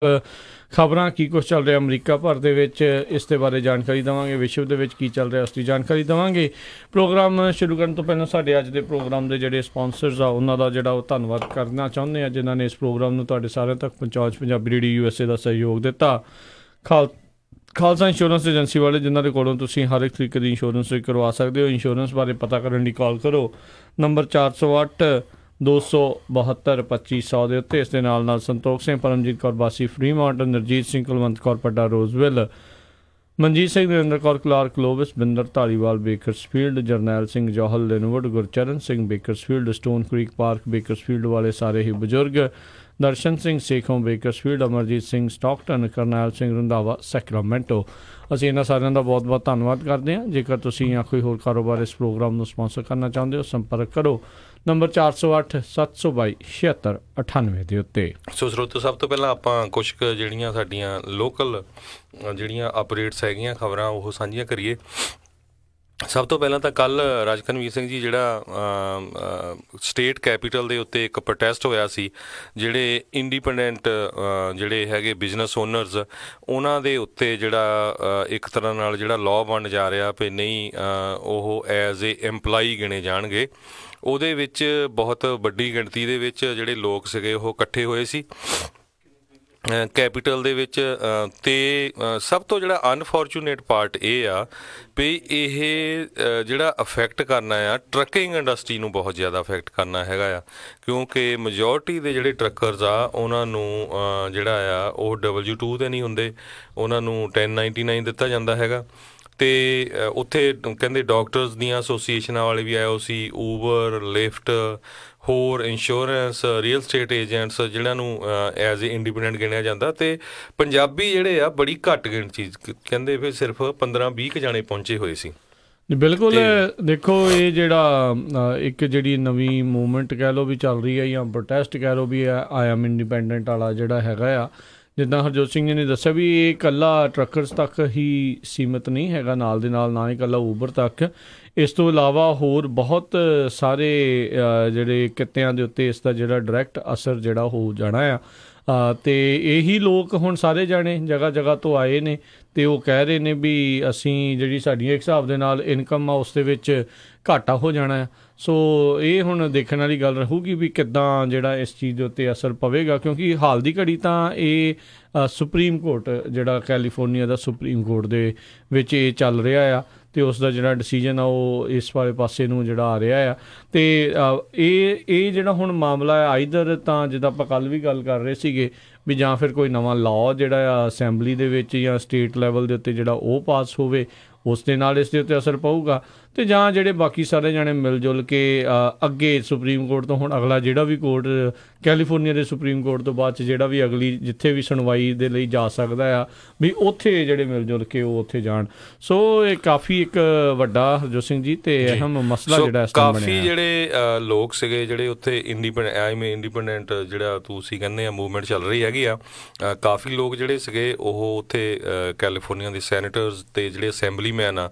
ਖਬਰਾਂ ਕੀ ਕੁਛ ਚੱਲ ਰਿਹਾ ਅਮਰੀਕਾ ਭਰ ਦੇ ਵਿੱਚ, ਇਸ ਦੇ ਬਾਰੇ ਜਾਣਕਾਰੀ ਦੇਵਾਂਗੇ। ਵਿਸ਼ਵ ਦੇ ਵਿੱਚ ਕੀ ਚੱਲ ਰਿਹਾ ਉਸ ਦੀ ਜਾਣਕਾਰੀ ਦੇਵਾਂਗੇ। ਪ੍ਰੋਗਰਾਮ ਸ਼ੁਰੂ ਕਰਨ ਤੋਂ ਪਹਿਲਾਂ ਸਾਡੇ ਅੱਜ ਦੇ ਪ੍ਰੋਗਰਾਮ ਦੇ ਜਿਹੜੇ ਸਪਾਂਸਰਸ ਆ ਉਹਨਾਂ ਦਾ ਜਿਹੜਾ ਉਹ ਧੰਨਵਾਦ ਕਰਨਾ ਚਾਹੁੰਦੇ ਆ, ਜਿਨ੍ਹਾਂ ਨੇ ਇਸ ਪ੍ਰੋਗਰਾਮ ਨੂੰ ਤੁਹਾਡੇ ਸਾਰਿਆਂ ਤੱਕ ਪਹੁੰਚਾਉਣ 'ਚ ਪੰਜਾਬੀ ਰੇਡੀਓ USA ਦਾ ਸਹਿਯੋਗ ਦਿੱਤਾ। ਖਾਲਸਾ ਇੰਸ਼ੋਰੈਂਸ ਏਜੰਸੀ ਵਾਲੇ, ਜਿਨ੍ਹਾਂ ਦੇ ਕੋਲੋਂ ਤੁਸੀਂ ਹਰ ਇੱਕ ਤਰੀਕੇ ਦੀ ਇੰਸ਼ੋਰੈਂਸ ਕਰਵਾ ਸਕਦੇ ਹੋ। ਇੰਸ਼ੋਰੈਂਸ ਬਾਰੇ ਪਤਾ ਕਰਨ ਲਈ ਕਾਲ ਕਰੋ ਨੰਬਰ 408 272 2500 ਦੇ ਉੱਤੇ। ਇਸ ਦੇ ਨਾਲ Santokh Singh, Paramjit Kaur Basi Fremont, Narjit Singh, Kulwant Kaur Padda Roseville, Manjit Singh, Narinder Kaur Clark ਲੋਵਿਸ, Binder Dhaliwal Bakersfield, Jarnail Singh Johal Lynnwood, Gurcharan Singh Bakersfield, Stone Creek Park Bakersfield ਵਾਲੇ ਸਾਰੇ ਹੀ ਬਜ਼ੁਰਗ, Darshan Singh Sekhon Bakersfield, Amarjit Singh Stockton, Karnail Singh Randhawa Sacramento. ਅਸੀਂ ਇਹਨਾਂ ਸਾਰਿਆਂ ਦਾ ਬਹੁਤ ਬਹੁਤ ਧੰਨਵਾਦ ਕਰਦੇ ਹਾਂ। ਜੇਕਰ ਤੁਸੀਂ ਜਾਂ ਕੋਈ ਹੋਰ ਕਾਰੋਬਾਰ ਇਸ ਪ੍ਰੋਗਰਾਮ ਨੂੰ ਸਪਾਂਸਰ ਕਰਨਾ ਚਾਹੁੰਦੇ ਹੋ, ਸੰਪਰਕ ਕਰੋ ਨੰਬਰ 408 722 7698 ਦੇ ਉੱਤੇ। ਸੋ ਸਰੋਤੋ, ਸਭ ਤੋਂ ਪਹਿਲਾਂ ਆਪਾਂ ਕੁਛ ਕੁ ਜਿਹੜੀਆਂ ਸਾਡੀਆਂ ਲੋਕਲ ਜਿਹੜੀਆਂ ਅਪਡੇਟਸ ਹੈਗੀਆਂ ਖਬਰਾਂ ਉਹ ਸਾਂਝੀਆਂ ਕਰੀਏ। ਸਭ ਤੋਂ ਪਹਿਲਾਂ ਤਾਂ ਕੱਲ੍ਹ ਰਾਜਕਨਵੀਰ ਸਿੰਘ ਜੀ, ਜਿਹੜਾ ਸਟੇਟ ਕੈਪੀਟਲ ਦੇ ਉੱਤੇ ਇੱਕ ਪ੍ਰੋਟੈਸਟ ਹੋਇਆ ਸੀ, ਜਿਹੜੇ ਇੰਡੀਪੈਂਡੈਂਟ ਜਿਹੜੇ ਹੈਗੇ ਬਿਜ਼ਨਸ ਓਨਰਸ, ਉਹਨਾਂ ਦੇ ਉੱਤੇ ਜਿਹੜਾ ਇੱਕ ਤਰ੍ਹਾਂ ਨਾਲ ਜਿਹੜਾ ਲਾਅ ਬਣ ਜਾ ਰਿਹਾ ਵੀ ਨਹੀਂ ਉਹ ਐਜ਼ ਏ ਐਮਪਲਾਈ ਗਿਣੇ ਜਾਣਗੇ। ਉਹਦੇ ਵਿੱਚ ਬਹੁਤ ਵੱਡੀ ਗਿਣਤੀ ਦੇ ਵਿੱਚ ਜਿਹੜੇ ਲੋਕ ਸੀਗੇ ਉਹ ਇਕੱਠੇ ਹੋਏ ਸੀ ਕੈਪੀਟਲ ਦੇ ਵਿੱਚ। ਅਤੇ ਸਭ ਤੋਂ ਜਿਹੜਾ ਅਨਫੋਰਚੂਨੇਟ ਪਾਰਟ ਇਹ ਆ ਵੀ ਇਹ ਜਿਹੜਾ ਅਫੈਕਟ ਕਰਨਾ ਆ ਟਰੱਕਿੰਗ ਇੰਡਸਟਰੀ ਨੂੰ, ਬਹੁਤ ਜ਼ਿਆਦਾ ਅਫੈਕਟ ਕਰਨਾ ਹੈਗਾ ਆ, ਕਿਉਂਕਿ ਮੈਜੋਰਟੀ ਦੇ ਜਿਹੜੇ ਟਰੱਕਰਸ ਆ ਉਹਨਾਂ ਨੂੰ ਜਿਹੜਾ ਆ ਉਹ W2 'ਤੇ ਨਹੀਂ ਹੁੰਦੇ, ਉਹਨਾਂ ਨੂੰ 1099 ਦਿੱਤਾ ਜਾਂਦਾ ਹੈਗਾ। ਅਤੇ ਉੱਥੇ ਕਹਿੰਦੇ ਡਾਕਟਰਸ ਦੀਆਂ ਐਸੋਸੀਏਸ਼ਨਾਂ ਵਾਲੇ ਵੀ ਆਏ ਹੋ ਸੀ, ਊਬਰ, ਲਿਫਟ, ਹੋਰ ਇੰਸ਼ੋਰੈਂਸ, ਰੀਅਲ ਸਟੇਟ ਏਜੰਟਸ, ਜਿਹਨਾਂ ਨੂੰ ਐਜ਼ ਏ ਇੰਡੀਪੈਂਡੈਂਟ ਗਿਣਿਆ ਜਾਂਦਾ। ਅਤੇ ਪੰਜਾਬੀ ਜਿਹੜੇ ਆ ਬੜੀ ਘੱਟ ਗਿਣਤੀ, ਕਹਿੰਦੇ ਵੀ ਸਿਰਫ 15-20 ਕੁ ਜਾਣੇ ਪਹੁੰਚੇ ਹੋਏ ਸੀ। ਬਿਲਕੁਲ। ਦੇਖੋ, ਇਹ ਜਿਹੜਾ ਇੱਕ ਜਿਹੜੀ ਨਵੀਂ ਮੂਵਮੈਂਟ ਕਹਿ ਲਓ ਵੀ ਚੱਲ ਰਹੀ ਹੈ, ਜਾਂ ਪ੍ਰੋਟੈਸਟ ਕਹਿ ਲਓ ਵੀ ਆਈ ਐਮ ਇੰਡੀਪੈਂਡੈਂਟ ਵਾਲਾ ਜਿਹੜਾ ਹੈਗਾ ਆ, ਜਿੱਦਾਂ ਹਰਜੋਤ ਸਿੰਘ ਜੀ ਨੇ ਦੱਸਿਆ ਵੀ ਇਹ ਇਕੱਲਾ ਟਰੱਕਰਸ ਤੱਕ ਹੀ ਸੀਮਿਤ ਨਹੀਂ ਹੈਗਾ, ਨਾਲ ਦੇ ਨਾਲ ਨਾ ਹੀ ਇਕੱਲਾ ਊਬਰ ਤੱਕ। ਇਸ ਤੋਂ ਇਲਾਵਾ ਹੋਰ ਬਹੁਤ ਸਾਰੇ ਜਿਹੜੇ ਕਿੱਤਿਆਂ ਦੇ ਉੱਤੇ ਇਸ ਦਾ ਜਿਹੜਾ ਡਾਇਰੈਕਟ ਅਸਰ ਜਿਹੜਾ ਹੋ ਜਾਣਾ ਆ। ਅਤੇ ਇਹੀ ਲੋਕ ਹੁਣ ਸਾਰੇ ਜਾਣੇ ਜਗ੍ਹਾ ਜਗ੍ਹਾ ਤੋਂ ਆਏ ਨੇ ਅਤੇ ਉਹ ਕਹਿ ਰਹੇ ਨੇ ਵੀ ਅਸੀਂ ਜਿਹੜੀ ਸਾਡੀਆਂ ਇੱਕ ਹਿਸਾਬ ਦੇ ਨਾਲ ਇਨਕਮ ਆ ਉਸ ਦੇ ਵਿੱਚ ਘਾਟਾ ਹੋ ਜਾਣਾ ਆ। ਸੋ ਇਹ ਹੁਣ ਦੇਖਣ ਵਾਲੀ ਗੱਲ ਰਹੂਗੀ ਵੀ ਕਿੱਦਾਂ ਜਿਹੜਾ ਇਸ ਚੀਜ਼ ਦੇ ਉੱਤੇ ਅਸਰ ਪਵੇਗਾ, ਕਿਉਂਕਿ ਹਾਲ ਦੀ ਘੜੀ ਤਾਂ ਇਹ ਸੁਪਰੀਮ ਕੋਰਟ, ਜਿਹੜਾ ਕੈਲੀਫੋਰਨੀਆ ਦਾ ਸੁਪਰੀਮ ਕੋਰਟ ਦੇ ਵਿੱਚ ਇਹ ਚੱਲ ਰਿਹਾ ਆ, ਅਤੇ ਉਸ ਦਾ ਜਿਹੜਾ ਡਿਸੀਜਨ ਆ ਉਹ ਇਸ ਵਾਲੇ ਪਾਸੇ ਨੂੰ ਜਿਹੜਾ ਆ ਰਿਹਾ ਆ। ਅਤੇ ਇਹ ਜਿਹੜਾ ਹੁਣ ਮਾਮਲਾ ਆ, ਆਈਦਰ ਤਾਂ ਜਿੱਦਾਂ ਆਪਾਂ ਕੱਲ੍ਹ ਵੀ ਗੱਲ ਕਰ ਰਹੇ ਸੀਗੇ ਵੀ ਜਾਂ ਫਿਰ ਕੋਈ ਨਵਾਂ ਲਾਅ ਜਿਹੜਾ ਆ ਅਸੈਂਬਲੀ ਦੇ ਵਿੱਚ ਜਾਂ ਸਟੇਟ ਲੈਵਲ ਦੇ ਉੱਤੇ ਜਿਹੜਾ ਉਹ ਪਾਸ ਹੋਵੇ, ਉਸ ਦੇ ਨਾਲ ਇਸ ਦੇ ਉੱਤੇ ਅਸਰ ਪਊਗਾ, ਅਤੇ ਜਾਂ ਜਿਹੜੇ ਬਾਕੀ ਸਾਰੇ ਜਾਣੇ ਮਿਲ ਜੁਲ ਕੇ ਅੱਗੇ ਸੁਪਰੀਮ ਕੋਰਟ ਤੋਂ ਹੁਣ ਅਗਲਾ ਜਿਹੜਾ ਵੀ ਕੋਰਟ, ਕੈਲੀਫੋਰਨੀਆ ਦੇ ਸੁਪਰੀਮ ਕੋਰਟ ਤੋਂ ਬਾਅਦ 'ਚ ਜਿਹੜਾ ਵੀ ਅਗਲੀ ਜਿੱਥੇ ਵੀ ਸੁਣਵਾਈ ਦੇ ਲਈ ਜਾ ਸਕਦਾ ਆ ਵੀ ਉੱਥੇ ਜਿਹੜੇ ਮਿਲ ਜੁਲ ਕੇ ਉਹ ਉੱਥੇ ਜਾਣ। ਸੋ ਇਹ ਕਾਫੀ ਇੱਕ ਵੱਡਾ, ਹਰਜੋਤ ਸਿੰਘ ਜੀ, ਅਤੇ ਅਹਿਮ ਮਸਲਾ ਜਿਹੜਾ ਇਸ ਟਾਈਮ ਬਣਿਆ। ਕਾਫੀ ਜਿਹੜੇ ਲੋਕ ਸੀਗੇ ਜਿਹੜੇ ਉੱਥੇ ਇੰਡੀਪੈਂਡੈਂਟ ਜਿਹੜਾ ਤੁਸੀਂ ਕਹਿੰਦੇ ਆ ਮੂਵਮੈਂਟ ਚੱਲ ਰਹੀ ਹੈਗੀ ਆ, ਕਾਫੀ ਲੋਕ ਜਿਹੜੇ ਸੀਗੇ ਉਹ ਉੱਥੇ ਕੈਲੀਫੋਰਨੀਆ ਦੇ ਸੈਨੇਟਰਸ ਅਤੇ ਜਿਹੜੇ ਅਸੈਂਬਲੀਮੈਨ ਆ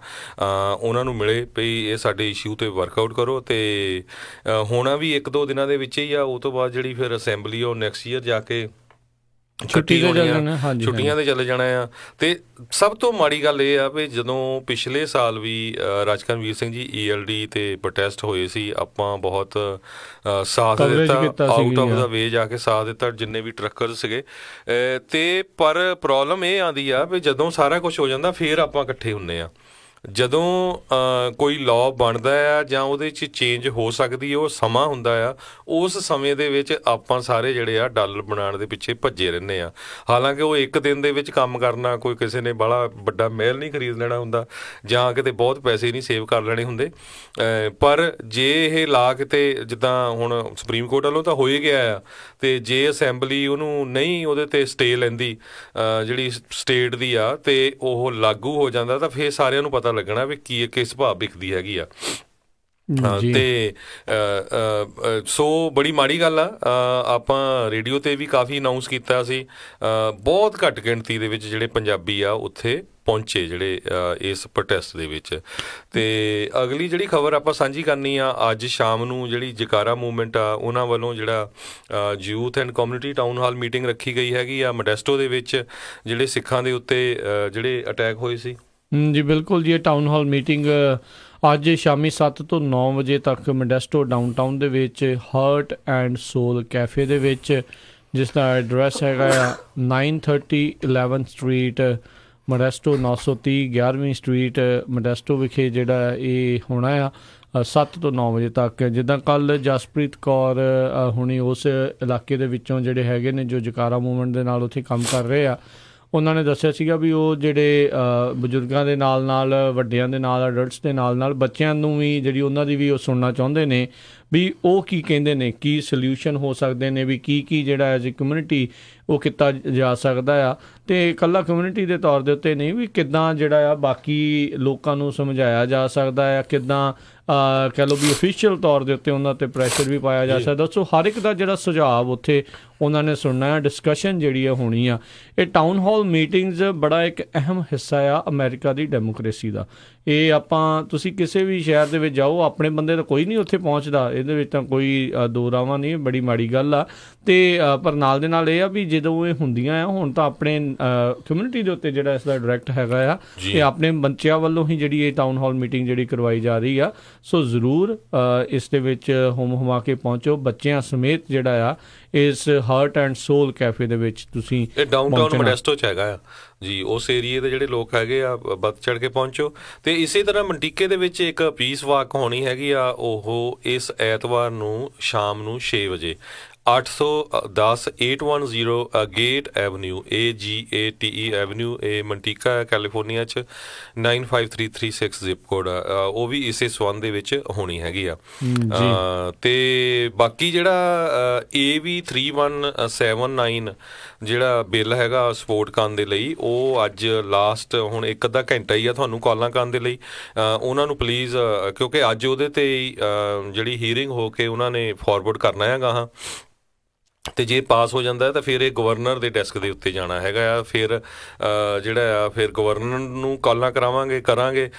ਉਹਨਾਂ ਨੂੰ ਮਿਲੇ ਵੀ ਇਹ ਸਾਡੇ ਇਸ਼ੂ 'ਤੇ ਵਰਕਆਊਟ ਕਰੋ। ਅਤੇ ਹੋਣਾ ਵੀ 1-2 ਦਿਨਾਂ ਦੇ ਵਿੱਚ ਹੀ ਆ। ਉਹ ਤੋਂ ਬਾਅਦ ਜਿਹੜੀ ਫਿਰ ਅਸੈਂਬਲੀ ਉਹ ਨੈਕਸਟ ਈਅਰ ਜਾ ਕੇ ਛੁੱਟੀਆਂ 'ਤੇ ਚਲੇ ਜਾਣਾ ਆ। ਅਤੇ ਸਭ ਤੋਂ ਮਾੜੀ ਗੱਲ ਇਹ ਆ ਵੀ ਜਦੋਂ ਪਿਛਲੇ ਸਾਲ ਵੀ ਰਾਜਕਨਵੀਰ ਸਿੰਘ ਜੀ ELD 'ਤੇ ਪ੍ਰੋਟੈਸਟ ਹੋਏ ਸੀ, ਆਪਾਂ ਬਹੁਤ ਸਾਥ ਦਿੱਤਾ, ਆਊਟ ਆਫ ਦਾ ਵੇ ਜਾ ਕੇ ਸਾਥ ਦਿੱਤਾ ਜਿੰਨੇ ਵੀ ਟਰੱਕਰ ਸੀਗੇ। ਅਤੇ ਪਰ ਪ੍ਰੋਬਲਮ ਇਹ ਆਉਂਦੀ ਆ ਵੀ ਜਦੋਂ ਸਾਰਾ ਕੁਛ ਹੋ ਜਾਂਦਾ ਫਿਰ ਆਪਾਂ ਇਕੱਠੇ ਹੁੰਦੇ ਹਾਂ। ਜਦੋਂ ਕੋਈ ਲਾਅ ਬਣਦਾ ਆ ਜਾਂ ਉਹਦੇ 'ਚ ਚੇਂਜ ਹੋ ਸਕਦੀ, ਉਹ ਸਮਾਂ ਹੁੰਦਾ ਆ, ਉਸ ਸਮੇਂ ਦੇ ਵਿੱਚ ਆਪਾਂ ਸਾਰੇ ਜਿਹੜੇ ਆ ਡਾਲਰ ਬਣਾਉਣ ਦੇ ਪਿੱਛੇ ਭੱਜੇ ਰਹਿੰਦੇ ਆ। ਹਾਲਾਂਕਿ ਉਹ ਇੱਕ ਦਿਨ ਦੇ ਵਿੱਚ ਕੰਮ ਕਰਨਾ, ਕੋਈ ਕਿਸੇ ਨੇ ਬੜਾ ਵੱਡਾ ਮਹਿਲ ਨਹੀਂ ਖਰੀਦ ਲੈਣਾ ਹੁੰਦਾ ਜਾਂ ਕਿਤੇ ਬਹੁਤ ਪੈਸੇ ਨਹੀਂ ਸੇਵ ਕਰ ਲੈਣੇ ਹੁੰਦੇ। ਪਰ ਜੇ ਇਹ ਲਾ ਕਿਤੇ ਜਿੱਦਾਂ ਹੁਣ ਸੁਪਰੀਮ ਕੋਰਟ ਵੱਲੋਂ ਤਾਂ ਹੋ ਹੀ ਗਿਆ ਆ, ਅਤੇ ਜੇ ਅਸੈਂਬਲੀ ਉਹਨੂੰ ਨਹੀਂ ਉਹਦੇ 'ਤੇ ਸਟੇ ਲੈਂਦੀ ਜਿਹੜੀ ਸਟੇਟ ਦੀ ਆ, ਅਤੇ ਉਹ ਲਾਗੂ ਹੋ ਜਾਂਦਾ, ਤਾਂ ਫਿਰ ਸਾਰਿਆਂ ਨੂੰ ਪਤਾ ਲੱਗਣਾ ਵੀ ਕੀ ਕਿਸ ਭਾਅ ਵਿਕਦੀ ਹੈਗੀ ਆ। ਤੇ ਸੋ ਬੜੀ ਮਾੜੀ ਗੱਲ ਆ। ਆਪਾਂ ਰੇਡੀਓ 'ਤੇ ਵੀ ਕਾਫੀ ਅਨਾਊਂਸ ਕੀਤਾ ਸੀ, ਬਹੁਤ ਘੱਟ ਗਿਣਤੀ ਦੇ ਵਿੱਚ ਜਿਹੜੇ ਪੰਜਾਬੀ ਆ ਉੱਥੇ ਪਹੁੰਚੇ ਜਿਹੜੇ ਇਸ ਪ੍ਰੋਟੈਸਟ ਦੇ ਵਿੱਚ। ਅਤੇ ਅਗਲੀ ਜਿਹੜੀ ਖਬਰ ਆਪਾਂ ਸਾਂਝੀ ਕਰਨੀ ਆ, ਅੱਜ ਸ਼ਾਮ ਨੂੰ ਜਿਹੜੀ ਜਕਾਰਾ ਮੂਵਮੈਂਟ ਆ ਉਹਨਾਂ ਵੱਲੋਂ ਜਿਹੜਾ youth and community town hall meeting ਰੱਖੀ ਗਈ ਹੈਗੀ ਆ ਮੋਡੈਸਟੋ ਦੇ ਵਿੱਚ, ਜਿਹੜੇ ਸਿੱਖਾਂ ਦੇ ਉੱਤੇ ਜਿਹੜੇ ਅਟੈਕ ਹੋਏ ਸੀ। ਜੀ ਬਿਲਕੁਲ ਜੀ, ਇਹ ਟਾਊਨ ਹਾਲ ਮੀਟਿੰਗ ਅੱਜ ਸ਼ਾਮੀ 7 ਤੋਂ 9 ਵਜੇ ਤੱਕ ਮੋਡੈਸਟੋ ਡਾਊਨਟਾਊਨ ਦੇ ਵਿੱਚ ਹਾਰਟ ਐਂਡ ਸੋਲ ਕੈਫੇ ਦੇ ਵਿੱਚ, ਜਿਸ ਦਾ ਐਡਰੈਸ ਹੈਗਾ ਆ 930 11th street Modesto, 930 11ਵੀਂ street Modesto ਵਿਖੇ ਜਿਹੜਾ ਇਹ ਹੋਣਾ ਆ 7 ਤੋਂ 9 ਵਜੇ ਤੱਕ। ਜਿੱਦਾਂ ਕੱਲ੍ਹ ਜਸਪ੍ਰੀਤ ਕੌਰ ਹੁਣੀ ਉਸ ਇਲਾਕੇ ਦੇ ਵਿੱਚੋਂ ਜਿਹੜੇ ਹੈਗੇ ਨੇ ਜੋ ਜਕਾਰਾ ਮੂਵਮੈਂਟ ਦੇ ਨਾਲ ਉੱਥੇ ਕੰਮ ਕਰ ਰਹੇ ਆ, ਉਹਨਾਂ ਨੇ ਦੱਸਿਆ ਸੀਗਾ ਵੀ ਉਹ ਜਿਹੜੇ ਬਜ਼ੁਰਗਾਂ ਦੇ ਨਾਲ ਨਾਲ, ਵੱਡਿਆਂ ਦੇ ਨਾਲ, ਅਡਲਟਸ ਦੇ ਨਾਲ ਨਾਲ ਬੱਚਿਆਂ ਨੂੰ ਵੀ ਜਿਹੜੀ ਉਹਨਾਂ ਦੀ ਵੀ ਉਹ ਸੁਣਨਾ ਚਾਹੁੰਦੇ ਨੇ ਵੀ ਉਹ ਕੀ ਕਹਿੰਦੇ ਨੇ, ਕੀ ਸੋਲਿਊਸ਼ਨ ਹੋ ਸਕਦੇ ਨੇ, ਵੀ ਕੀ ਜਿਹੜਾ ਐਜ਼ ਏ ਕਮਿਊਨਿਟੀ ਉਹ ਕੀਤਾ ਜਾ ਸਕਦਾ ਆ। ਅਤੇ ਇਕੱਲਾ ਕਮਿਊਨਿਟੀ ਦੇ ਤੌਰ ਦੇ ਉੱਤੇ ਨਹੀਂ, ਵੀ ਕਿੱਦਾਂ ਜਿਹੜਾ ਆ ਬਾਕੀ ਲੋਕਾਂ ਨੂੰ ਸਮਝਾਇਆ ਜਾ ਸਕਦਾ ਆ, ਕਿੱਦਾਂ ਕਹਿ ਲਓ ਵੀ ਅਫੀਸ਼ੀਅਲ ਤੌਰ ਦੇ ਉੱਤੇ ਉਹਨਾਂ 'ਤੇ ਪ੍ਰੈਸ਼ਰ ਵੀ ਪਾਇਆ ਜਾ ਸਕਦਾ। ਸੋ ਹਰ ਇੱਕ ਦਾ ਜਿਹੜਾ ਸੁਝਾਅ ਉੱਥੇ ਉਹਨਾਂ ਨੇ ਸੁਣਨਾ ਆ, ਡਿਸਕਸ਼ਨ ਜਿਹੜੀ ਆ ਹੋਣੀ ਆ। ਇਹ ਟਾਊਨ ਹਾਲ ਮੀਟਿੰਗਸ ਬੜਾ ਇੱਕ ਅਹਿਮ ਹਿੱਸਾ ਆ ਅਮਰੀਕਾ ਦੀ ਡੈਮੋਕ੍ਰੇਸੀ ਦਾ। ਇਹ ਆਪਾਂ ਤੁਸੀਂ ਕਿਸੇ ਵੀ ਸ਼ਹਿਰ ਦੇ ਵਿੱਚ ਜਾਓ, ਆਪਣੇ ਬੰਦੇ ਤਾਂ ਕੋਈ ਨਹੀਂ ਉੱਥੇ ਪਹੁੰਚਦਾ, ਇਹਦੇ ਵਿੱਚ ਤਾਂ ਕੋਈ ਦੋ ਰਾਵਾਂ ਨਹੀਂ, ਬੜੀ ਮਾੜੀ ਗੱਲ ਆ। ਅਤੇ ਪਰ ਨਾਲ ਦੇ ਨਾਲ ਇਹ ਆ ਵੀ ਜਦੋਂ ਇਹ ਹੁੰਦੀਆਂ ਆ, ਹੁਣ ਤਾਂ ਆਪਣੇ ਕਮਿਊਨਿਟੀ ਦੇ ਉੱਤੇ ਜਿਹੜਾ ਇਸ ਦਾ ਡਾਇਰੈਕਟ ਹੈਗਾ ਆ, ਇਹ ਆਪਣੇ ਬੱਚਿਆਂ ਵੱਲੋਂ ਹੀ ਜਿਹੜੀ ਇਹ ਟਾਊਨ ਹਾਲ ਮੀਟਿੰਗ ਜਿਹੜੀ ਕਰਵਾਈ ਜਾ ਰਹੀ ਆ। ਸੋ ਜ਼ਰੂਰ ਇਸ ਦੇ ਵਿੱਚ ਹੁਮਾ ਕੇ ਪਹੁੰਚੋ ਬੱਚਿਆਂ ਸਮੇਤ ਜਿਹੜਾ ਆ ਇਸ ਹਾਰਟ ਐਂਡ ਸੋਲ ਕੈਫੇ ਦੇ ਵਿੱਚ ਤੁਸੀਂ। ਇਹ ਡਾਊਨਟਾਊਨ ਮੋਡੈਸਟੋ 'ਚ ਹੈਗਾ ਆ ਜੀ, ਉਸ ਏਰੀਏ ਦੇ ਜਿਹੜੇ ਲੋਕ ਹੈਗੇ ਆ ਵੱਧ ਚੜ੍ਹ ਕੇ ਪਹੁੰਚੋ। ਅਤੇ ਇਸੇ ਤਰ੍ਹਾਂ ਮੰਟੀਕੇ ਦੇ ਵਿੱਚ ਇੱਕ ਪੀਸ ਵਾਕ ਹੋਣੀ ਹੈਗੀ ਆ, ਉਹ ਇਸ ਐਤਵਾਰ ਨੂੰ ਸ਼ਾਮ ਨੂੰ 6 ਵਜੇ 810 810 ਗੇਟ ਐਵਨਿਊ, AGATE ਐਵਨਿਊ, ਇਹ ਮੰਟੀਕਾ ਹੈ ਕੈਲੀਫੋਰਨੀਆ 'ਚ, 95336 ਜ਼ਿਪ ਕੋਡ ਆ। ਉਹ ਵੀ ਇਸੇ ਸੰਬੰਧ ਦੇ ਵਿੱਚ ਹੋਣੀ ਹੈਗੀ ਆ। ਅਤੇ ਬਾਕੀ ਜਿਹੜਾ AB 3179 ਜਿਹੜਾ ਬਿੱਲ ਹੈਗਾ ਸਪੋਰਟ ਕਰਨ ਦੇ ਲਈ, ਉਹ ਅੱਜ ਲਾਸਟ ਹੁਣ ਇੱਕ ਅੱਧਾ ਘੰਟਾ ਹੀ ਆ ਤੁਹਾਨੂੰ ਕਾਲਾਂ ਕਰਨ ਦੇ ਲਈ। ਉਹਨਾਂ ਨੂੰ ਪਲੀਜ਼, ਕਿਉਂਕਿ ਅੱਜ ਉਹਦੇ 'ਤੇ ਜਿਹੜੀ ਹੀਅਰਿੰਗ ਹੋ ਕੇ ਉਹਨਾਂ ਨੇ ਫਾਰਵਰਡ ਕਰਨਾ ਹੈਗਾ ਹਾਂ, ਅਤੇ ਜੇ ਪਾਸ ਹੋ ਜਾਂਦਾ ਤਾਂ ਫਿਰ ਇਹ ਗਵਰਨਰ ਦੇ ਡੈਸਕ ਦੇ ਉੱਤੇ ਜਾਣਾ ਹੈਗਾ ਆ। ਫਿਰ ਜਿਹੜਾ ਆ ਫਿਰ ਗਵਰਨਰ ਨੂੰ ਕਾਲਾਂ ਕਰਾਂਗੇ।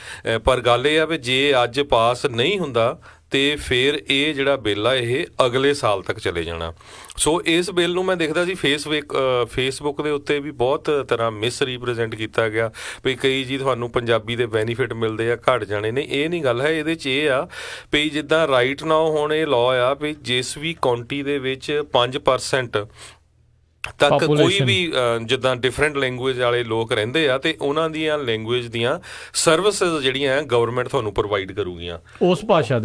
ਪਰ ਗੱਲ ਇਹ ਆ ਵੀ ਜੇ ਅੱਜ ਪਾਸ ਨਹੀਂ ਹੁੰਦਾ ਅਤੇ ਫਿਰ ਇਹ ਜਿਹੜਾ ਬਿੱਲ ਆ ਇਹ ਅਗਲੇ ਸਾਲ ਤੱਕ ਚਲੇ ਜਾਣਾ। ਸੋ ਇਸ ਬਿੱਲ ਨੂੰ ਮੈਂ ਦੇਖਦਾ ਸੀ ਫੇਸਬੁੱਕ ਦੇ ਉੱਤੇ ਵੀ ਬਹੁਤ ਤਰ੍ਹਾਂ ਮਿਸ ਰੀਪ੍ਰਜੈਂਟ ਕੀਤਾ ਗਿਆ ਵੀ ਕਈ ਜੀ ਤੁਹਾਨੂੰ ਪੰਜਾਬੀ ਦੇ ਬੈਨੀਫਿਟ ਮਿਲਦੇ ਆ, ਘੱਟ ਜਾਣੇ ਨੇ। ਇਹ ਨਹੀਂ ਗੱਲ ਹੈ, ਇਹਦੇ 'ਚ ਇਹ ਆ ਵੀ ਜਿੱਦਾਂ ਰਾਈਟ ਨਾਓ ਹੁਣ ਇਹ ਲਾਅ ਆ ਵੀ ਜਿਸ ਵੀ ਕਾਉਂਟੀ ਦੇ ਵਿੱਚ 5% ਤੱਕ ਕੋਈ ਵੀ ਜਿੱਦਾਂ ਡਿਫਰੈਂਟ ਲੈਂਗੁਏਜ ਵਾਲੇ ਲੋਕ ਰਹਿੰਦੇ ਆ, ਅਤੇ ਉਹਨਾਂ ਦੀਆਂ ਲੈਂਗੁਏਜ ਦੀਆਂ ਸਰਵਿਸਿਜ਼ ਜਿਹੜੀਆਂ ਗਵਰਨਮੈਂਟ ਤੁਹਾਨੂੰ ਪ੍ਰੋਵਾਈਡ ਕਰੂਗੀਆਂ ਉਸ ਭਾਸ਼ਾ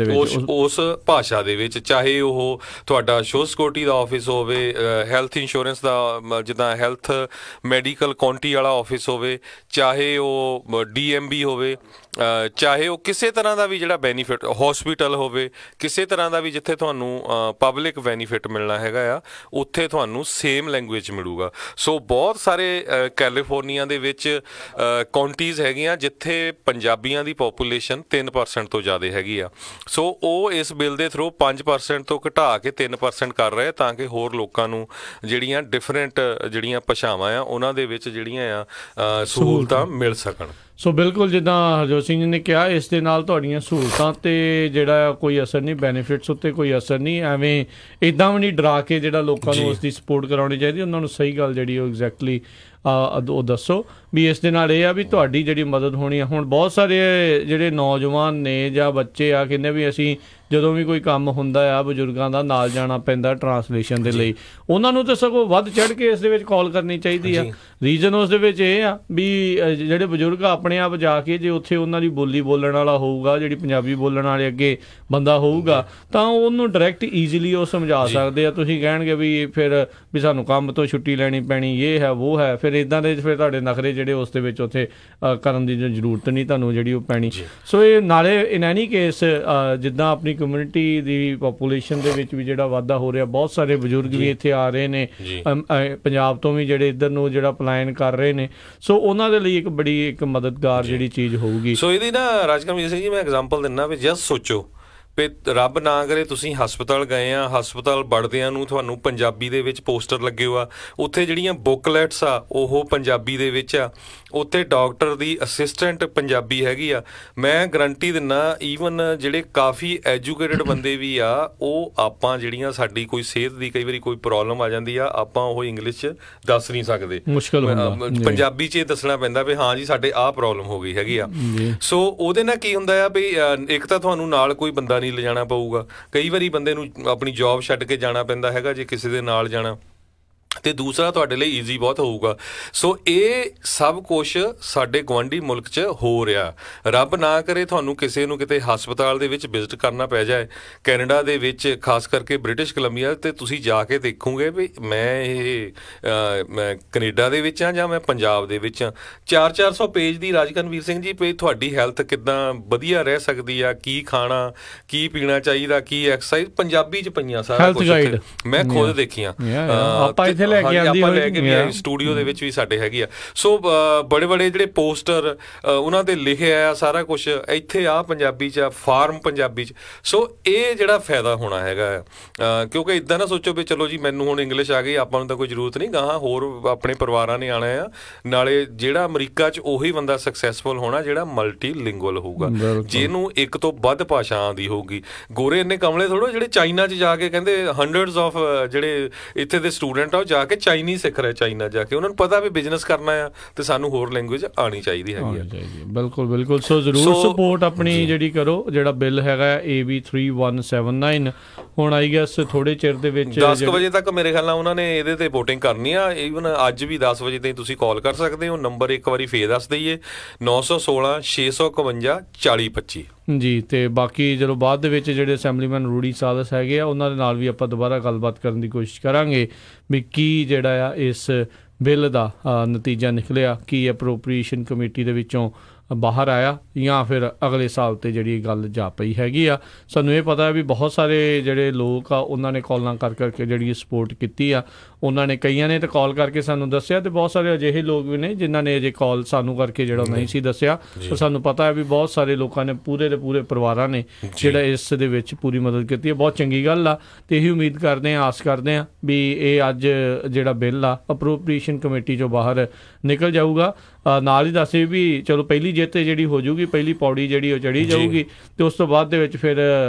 ਦੇ ਵਿੱਚ, ਚਾਹੇ ਉਹ ਤੁਹਾਡਾ ਸੋਸ਼ਲ ਸਿਕਿਉਰਿਟੀ ਦਾ ਆਫਿਸ ਹੋਵੇ, ਹੈਲਥ ਇੰਸ਼ੋਰੈਂਸ ਦਾ ਜਿੱਦਾਂ ਹੈਲਥ ਮੈਡੀਕਲ ਕਾਉਂਟੀ ਵਾਲਾ ਆਫਿਸ ਹੋਵੇ, ਚਾਹੇ ਉਹ DMB ਹੋਵੇ, ਚਾਹੇ ਉਹ ਕਿਸੇ ਤਰ੍ਹਾਂ ਦਾ ਵੀ ਜਿਹੜਾ ਬੈਨੀਫਿਟ, ਹੌਸਪੀਟਲ ਹੋਵੇ, ਕਿਸੇ ਤਰ੍ਹਾਂ ਦਾ ਵੀ ਜਿੱਥੇ ਤੁਹਾਨੂੰ ਪਬਲਿਕ ਬੈਨੀਫਿਟ ਮਿਲਣਾ ਹੈਗਾ ਆ, ਉੱਥੇ ਤੁਹਾਨੂੰ ਸੇਮ ਲੈਂਗੁਏਜ ਮਿਲੂਗਾ। ਸੋ ਬਹੁਤ ਸਾਰੇ ਕੈਲੀਫੋਰਨੀਆ ਦੇ ਵਿੱਚ ਕਾਉਂਟੀਜ਼ ਹੈਗੀਆਂ ਜਿੱਥੇ ਪੰਜਾਬੀਆਂ ਦੀ ਪਾਪੂਲੇਸ਼ਨ 3% ਤੋਂ ਜ਼ਿਆਦਾ ਹੈਗੀ ਆ। ਸੋ ਉਹ ਇਸ ਬਿੱਲ ਦੇ ਥਰੂ 5% ਤੋਂ ਘਟਾ ਕੇ 3% ਕਰ ਰਹੇ ਤਾਂ ਕਿ ਹੋਰ ਲੋਕਾਂ ਨੂੰ ਜਿਹੜੀਆਂ ਡਿਫਰੈਂਟ ਜਿਹੜੀਆਂ ਭਾਸ਼ਾਵਾਂ ਆ ਉਹਨਾਂ ਦੇ ਵਿੱਚ ਜਿਹੜੀਆਂ ਆ ਸਹੂਲਤਾਂ ਮਿਲ ਸਕਣ। ਸੋ ਬਿਲਕੁਲ ਜਿੱਦਾਂ ਹਰਜੋਤ ਸਿੰਘ ਜੀ ਨੇ ਕਿਹਾ, ਇਸ ਦੇ ਨਾਲ ਤੁਹਾਡੀਆਂ ਸਹੂਲਤਾਂ 'ਤੇ ਜਿਹੜਾ ਕੋਈ ਅਸਰ ਨਹੀਂ, ਬੈਨੀਫਿਟਸ ਉੱਤੇ ਕੋਈ ਅਸਰ ਨਹੀਂ। ਐਵੇਂ ਇੱਦਾਂ ਵੀ ਨਹੀਂ ਡਰਾ ਕੇ ਜਿਹੜਾ ਲੋਕਾਂ ਨੂੰ ਉਸ ਦੀ ਸਪੋਰਟ ਕਰਾਉਣੀ ਚਾਹੀਦੀ, ਉਹਨਾਂ ਨੂੰ ਸਹੀ ਗੱਲ ਜਿਹੜੀ ਉਹ ਐਗਜ਼ੈਕਟਲੀ ਉਹ ਦੱਸੋ ਵੀ ਇਸ ਦੇ ਨਾਲ ਇਹ ਆ ਵੀ ਤੁਹਾਡੀ ਜਿਹੜੀ ਮਦਦ ਹੋਣੀ ਆ। ਹੁਣ ਬਹੁਤ ਸਾਰੇ ਜਿਹੜੇ ਨੌਜਵਾਨ ਨੇ ਜਾਂ ਬੱਚੇ ਆ ਕਹਿੰਦੇ ਵੀ ਅਸੀਂ ਜਦੋਂ ਵੀ ਕੋਈ ਕੰਮ ਹੁੰਦਾ ਆ ਬਜ਼ੁਰਗਾਂ ਦਾ ਨਾਲ ਜਾਣਾ ਪੈਂਦਾ ਟਰਾਂਸਲੇਸ਼ਨ ਦੇ ਲਈ, ਉਹਨਾਂ ਨੂੰ ਤਾਂ ਸਗੋਂ ਵੱਧ ਚੜ੍ਹ ਕੇ ਇਸ ਦੇ ਵਿੱਚ ਕਾਲ ਕਰਨੀ ਚਾਹੀਦੀ ਆ। ਰੀਜ਼ਨ ਉਸ ਦੇ ਵਿੱਚ ਇਹ ਆ ਵੀ ਜਿਹੜੇ ਬਜ਼ੁਰਗ ਆਪਣੇ ਆਪ ਜਾ ਕੇ ਜੇ ਉੱਥੇ ਉਹਨਾਂ ਦੀ ਬੋਲੀ ਬੋਲਣ ਵਾਲਾ ਹੋਊਗਾ, ਜਿਹੜੀ ਪੰਜਾਬੀ ਬੋਲਣ ਵਾਲੇ ਅੱਗੇ ਬੰਦਾ ਹੋਊਗਾ, ਤਾਂ ਉਹਨੂੰ ਡਾਇਰੈਕਟ ਈਜ਼ੀਲੀ ਉਹ ਸਮਝਾ ਸਕਦੇ ਆ। ਤੁਸੀਂ ਕਹਿਣਗੇ ਵੀ ਫਿਰ ਵੀ ਸਾਨੂੰ ਕੰਮ ਤੋਂ ਛੁੱਟੀ ਲੈਣੀ ਪੈਣੀ, ਇਹ ਹੈ ਉਹ ਹੈ, ਫਿਰ ਇੱਦਾਂ ਦੇ ਫਿਰ ਤੁਹਾਡੇ ਨਖਰੇ ਜਿਹੜੇ ਉਸ ਦੇ ਵਿੱਚ ਉੱਥੇ ਕਰਨ ਦੀ ਜ਼ਰੂਰਤ ਨਹੀਂ ਤੁਹਾਨੂੰ ਜਿਹੜੀ ਉਹ ਪੈਣੀ। ਸੋ ਇਹ ਨਾਲੇ ਇਨ ਐਨੀ ਕੇਸ ਜਿੱਦਾਂ ਆਪਣੀ ਕਮਿਊਨਿਟੀ ਦੀ ਪਾਪੂਲੇਸ਼ਨ ਦੇ ਵਿੱਚ ਵੀ ਜਿਹੜਾ ਵਾਧਾ ਹੋ ਰਿਹਾ, ਬਹੁਤ ਸਾਰੇ ਬਜ਼ੁਰਗ ਵੀ ਇੱਥੇ ਆ ਰਹੇ ਨੇ ਪੰਜਾਬ ਤੋਂ ਵੀ ਜਿਹੜੇ ਇੱਧਰ ਨੂੰ ਜਿਹੜਾ ਪਲਾਇਨ ਕਰ ਰਹੇ ਨੇ। ਸੋ ਉਹਨਾਂ ਦੇ ਲਈ ਇੱਕ ਬੜੀ ਇੱਕ ਮਦਦਗਾਰ ਜਿਹੜੀ ਚੀਜ਼ ਹੋਊਗੀ। ਸੋ ਇਹਦੀ ਨਾ ਰਾਜਕਰਮਜੀਤ ਸਿੰਘ ਜੀ ਮੈਂ ਐਗਜ਼ਾਮਪਲ ਦਿੰਦਾ ਵੀ ਜਸਟ ਸੋਚੋ ਵੀ ਰੱਬ ਨਾ ਕਰੇ ਤੁਸੀਂ ਹਸਪਤਾਲ ਗਏ ਆ, ਹਸਪਤਾਲ ਵੜਦਿਆਂ ਨੂੰ ਤੁਹਾਨੂੰ ਪੰਜਾਬੀ ਦੇ ਵਿੱਚ ਪੋਸਟਰ ਲੱਗੇ ਹੋਆ, ਉੱਥੇ ਜਿਹੜੀਆਂ ਬੁੱਕਲੈਟਸ ਆ ਉਹ ਪੰਜਾਬੀ ਦੇ ਵਿੱਚ ਆ, ਉੱਥੇ ਡਾਕਟਰ ਦੀ ਅਸਿਸਟੈਂਟ ਪੰਜਾਬੀ ਹੈਗੀ ਆ। ਮੈਂ ਗਰੰਟੀ ਦਿੰਦਾ ਈਵਨ ਜਿਹੜੇ ਕਾਫੀ ਐਜੂਕੇਟਡ ਬੰਦੇ ਵੀ ਆ, ਉਹ ਆਪਾਂ ਜਿਹੜੀਆਂ ਸਾਡੀ ਕੋਈ ਸਿਹਤ ਦੀ ਕਈ ਵਾਰੀ ਕੋਈ ਪ੍ਰੋਬਲਮ ਆ ਜਾਂਦੀ ਆ, ਆਪਾਂ ਉਹ ਇੰਗਲਿਸ਼ 'ਚ ਦੱਸ ਨਹੀਂ ਸਕਦੇ, ਮੁਸ਼ਕਲ ਪੰਜਾਬੀ 'ਚ ਦੱਸਣਾ ਪੈਂਦਾ ਵੀ ਹਾਂ ਜੀ ਸਾਡੇ ਆਹ ਪ੍ਰੋਬਲਮ ਹੋ ਗਈ ਹੈਗੀ ਆ। ਸੋ ਉਹਦੇ ਨਾਲ ਕੀ ਹੁੰਦਾ ਆ ਵੀ ਇੱਕ ਤਾਂ ਤੁਹਾਨੂੰ ਨਾਲ ਕੋਈ ਬੰਦਾ ਨਹੀਂ ਲਿਜਾਣਾ ਪਊਗਾ, ਕਈ ਵਾਰੀ ਬੰਦੇ ਨੂੰ ਆਪਣੀ ਜੌਬ ਛੱਡ ਕੇ ਜਾਣਾ ਪੈਂਦਾ ਹੈਗਾ ਜੇ ਕਿਸੇ ਦੇ ਨਾਲ ਜਾਣਾ, ਅਤੇ ਦੂਸਰਾ ਤੁਹਾਡੇ ਲਈ ਈਜ਼ੀ ਬਹੁਤ ਹੋਊਗਾ। ਸੋ ਇਹ ਸਭ ਕੁਛ ਸਾਡੇ ਗੁਆਂਢੀ ਮੁਲਕ 'ਚ ਹੋ ਰਿਹਾ। ਰੱਬ ਨਾ ਕਰੇ ਤੁਹਾਨੂੰ ਕਿਸੇ ਨੂੰ ਕਿਤੇ ਹਸਪਤਾਲ ਦੇ ਵਿੱਚ ਵਿਜ਼ਿਟ ਕਰਨਾ ਪੈ ਜਾਏ ਕੈਨੇਡਾ ਦੇ ਵਿੱਚ, ਖਾਸ ਕਰਕੇ ਬ੍ਰਿਟਿਸ਼ ਕੋਲੰਬੀਆ, ਅਤੇ ਤੁਸੀਂ ਜਾ ਕੇ ਦੇਖੋਗੇ ਵੀ ਮੈਂ ਕੈਨੇਡਾ ਦੇ ਵਿੱਚ ਹਾਂ ਜਾਂ ਮੈਂ ਪੰਜਾਬ ਦੇ ਵਿੱਚ ਹਾਂ। 400 ਪੇਜ ਦੀ ਰਾਜਕਨਵੀਰ ਸਿੰਘ ਜੀ ਵੀ ਤੁਹਾਡੀ ਹੈਲਥ ਕਿੱਦਾਂ ਵਧੀਆ ਰਹਿ ਸਕਦੀ ਆ, ਕੀ ਖਾਣਾ ਕੀ ਪੀਣਾ ਚਾਹੀਦਾ, ਕੀ ਐਕਸਰਸਾਈਜ਼, ਪੰਜਾਬੀ 'ਚ ਪਈਆਂ ਸਾਰਾ ਕੁਛ, ਮੈਂ ਖੁਦ ਦੇਖੀਆਂ। ਆਪਾਂ ਲੈ ਕੇ ਵੀ ਸਟੂਡੀਓ ਦੇ ਵਿੱਚ ਵੀ ਸਾਡੇ ਹੈਗੀ ਆ। ਸੋ ਬੜੇ ਬੜੇ ਜਿਹੜੇ ਪੋਸਟਰ ਉਹਨਾਂ ਤੇ ਲਿਖਿਆ ਆ ਸਾਰਾ ਕੁਛ, ਇੱਥੇ ਆ ਪੰਜਾਬੀ 'ਚ, ਫਾਰਮ ਪੰਜਾਬੀ 'ਚ। ਸੋ ਇਹ ਜਿਹੜਾ ਫਾਇਦਾ ਹੋਣਾ ਹੈਗਾ ਆ, ਕਿਉਂਕਿ ਇੱਦਾਂ ਨਾ ਸੋਚੋ ਵੀ ਚਲੋ ਜੀ ਮੈਨੂੰ ਹੁਣ ਇੰਗਲਿਸ਼ ਆ ਗਈ, ਆਪਾਂ ਨੂੰ ਤਾਂ ਕੋਈ ਜ਼ਰੂਰਤ ਨਹੀਂ, ਗਾਹਾਂ ਹੋਰ ਆਪਣੇ ਪਰਿਵਾਰਾਂ ਨੇ ਆਉਣਾ ਆ। ਨਾਲੇ ਜਿਹੜਾ ਅਮਰੀਕਾ 'ਚ ਉਹੀ ਬੰਦਾ ਸਕਸੈਸਫੁਲ ਹੋਣਾ ਜਿਹੜਾ ਮਲਟੀ ਲਿੰਗੁਅਲ ਹੋਊਗਾ, ਜਿਹਨੂੰ ਇੱਕ ਤੋਂ ਵੱਧ ਭਾਸ਼ਾ ਆਉਂਦੀ ਹੋਊਗੀ। ਗੋਰੇ ਇੰਨੇ ਕਮਲੇ ਥੋੜ੍ਹੇ ਜਿਹੜੇ ਚਾਈਨਾ 'ਚ ਜਾ ਕੇ ਕਹਿੰਦੇ ਹੰਡਰਡਸ ਆਫ ਜਿਹੜੇ ਇੱਥੇ ਦੇ ਸਟੂਡੈਂਟ ਆ ਉਹ ਜਾ ਕੇ ਚਾਈਨੀਜ਼ ਸਿੱਖ ਰਹੇ, ਚਾਈਨਾ ਜਾ ਕੇ। ਉਹਨਾਂ ਨੂੰ ਪਤਾ ਵੀ ਬਿਜ਼ਨਸ ਕਰਨਾ ਆ ਤੇ ਸਾਨੂੰ ਹੋਰ ਲੈਂਗੁਏਜ ਆਉਣੀ ਚਾਹੀਦੀ ਹੈਗੀ ਆ। ਬਿਲਕੁਲ ਬਿਲਕੁਲ। ਸੋ ਜ਼ਰੂਰ ਸਪੋਰਟ ਆਪਣੀ ਜਿਹੜੀ ਕਰੋ। ਜਿਹੜਾ ਬਿੱਲ ਹੈਗਾ AB 3179 ਹੁਣ ਆਈ ਗੈਸ ਥੋੜੇ ਚਿਰ ਦੇ ਵਿੱਚ 10 ਵਜੇ ਤੱਕ ਮੇਰੇ ਖਿਆਲ ਨਾਲ ਉਹਨਾਂ ਨੇ ਇਹਦੇ ਤੇ ਵੋਟਿੰਗ ਕਰਨੀ ਆ। ਈਵਨ ਅੱਜ ਵੀ 10 ਵਜੇ ਤਾਈਂ ਤੁਸੀਂ ਕਾਲ ਕਰ ਸਕਦੇ ਹੋ। ਨੰਬਰ ਇੱਕ ਵਾਰੀ ਫੇਰ ਦੱਸ ਦਈਏ, 916 651 4025 ਜੀ। ਤੇ ਬਾਕੀ ਜਦੋਂ ਬਾਅਦ ਦੇ ਵਿੱਚ ਜਿਹੜੇ ਅਸੈਂਬਲੀਮੈਨ ਰੂਡੀ ਸਾਲਸ ਹੈਗੇ ਆ ਉਹਨਾਂ ਦੇ ਨਾਲ ਵੀ ਆਪਾਂ ਦੁਬਾਰਾ ਗੱਲਬਾਤ ਕਰਨ ਦੀ ਕੋਸ਼ਿਸ਼ ਕਰਾਂਗੇ ਵੀ ਕੀ ਜਿਹੜਾ ਆ ਇਸ ਬਿੱਲ ਦਾ ਨਤੀਜਾ ਨਿਕਲਿਆ, ਕੀ ਅਪਰੋਪਰੀਏਸ਼ਨ ਕਮੇਟੀ ਦੇ ਵਿੱਚੋਂ ਬਾਹਰ ਆਇਆ ਜਾਂ ਫਿਰ ਅਗਲੇ ਸਾਲ 'ਤੇ ਜਿਹੜੀ ਗੱਲ ਜਾ ਪਈ ਹੈਗੀ ਆ। ਸਾਨੂੰ ਇਹ ਪਤਾ ਵੀ ਬਹੁਤ ਸਾਰੇ ਜਿਹੜੇ ਲੋਕ ਆ ਉਹਨਾਂ ਨੇ ਕਾਲਾਂ ਕਰ ਕਰਕੇ ਜਿਹੜੀ ਸਪੋਰਟ ਕੀਤੀ ਆ। ਉਹਨਾਂ ਨੇ ਕਈਆਂ ਨੇ ਤਾਂ ਕਾਲ ਕਰਕੇ ਸਾਨੂੰ ਦੱਸਿਆ, ਅਤੇ ਬਹੁਤ ਸਾਰੇ ਅਜਿਹੇ ਲੋਕ ਵੀ ਨੇ ਜਿਨ੍ਹਾਂ ਨੇ ਅਜੇ ਕਾਲ ਸਾਨੂੰ ਕਰਕੇ ਜਿਹੜਾ ਨਹੀਂ ਸੀ ਦੱਸਿਆ। ਪਰ ਸਾਨੂੰ ਪਤਾ ਹੈ ਵੀ ਬਹੁਤ ਸਾਰੇ ਲੋਕਾਂ ਨੇ, ਪੂਰੇ ਦੇ ਪੂਰੇ ਪਰਿਵਾਰਾਂ ਨੇ ਜਿਹੜਾ ਇਸ ਦੇ ਵਿੱਚ ਪੂਰੀ ਮਦਦ ਕੀਤੀ ਹੈ। ਬਹੁਤ ਚੰਗੀ ਗੱਲ ਆ, ਅਤੇ ਇਹੀ ਉਮੀਦ ਕਰਦੇ ਹਾਂ, ਆਸ ਕਰਦੇ ਹਾਂ ਵੀ ਇਹ ਅੱਜ ਜਿਹੜਾ ਬਿੱਲ ਆ ਅਪਰੋਪਰੀਏਸ਼ਨ ਕਮੇਟੀ 'ਚੋਂ ਬਾਹਰ ਨਿਕਲ ਜਾਊਗਾ। ਨਾਲ ਹੀ ਦੱਸੇ ਵੀ ਚਲੋ ਪਹਿਲੀ ਜਿੱਤ ਜਿਹੜੀ ਹੋ ਜਾਊਗੀ, ਪਹਿਲੀ ਪੌੜੀ ਜਿਹੜੀ ਉਹ ਚੜ੍ਹੀ ਜਾਊਗੀ, ਅਤੇ ਉਸ ਤੋਂ ਬਾਅਦ ਦੇ ਵਿੱਚ ਫਿਰ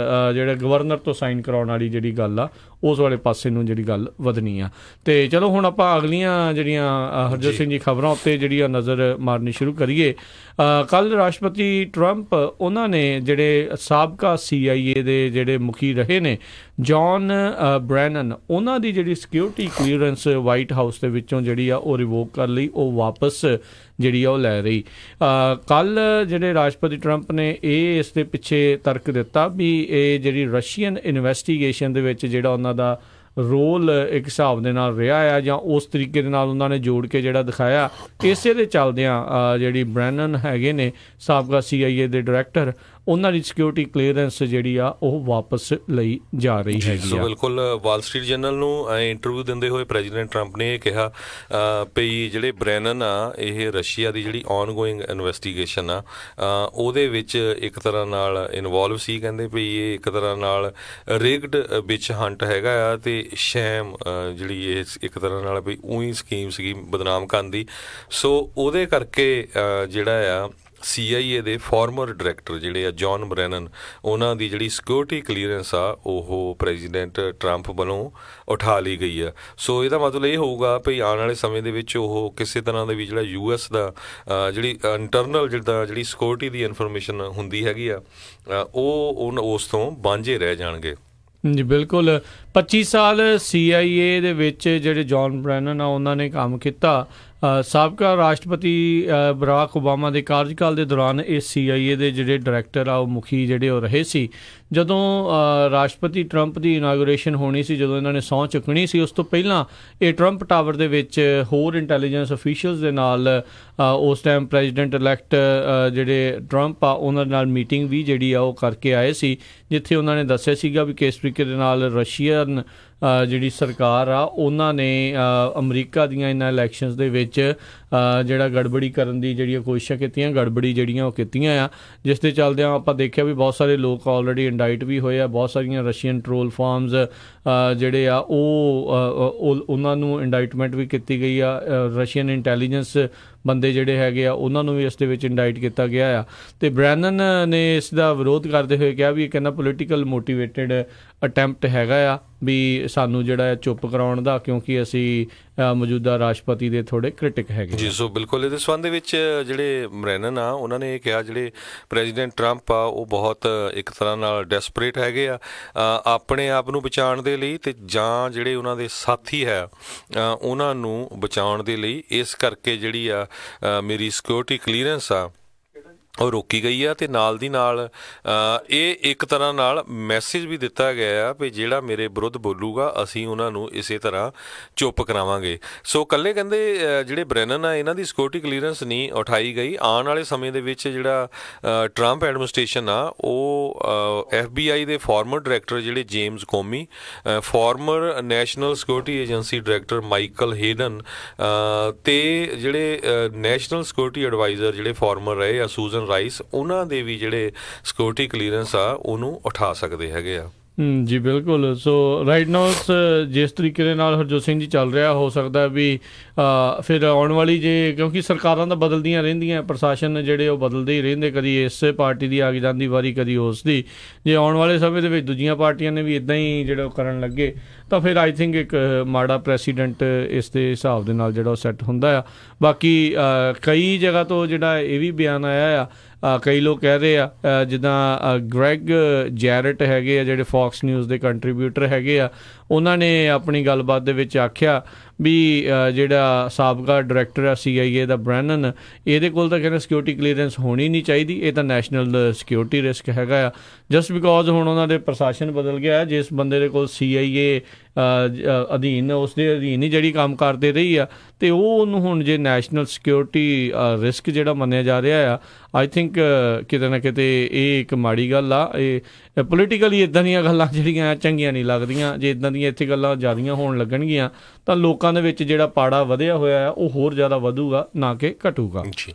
ਜਿਹੜਾ ਗਵਰਨਰ ਤੋਂ ਸਾਈਨ ਕਰਾਉਣ ਵਾਲੀ ਜਿਹੜੀ ਗੱਲ ਆ ਉਸ ਵਾਲੇ ਪਾਸੇ ਨੂੰ ਜਿਹੜੀ ਗੱਲ ਵਧਣੀ ਆ। ਅਤੇ ਚਲੋ ਹੁਣ ਆਪਾਂ ਅਗਲੀਆਂ ਜਿਹੜੀਆਂ ਹਰਜੋਤ ਸਿੰਘ ਜੀ ਖਬਰਾਂ ਉੱਤੇ ਜਿਹੜੀਆਂ ਨਜ਼ਰ ਮਾਰਨੀ ਸ਼ੁਰੂ ਕਰੀਏ। ਕੱਲ੍ਹ ਰਾਸ਼ਟਰਪਤੀ ਟਰੰਪ ਉਹਨਾਂ ਨੇ ਜਿਹੜੇ ਸਾਬਕਾ CIA ਦੇ ਜਿਹੜੇ ਮੁਖੀ ਰਹੇ ਨੇ ਜੌਨ ਬ੍ਰੈਨਨ, ਉਹਨਾਂ ਦੀ ਜਿਹੜੀ ਸਿਕਿਉਰਿਟੀ ਕਲੀਅਰੈਂਸ ਵਾਈਟ ਹਾਊਸ ਦੇ ਵਿੱਚੋਂ ਜਿਹੜੀ ਆ ਉਹ ਰਿਵੋਕ ਕਰ ਲਈ, ਉਹ ਵਾਪਸ ਜਿਹੜੀ ਆ ਉਹ ਲੈ ਰਹੀ। ਕੱਲ੍ਹ ਜਿਹੜੇ ਰਾਸ਼ਟਰਪਤੀ ਟਰੰਪ ਨੇ ਇਸ ਦੇ ਪਿੱਛੇ ਤਰਕ ਦਿੱਤਾ ਵੀ ਇਹ ਜਿਹੜੀ ਰਸ਼ੀਅਨ ਇਨਵੈਸਟੀਗੇਸ਼ਨ ਦੇ ਵਿੱਚ ਜਿਹੜਾ ਉਹਨਾਂ ਦਾ ਰੋਲ ਇੱਕ ਹਿਸਾਬ ਦੇ ਨਾਲ ਰਿਹਾ ਆ, ਜਾਂ ਉਸ ਤਰੀਕੇ ਦੇ ਨਾਲ ਉਹਨਾਂ ਨੇ ਜੋੜ ਕੇ ਜਿਹੜਾ ਦਿਖਾਇਆ, ਇਸੇ ਦੇ ਚੱਲਦਿਆਂ ਜਿਹੜੀ ਬ੍ਰੈਨਨ ਹੈਗੇ ਨੇ ਸਾਬਕਾ CIA ਦੇ ਡਾਇਰੈਕਟਰ, ਉਹਨਾਂ ਦੀ ਸਿਕਿਉਰਿਟੀ ਕਲੀਅਰੈਂਸ ਜਿਹੜੀ ਆ ਉਹ ਵਾਪਸ ਲਈ ਜਾ ਰਹੀ ਹੈਗੀ ਆ। ਬਿਲਕੁਲ। ਵਾਲ ਸਟਰੀਟ ਜਰਨਲ ਨੂੰ ਇੰਟਰਵਿਊ ਦਿੰਦੇ ਹੋਏ ਪ੍ਰੈਜ਼ੀਡੈਂਟ ਟਰੰਪ ਨੇ ਇਹ ਕਿਹਾ ਵੀ ਜਿਹੜੇ ਬ੍ਰੈਨਨ ਆ, ਇਹ ਰਸ਼ੀਆ ਦੀ ਜਿਹੜੀ ਔਨਗੋਇੰਗ ਇਨਵੈਸਟੀਗੇਸ਼ਨ ਆ ਉਹਦੇ ਵਿੱਚ ਇੱਕ ਤਰ੍ਹਾਂ ਨਾਲ ਇਨਵੋਲਵ ਸੀ। ਕਹਿੰਦੇ ਵੀ ਇਹ ਇੱਕ ਤਰ੍ਹਾਂ ਨਾਲ ਰਿਗਡ ਵਿਚ ਹੰਟ ਹੈਗਾ ਆ, ਅਤੇ ਸ਼ੈਮ ਜਿਹੜੀ ਇਹ ਇੱਕ ਤਰ੍ਹਾਂ ਨਾਲ ਵੀ ਉਹੀ ਸਕੀਮ ਸੀਗੀ ਬਦਨਾਮ ਕਰਨ ਦੀ। ਸੋ ਉਹਦੇ ਕਰਕੇ ਜਿਹੜਾ ਆ CIA ਦੇ ਫਾਰਮਰ ਡਾਇਰੈਕਟਰ ਜਿਹੜੇ ਆ ਜੌਨ ਬ੍ਰੈਨਨ, ਉਹਨਾਂ ਦੀ ਜਿਹੜੀ ਸਿਕਿਉਰਿਟੀ ਕਲੀਅਰੈਂਸ ਆ ਉਹ ਪ੍ਰੈਜ਼ੀਡੈਂਟ ਟਰੰਪ ਵੱਲੋਂ ਉਠਾ ਲਈ ਗਈ ਆ। ਸੋ ਇਹਦਾ ਮਤਲਬ ਇਹ ਹੋਊਗਾ ਵੀ ਆਉਣ ਵਾਲੇ ਸਮੇਂ ਦੇ ਵਿੱਚ ਉਹ ਕਿਸੇ ਤਰ੍ਹਾਂ ਦੇ ਵੀ ਜਿਹੜਾ US ਦਾ ਜਿਹੜੀ ਇੰਟਰਨਲ ਜਿਹੜੀ ਸਿਕਿਉਰਿਟੀ ਦੀ ਇਨਫੋਰਮੇਸ਼ਨ ਹੁੰਦੀ ਹੈਗੀ ਆ ਉਹ ਉਸ ਤੋਂ ਵਾਂਝੇ ਰਹਿ ਜਾਣਗੇ। ਜੀ ਬਿਲਕੁਲ। 25 ਸਾਲ CIA ਦੇ ਵਿੱਚ ਜਿਹੜੇ ਜੌਨ ਬ੍ਰੈਨਨ ਆ ਉਹਨਾਂ ਨੇ ਕੰਮ ਕੀਤਾ। ਸਾਬਕਾ ਰਾਸ਼ਟਰਪਤੀ ਬਰਾਕ ਓਬਾਮਾ ਦੇ ਕਾਰਜਕਾਲ ਦੇ ਦੌਰਾਨ ਇਹ CIA ਦੇ ਜਿਹੜੇ ਡਾਇਰੈਕਟਰ ਆ ਉਹ ਮੁਖੀ ਜਿਹੜੇ ਉਹ ਰਹੇ ਸੀ। ਜਦੋਂ ਰਾਸ਼ਟਰਪਤੀ ਟਰੰਪ ਦੀ ਇਨਾਗੂਰੇਸ਼ਨ ਹੋਣੀ ਸੀ, ਜਦੋਂ ਇਹਨਾਂ ਨੇ ਸਹੁੰ ਚੁੱਕਣੀ ਸੀ, ਉਸ ਤੋਂ ਪਹਿਲਾਂ ਇਹ ਟਰੰਪ ਟਾਵਰ ਦੇ ਵਿੱਚ ਹੋਰ ਇੰਟੈਲੀਜੈਂਸ ਅਫੀਸ਼ੀਅਲਸ ਦੇ ਨਾਲ ਉਸ ਟਾਈਮ ਪ੍ਰੈਜ਼ੀਡੈਂਟ ਇਲੈਕਟ ਜਿਹੜੇ ਟਰੰਪ ਆ ਉਹਨਾਂ ਨਾਲ ਮੀਟਿੰਗ ਵੀ ਜਿਹੜੀ ਆ ਉਹ ਕਰਕੇ ਆਏ ਸੀ, ਜਿੱਥੇ ਉਹਨਾਂ ਨੇ ਦੱਸਿਆ ਸੀਗਾ ਵੀ ਕਿਸ ਤਰੀਕੇ ਦੇ ਨਾਲ ਰਸ਼ੀਅਨ ਜਿਹੜੀ ਸਰਕਾਰ ਆ ਉਹਨਾਂ ਨੇ ਅਮਰੀਕਾ ਦੀਆਂ ਇਹਨਾਂ ਇਲੈਕਸ਼ਨਸ ਦੇ ਵਿੱਚ ਜਿਹੜਾ ਗੜਬੜੀ ਕਰਨ ਦੀ ਜਿਹੜੀਆਂ ਕੋਸ਼ਿਸ਼ਾਂ ਕੀਤੀਆਂ, ਗੜਬੜੀ ਜਿਹੜੀਆਂ ਉਹ ਕੀਤੀਆਂ ਆ, ਜਿਸ ਦੇ ਚੱਲਦਿਆਂ ਆਪਾਂ ਦੇਖਿਆ ਵੀ ਬਹੁਤ ਸਾਰੇ ਲੋਕ ਆਲਰੇਡੀ ਇੰਡਾਈਟ ਵੀ ਹੋਏ ਆ। ਬਹੁਤ ਸਾਰੀਆਂ ਰਸ਼ੀਅਨ ਟਰੋਲ ਫਾਰਮਸ ਜਿਹੜੇ ਆ ਉਹਨਾਂ ਨੂੰ ਇੰਡਾਈਟਮੈਂਟ ਵੀ ਕੀਤੀ ਗਈ ਆ। ਰਸ਼ੀਅਨ ਇੰਟੈਲੀਜੈਂਸ ਬੰਦੇ ਜਿਹੜੇ ਹੈਗੇ ਆ ਉਹਨਾਂ ਨੂੰ ਵੀ ਇਸ ਦੇ ਵਿੱਚ ਇੰਡਾਈਟ ਕੀਤਾ ਗਿਆ ਆ। ਅਤੇ ਬ੍ਰੈਨਨ ਨੇ ਇਸ ਦਾ ਵਿਰੋਧ ਕਰਦੇ ਹੋਏ ਕਿਹਾ ਵੀ ਇਹ ਕਹਿੰਦਾ ਪੋਲੀਟੀਕਲ ਮੋਟੀਵੇਟਡ ਅਟੈਂਪਟ ਹੈਗਾ ਆ ਵੀ ਸਾਨੂੰ ਜਿਹੜਾ ਚੁੱਪ ਕਰਾਉਣ ਦਾ, ਕਿਉਂਕਿ ਅਸੀਂ ਮੌਜੂਦਾ ਰਾਸ਼ਟਰਪਤੀ ਦੇ ਥੋੜ੍ਹੇ ਕ੍ਰਿਟਿਕ ਹੈਗੇ ਜੀ। ਸੋ ਬਿਲਕੁਲ ਇਹਦੇ ਸੰਬੰਧ ਦੇ ਵਿੱਚ ਜਿਹੜੇ ਬ੍ਰੈਨਨ ਆ ਉਹਨਾਂ ਨੇ ਇਹ ਕਿਹਾ ਜਿਹੜੇ ਪ੍ਰੈਜ਼ੀਡੈਂਟ ਟਰੰਪ ਆ ਉਹ ਬਹੁਤ ਇੱਕ ਤਰ੍ਹਾਂ ਨਾਲ ਡੈਸਪਰੇਟ ਹੈਗੇ ਆ ਆਪਣੇ ਆਪ ਨੂੰ ਬਚਾਉਣ ਦੇ ਲਈ, ਅਤੇ ਜਾਂ ਜਿਹੜੇ ਉਹਨਾਂ ਦੇ ਸਾਥੀ ਹੈ ਉਹਨਾਂ ਨੂੰ ਬਚਾਉਣ ਦੇ ਲਈ। ਇਸ ਕਰਕੇ ਜਿਹੜੀ ਆ ਮੇਰੀ ਸਿਕਿਉਰਿਟੀ ਕਲੀਅਰੈਂਸ ਆ ਉਹ ਰੋਕੀ ਗਈ ਆ, ਅਤੇ ਨਾਲ ਦੀ ਨਾਲ ਇਹ ਇੱਕ ਤਰ੍ਹਾਂ ਨਾਲ ਮੈਸੇਜ ਵੀ ਦਿੱਤਾ ਗਿਆ ਆ ਵੀ ਜਿਹੜਾ ਮੇਰੇ ਵਿਰੁੱਧ ਬੋਲੂਗਾ ਅਸੀਂ ਉਹਨਾਂ ਨੂੰ ਇਸੇ ਤਰ੍ਹਾਂ ਚੁੱਪ ਕਰਾਵਾਂਗੇ। ਸੋ ਇਕੱਲੇ ਕਹਿੰਦੇ ਜਿਹੜੇ ਬ੍ਰੈਨਨ ਆ ਇਹਨਾਂ ਦੀ ਸਿਕਿਉਰਿਟੀ ਕਲੀਅਰੈਂਸ ਨਹੀਂ ਉਠਾਈ ਗਈ। ਆਉਣ ਵਾਲੇ ਸਮੇਂ ਦੇ ਵਿੱਚ ਜਿਹੜਾ ਟਰੰਪ ਐਡਮਿਨਿਸਟ੍ਰੇਸ਼ਨ ਆ ਉਹ FBI ਦੇ ਫਾਰਮਰ ਡਾਇਰੈਕਟਰ ਜਿਹੜੇ James Comey, former national security agency director Michael Hayden, ਅਤੇ ਜਿਹੜੇ ਨੈਸ਼ਨਲ ਸਿਕਿਉਰਿਟੀ ਐਡਵਾਈਜ਼ਰ ਜਿਹੜੇ ਫਾਰਮਰ ਰਹੇ ਆ ਸੂਜ਼ਨ ਰਾਈਸ, ਉਹਨਾਂ ਦੇ ਵੀ ਜਿਹੜੇ ਸਿਕਿਉਰਿਟੀ ਕਲੀਅਰੈਂਸ ਆ ਉਹਨੂੰ ਉਠਾ ਸਕਦੇ ਹੈਗੇ ਆ। ਜੀ ਬਿਲਕੁਲ। ਸੋ ਰਾਈਟ ਨਾਓ ਜਿਸ ਤਰੀਕੇ ਦੇ ਨਾਲ ਹਰਜੋਤ ਸਿੰਘ ਜੀ ਚੱਲ ਰਿਹਾ, ਹੋ ਸਕਦਾ ਵੀ ਫਿਰ ਆਉਣ ਵਾਲੀ ਕਿਉਂਕਿ ਸਰਕਾਰਾਂ ਤਾਂ ਬਦਲਦੀਆਂ ਰਹਿੰਦੀਆਂ, ਪ੍ਰਸ਼ਾਸਨ ਜਿਹੜੇ ਉਹ ਬਦਲਦੇ ਹੀ ਰਹਿੰਦੇ, ਕਦੀ ਇਸ ਪਾਰਟੀ ਦੀ ਆ ਜਾਂਦੀ ਵਾਰੀ, ਕਦੀ ਉਸ ਦੀ। ਜੇ ਆਉਣ ਵਾਲੇ ਸਮੇਂ ਦੇ ਵਿੱਚ ਦੂਜੀਆਂ ਪਾਰਟੀਆਂ ਨੇ ਵੀ ਇੱਦਾਂ ਹੀ ਜਿਹੜਾ ਕਰਨ ਲੱਗੇ ਤਾਂ ਫਿਰ ਆਈ ਥਿੰਕ ਇੱਕ ਮਾੜਾ ਪ੍ਰੈਸੀਡੈਂਟ ਇਸ ਦੇ ਹਿਸਾਬ ਦੇ ਨਾਲ ਜਿਹੜਾ ਉਹ ਸੈੱਟ ਹੁੰਦਾ ਆ। ਬਾਕੀ ਕਈ ਜਗ੍ਹਾ ਤੋਂ ਜਿਹੜਾ ਇਹ ਵੀ ਬਿਆਨ ਆਇਆ ਆ, ਕਈ ਲੋਕ ਕਹਿ ਰਹੇ ਆ ਜਿੱਦਾਂ ਗ੍ਰੈਗ ਜੈਰਟ ਹੈਗੇ ਆ ਜਿਹੜੇ ਫੌਕਸ ਨਿਊਜ਼ ਦੇ ਕੰਟਰੀਬਿਊਟਰ ਹੈਗੇ ਆ, ਉਹਨਾਂ ਨੇ ਆਪਣੀ ਗੱਲਬਾਤ ਦੇ ਵਿੱਚ ਆਖਿਆ ਵੀ ਜਿਹੜਾ ਸਾਬਕਾ ਡਾਇਰੈਕਟਰ ਆ CIA ਦਾ ਬ੍ਰੈਨਨ, ਇਹਦੇ ਕੋਲ ਤਾਂ ਕਹਿੰਦੇ ਸਿਕਿਉਰਿਟੀ ਕਲੀਅਰੈਂਸ ਹੋਣੀ ਨਹੀਂ ਚਾਹੀਦੀ, ਇਹ ਤਾਂ ਨੈਸ਼ਨਲ ਸਿਕਿਉਰਿਟੀ ਰਿਸਕ ਹੈਗਾ ਆ। ਜਸਟ ਬਿਕੋਜ਼ ਹੁਣ ਉਹਨਾਂ ਦੇ ਪ੍ਰਸ਼ਾਸਨ ਬਦਲ ਗਿਆ, ਜਿਸ ਬੰਦੇ ਦੇ ਕੋਲ CIA ਅਧੀਨ, ਉਸ ਦੇ ਅਧੀਨ ਹੀ ਜਿਹੜੀ ਕੰਮ ਕਰਦੇ ਰਹੀ ਆ, ਅਤੇ ਉਹਨੂੰ ਹੁਣ ਜੇ ਨੈਸ਼ਨਲ ਸਿਕਿਉਰਿਟੀ ਰਿਸਕ ਜਿਹੜਾ ਮੰਨਿਆ ਜਾ ਰਿਹਾ ਆ, ਆਈ ਥਿੰਕ ਕਿਤੇ ਨਾ ਕਿਤੇ ਇਹ ਇੱਕ ਮਾੜੀ ਗੱਲ ਆ। ਇਹ ਪੋਲੀਟੀਕਲੀ ਇੱਦਾਂ ਦੀਆਂ ਗੱਲਾਂ ਜਿਹੜੀਆਂ ਚੰਗੀਆਂ ਨਹੀਂ ਲੱਗਦੀਆਂ। ਜੇ ਇੱਦਾਂ ਦੀਆਂ ਇੱਥੇ ਗੱਲਾਂ ਜ਼ਿਆਦੀਆਂ ਹੋਣ ਲੱਗਣਗੀਆਂ ਤਾਂ ਲੋਕਾਂ ਦੇ ਵਿੱਚ ਜਿਹੜਾ ਪਾੜਾ ਵਧਿਆ ਹੋਇਆ ਆ ਉਹ ਹੋਰ ਜ਼ਿਆਦਾ ਵਧੂਗਾ, ਨਾ ਕਿ ਘਟੂਗਾ। ਜੀ,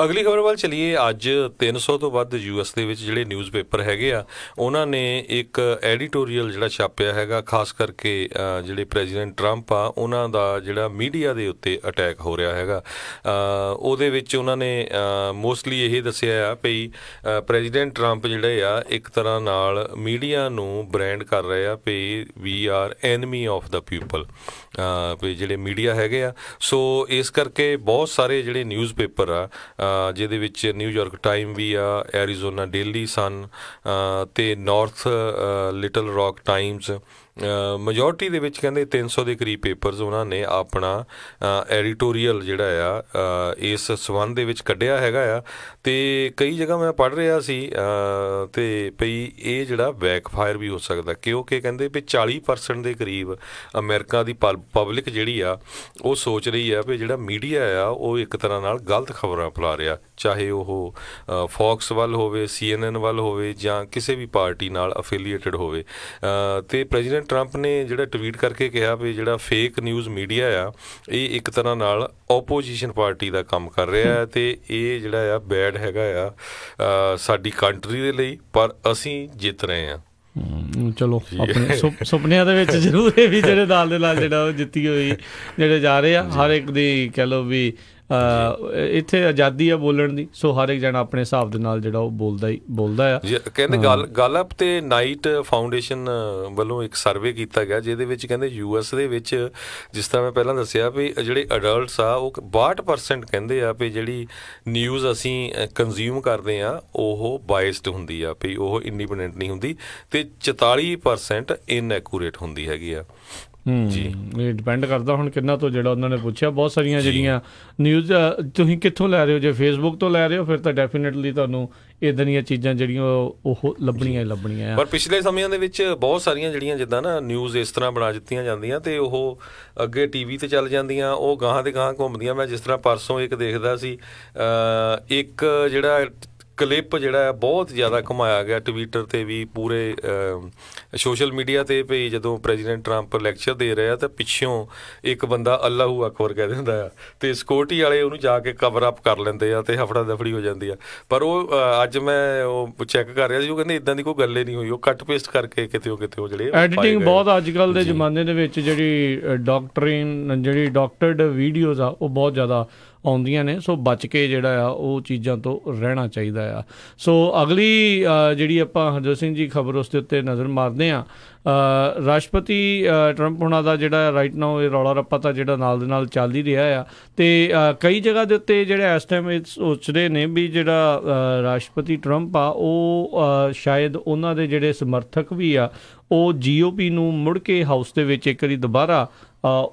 ਅਗਲੀ ਖਬਰ ਵੱਲ ਚਲੀਏ। ਅੱਜ 300 ਤੋਂ ਵੱਧ US ਦੇ ਵਿੱਚ ਜਿਹੜੇ ਨਿਊਜ਼ਪੇਪਰ ਹੈਗੇ ਆ ਉਹਨਾਂ ਨੇ ਇੱਕ ਐਡੀਟੋਰੀਅਲ ਜਿਹੜਾ ਛਾਪਿਆ ਹੈਗਾ, ਖਾਸ ਕਰਕੇ ਜਿਹੜੇ ਪ੍ਰੈਜ਼ੀਡੈਂਟ ਟਰੰਪ ਆ ਉਹਨਾਂ ਦਾ ਜਿਹੜਾ ਮੀਡੀਆ ਦੇ ਉੱਤੇ ਅਟੈਕ ਹੋ ਰਿਹਾ ਹੈਗਾ। ਉਹਦੇ ਵਿੱਚ ਉਹਨਾਂ ਨੇ ਮੋਸਟਲੀ ਇਹ ਦੱਸਿਆ ਆ ਵੀ ਪ੍ਰੈਜ਼ੀਡੈਂਟ ਟਰੰਪ ਜਿਹੜੇ ਆ ਇੱਕ ਤਰ੍ਹਾਂ ਨਾਲ ਮੀਡੀਆ ਨੂੰ ਬ੍ਰੈਂਡ ਕਰ ਰਹੇ ਆ ਵੀ we are enemy of the people, ਵੀ ਜਿਹੜੇ ਮੀਡੀਆ ਹੈਗੇ ਆ। ਸੋ ਇਸ ਕਰਕੇ ਬਹੁਤ ਸਾਰੇ ਜਿਹੜੇ ਨਿਊਜ਼ਪੇਪਰ ਆ ਜਿਹਦੇ ਵਿੱਚ ਨਿਊਯਾਰਕ ਟਾਈਮ ਵੀ ਆ, ਐਰੀਜ਼ੋਨਾ ਡੇਲੀ ਸਨ ਅਤੇ north little rock Times, majority ਦੇ ਵਿੱਚ ਕਹਿੰਦੇ 300 ਦੇ ਕਰੀਬ ਪੇਪਰਸ ਉਹਨਾਂ ਨੇ ਆਪਣਾ ਐਡੀਟੋਰੀਅਲ ਜਿਹੜਾ ਆ ਇਸ ਸੰਬੰਧ ਦੇ ਵਿੱਚ ਕੱਢਿਆ ਹੈਗਾ ਆ। ਅਤੇ ਕਈ ਜਗ੍ਹਾ ਮੈਂ ਪੜ੍ਹ ਰਿਹਾ ਸੀ ਅਤੇ ਭਈ ਇਹ ਜਿਹੜਾ ਬੈਕਫਾਇਰ ਵੀ ਹੋ ਸਕਦਾ, ਕਿਉਂਕਿ ਕਹਿੰਦੇ ਵੀ 40% ਦੇ ਕਰੀਬ ਅਮਰੀਕਾ ਦੀ ਪਬਲਿਕ ਜਿਹੜੀ ਆ ਉਹ ਸੋਚ ਰਹੀ ਆ ਵੀ ਜਿਹੜਾ ਮੀਡੀਆ ਆ ਉਹ ਇੱਕ ਤਰ੍ਹਾਂ ਨਾਲ ਗਲਤ ਖਬਰਾਂ ਫੈਲਾ ਰਿਹਾ, ਚਾਹੇ ਉਹ ਫੌਕਸ ਵੱਲ ਹੋਵੇ, CNN ਵੱਲ ਹੋਵੇ, ਜਾਂ ਕਿਸੇ ਵੀ ਪਾਰਟੀ ਨਾਲ ਅਫੀਲੀਏਟਡ ਹੋਵੇ। ਅਤੇ ਪ੍ਰੈਜ਼ੀਡੈਂਟ ਟਰੰਪ ਨੇ ਜਿਹੜਾ ਟਵੀਟ ਕਰਕੇ ਕਿਹਾ ਵੀ ਜਿਹੜਾ ਫੇਕ ਨਿਊਜ਼ ਮੀਡੀਆ ਆ ਇਹ ਇੱਕ ਤਰ੍ਹਾਂ ਨਾਲ ਓਪੋਜੀਸ਼ਨ ਪਾਰਟੀ ਦਾ ਕੰਮ ਕਰ ਰਿਹਾ ਹੈ, ਅਤੇ ਇਹ ਜਿਹੜਾ ਆ ਬੈਡ ਹੈਗਾ ਆ ਸਾਡੀ ਕੰਟਰੀ ਦੇ ਲਈ, ਪਰ ਅਸੀਂ ਜਿੱਤ ਰਹੇ ਹਾਂ। ਚਲੋ ਆਪਣੇ ਸੁਪਨਿਆਂ ਦੇ ਵਿੱਚ ਜ਼ਰੂਰ ਇਹ ਵੀ ਜਿਹੜੇ ਨਾਲ ਦੇ ਨਾਲ ਜਿਹੜਾ ਉਹ ਜਿੱਤੀ ਹੋਈ ਜਿਹੜੇ ਜਾ ਰਹੇ ਆ, ਹਰ ਇੱਕ ਦੀ ਕਹਿ ਲਓ ਵੀ ਇੱਥੇ ਆਜ਼ਾਦੀ ਆ ਬੋਲਣ ਦੀ। ਸੋ ਹਰ ਇੱਕ ਜਣਾ ਆਪਣੇ ਹਿਸਾਬ ਦੇ ਨਾਲ ਜਿਹੜਾ ਉਹ ਬੋਲਦਾ ਆ। ਕਹਿੰਦੇ ਗੈਲਪ ਤੇ ਨਾਈਟ ਫਾਊਂਡੇਸ਼ਨ ਵੱਲੋਂ ਇੱਕ ਸਰਵੇ ਕੀਤਾ ਗਿਆ ਜਿਹਦੇ ਵਿੱਚ ਕਹਿੰਦੇ US ਦੇ ਵਿੱਚ, ਜਿਸ ਤਰ੍ਹਾਂ ਮੈਂ ਪਹਿਲਾਂ ਦੱਸਿਆ ਵੀ ਜਿਹੜੇ ਅਡਲਟਸ ਆ ਉਹ 62% ਕਹਿੰਦੇ ਆ ਵੀ ਜਿਹੜੀ ਨਿਊਜ਼ ਅਸੀਂ ਕੰਜ਼ਿਊਮ ਕਰਦੇ ਆ ਉਹ ਬਾਇਸਡ ਹੁੰਦੀ ਆ, ਵੀ ਉਹ ਇੰਡੀਪੈਂਡੈਂਟ ਨਹੀਂ ਹੁੰਦੀ, ਅਤੇ 44% ਇਨਐਕੂਰੇਟ ਹੁੰਦੀ ਹੈਗੀ ਆ। ਜੀ, ਇਹ ਡਿਪੈਂਡ ਕਰਦਾ ਹੁਣ ਕਿੰਨਾ ਤੋਂ ਜਿਹੜਾ ਉਹਨਾਂ ਨੇ ਪੁੱਛਿਆ। ਬਹੁਤ ਸਾਰੀਆਂ ਜਿਹੜੀਆਂ ਨਿਊਜ਼ ਤੁਸੀਂ ਕਿੱਥੋਂ ਲੈ ਰਹੇ ਹੋ, ਜੇ ਫੇਸਬੁੱਕ ਤੋਂ ਲੈ ਰਹੇ ਹੋ ਫਿਰ ਤਾਂ ਡੈਫੀਨੇਟਲੀ ਤੁਹਾਨੂੰ ਇੱਦਾਂ ਦੀਆਂ ਚੀਜ਼ਾਂ ਜਿਹੜੀਆਂ ਉਹ ਲੱਭਣੀਆਂ। ਪਰ ਪਿਛਲੇ ਸਮਿਆਂ ਦੇ ਵਿੱਚ ਬਹੁਤ ਸਾਰੀਆਂ ਜਿਹੜੀਆਂ ਜਿੱਦਾਂ ਨਾ ਨਿਊਜ਼ ਇਸ ਤਰ੍ਹਾਂ ਬਣਾ ਦਿੱਤੀਆਂ ਜਾਂਦੀਆਂ ਅਤੇ ਉਹ ਅੱਗੇ TV 'ਤੇ ਚੱਲ ਜਾਂਦੀਆਂ, ਉਹ ਗਾਹਾਂ ਦੇ ਗਾਹਾਂ ਘੁੰਮਦੀਆਂ। ਮੈਂ ਜਿਸ ਤਰ੍ਹਾਂ ਪਰਸੋਂ ਇੱਕ ਦੇਖਦਾ ਸੀ, ਇੱਕ ਜਿਹੜਾ ਕਲਿੱਪ ਜਿਹੜਾ ਬਹੁਤ ਜ਼ਿਆਦਾ ਘੁਮਾਇਆ ਗਿਆ ਟਵਿੱਟਰ 'ਤੇ ਵੀ, ਪੂਰੇ ਸੋਸ਼ਲ ਮੀਡੀਆ 'ਤੇ ਵੀ। ਜਦੋਂ ਪ੍ਰੈਜ਼ੀਡੈਂਟ ਟਰੰਪ ਲੈਕਚਰ ਦੇ ਰਿਹਾ ਤਾਂ ਪਿੱਛੋਂ ਇੱਕ ਬੰਦਾ ਅੱਲਾਹੂ ਅਕਬਰ ਕਹਿ ਦਿੰਦਾ ਆ, ਅਤੇ ਸਿਕਿਉਰਟੀ ਵਾਲੇ ਉਹਨੂੰ ਜਾ ਕੇ ਕਵਰ ਅਪ ਕਰ ਲੈਂਦੇ ਆ ਅਤੇ ਹਫੜਾ ਦਫੜੀ ਹੋ ਜਾਂਦੀ ਆ। ਪਰ ਉਹ ਅੱਜ ਮੈਂ ਉਹ ਚੈੱਕ ਕਰ ਰਿਹਾ ਸੀ, ਉਹ ਕਹਿੰਦੇ ਇੱਦਾਂ ਦੀ ਕੋਈ ਗੱਲ ਹੀ ਨਹੀਂ ਹੋਈ, ਉਹ ਕੱਟ ਪੇਸਟ ਕਰਕੇ ਕਿਤੇ ਉਹ ਜਿਹੜੇ ਐਡੀਟਿੰਗ ਬਹੁਤ ਅੱਜ ਕੱਲ੍ਹ ਦੇ ਜ਼ਮਾਨੇ ਦੇ ਵਿੱਚ ਜਿਹੜੀ ਡਾਕਟਰਡ ਵੀਡੀਓਜ਼ ਆ ਉਹ ਬਹੁਤ ਜ਼ਿਆਦਾ ਆਉਂਦੀਆਂ ਨੇ। ਸੋ ਬਚ ਕੇ ਜਿਹੜਾ ਆ ਉਹ ਚੀਜ਼ਾਂ ਤੋਂ ਰਹਿਣਾ ਚਾਹੀਦਾ ਆ। ਸੋ ਅਗਲੀ ਜਿਹੜੀ ਆਪਾਂ ਹਰਜੋਤ ਸਿੰਘ ਜੀ ਖਬਰ ਉਸ ਦੇ ਉੱਤੇ ਨਜ਼ਰ ਮਾਰਦੇ ਹਾਂ। ਰਾਸ਼ਟਰਪਤੀ ਟਰੰਪ ਹੁਣਾਂ ਦਾ ਜਿਹੜਾ ਰਾਈਟ ਨਾਓ ਇਹ ਰੌਲਾ ਰੱਪਾ ਤਾਂ ਜਿਹੜਾ ਨਾਲ ਦੇ ਨਾਲ ਚੱਲ ਹੀ ਰਿਹਾ ਆ, ਅਤੇ ਕਈ ਜਗ੍ਹਾ ਦੇ ਉੱਤੇ ਜਿਹੜੇ ਇਸ ਟਾਈਮ ਇਹ ਸੋਚ ਰਹੇ ਨੇ ਵੀ ਜਿਹੜਾ ਰਾਸ਼ਟਰਪਤੀ ਟਰੰਪ ਆ ਉਹ ਸ਼ਾਇਦ ਉਹਨਾਂ ਦੇ ਜਿਹੜੇ ਸਮਰਥਕ ਵੀ ਆ ਉਹ GOP ਨੂੰ ਮੁੜ ਕੇ ਹਾਊਸ ਦੇ ਵਿੱਚ ਇੱਕ ਵਾਰੀ ਦੁਬਾਰਾ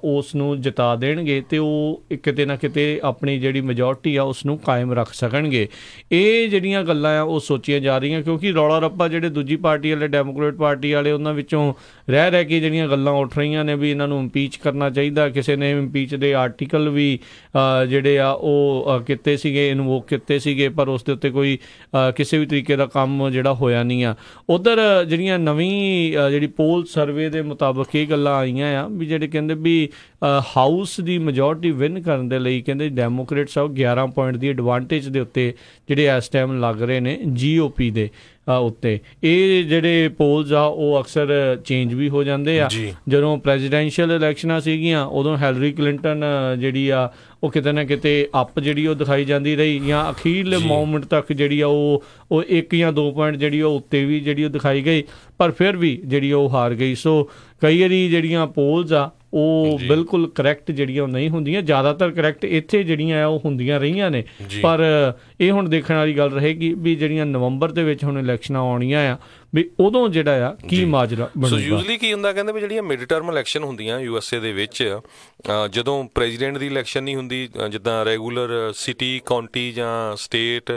ਉਸ ਨੂੰ ਜਿਤਾ ਦੇਣਗੇ ਅਤੇ ਉਹ ਕਿਤੇ ਨਾ ਕਿਤੇ ਆਪਣੀ ਜਿਹੜੀ ਮੈਜੋਰਟੀ ਆ ਉਸ ਨੂੰ ਕਾਇਮ ਰੱਖ ਸਕਣਗੇ। ਇਹ ਜਿਹੜੀਆਂ ਗੱਲਾਂ ਆ ਉਹ ਸੋਚੀਆਂ ਜਾ ਰਹੀਆਂ, ਕਿਉਂਕਿ ਰੌਲਾ ਰੱਪਾ ਜਿਹੜੇ ਦੂਜੀ ਪਾਰਟੀ ਵਾਲੇ ਡੈਮੋਕ੍ਰੇਟ ਪਾਰਟੀ ਵਾਲੇ ਉਹਨਾਂ ਵਿੱਚੋਂ ਰਹਿ ਕੇ ਜਿਹੜੀਆਂ ਗੱਲਾਂ ਉੱਠ ਰਹੀਆਂ ਨੇ ਵੀ ਇਹਨਾਂ ਨੂੰ ਇੰਪੀਚ ਕਰਨਾ ਚਾਹੀਦਾ। ਕਿਸੇ ਨੇ ਇੰਪੀਚ ਦੇ ਆਰਟੀਕਲ ਵੀ ਜਿਹੜੇ ਆ ਉਹ ਕੀਤੇ ਸੀਗੇ, ਇਨਵੋਕ ਕੀਤੇ ਸੀਗੇ, ਪਰ ਉਸ ਦੇ ਉੱਤੇ ਕੋਈ ਕਿਸੇ ਵੀ ਤਰੀਕੇ ਦਾ ਕੰਮ ਜਿਹੜਾ ਹੋਇਆ ਨਹੀਂ ਆ। ਉੱਧਰ ਜਿਹੜੀਆਂ ਨਵੀਂ ਜਿਹੜੀ ਪੋਲ ਸਰਵੇ ਦੇ ਮੁਤਾਬਕ ਇਹ ਗੱਲਾਂ ਆਈਆਂ ਆ ਵੀ ਜਿਹੜੇ ਕਹਿੰਦੇ ਵੀ ਹਾਊਸ ਦੀ ਮੈਜੋਰਟੀ ਵਿਨ ਕਰਨ ਦੇ ਲਈ ਕਹਿੰਦੇ ਡੈਮੋਕ੍ਰੇਟਸ ਆ ਉਹ 11 ਪੁਆਇੰਟ ਦੀ ਐਡਵਾਂਟੇਜ ਦੇ ਉੱਤੇ ਜਿਹੜੇ ਇਸ ਟਾਈਮ ਲੱਗ ਰਹੇ ਨੇ GOP ਦੇ ਉੱਤੇ। ਇਹ ਜਿਹੜੇ ਪੋਲਸ ਆ ਉਹ ਅਕਸਰ ਚੇਂਜ ਵੀ ਹੋ ਜਾਂਦੇ ਆ। ਜਦੋਂ ਪ੍ਰੈਜ਼ੀਡੈਂਸ਼ੀਅਲ ਇਲੈਕਸ਼ਨਾਂ ਸੀਗੀਆਂ ਉਦੋਂ ਹਿਲਰੀ ਕਲਿੰਟਨ ਜਿਹੜੀ ਆ ਉਹ ਕਿਤੇ ਨਾ ਕਿਤੇ ਅੱਪ ਜਿਹੜੀ ਉਹ ਦਿਖਾਈ ਜਾਂਦੀ ਰਹੀ, ਜਾਂ ਅਖੀਰਲੇ ਮੂਮੈਂਟ ਤੱਕ ਜਿਹੜੀ ਆ ਉਹ 1 ਜਾਂ 2 ਪੁਆਇੰਟ ਜਿਹੜੀ ਉਹ ਉੱਤੇ ਵੀ ਜਿਹੜੀ ਉਹ ਦਿਖਾਈ ਗਈ, ਪਰ ਫਿਰ ਵੀ ਜਿਹੜੀ ਉਹ ਹਾਰ ਗਈ। ਸੋ ਕਈ ਵਾਰੀ ਜਿਹੜੀਆਂ ਪੋਲਸ ਆ ਉਹ ਬਿਲਕੁਲ ਕਰੈਕਟ ਜਿਹੜੀਆਂ ਉਹ ਨਹੀਂ ਹੁੰਦੀਆਂ, ਜ਼ਿਆਦਾਤਰ ਕਰੈਕਟ ਇੱਥੇ ਜਿਹੜੀਆਂ ਆ ਉਹ ਹੁੰਦੀਆਂ ਰਹੀਆਂ ਨੇ। ਪਰ ਇਹ ਹੁਣ ਦੇਖਣ ਵਾਲੀ ਗੱਲ ਰਹੇਗੀ ਵੀ ਜਿਹੜੀਆਂ ਨਵੰਬਰ ਦੇ ਵਿੱਚ ਹੁਣ ਇਲੈਕਸ਼ਨਾਂ ਆਉਣੀਆਂ ਆ ਵੀ ਉਦੋਂ ਜਿਹੜਾ ਆ ਕੀ ਮਾਜਰਾ ਬਣੂਗਾ। ਸੋ ਯੂਜ਼ਲੀ ਕੀ ਹੁੰਦਾ, ਕਹਿੰਦੇ ਵੀ ਜਿਹੜੀਆਂ ਮਿਡ ਟਰਮ ਇਲੈਕਸ਼ਨ ਹੁੰਦੀਆਂ USA ਦੇ ਵਿੱਚ, ਜਦੋਂ ਪ੍ਰੈਜ਼ੀਡੈਂਟ ਦੀ ਇਲੈਕਸ਼ਨ ਨਹੀਂ ਹੁੰਦੀ, ਜਿੱਦਾਂ ਰੈਗੂਲਰ ਸਿਟੀ, ਕਾਉਂਟੀ ਜਾਂ ਸਟੇਟ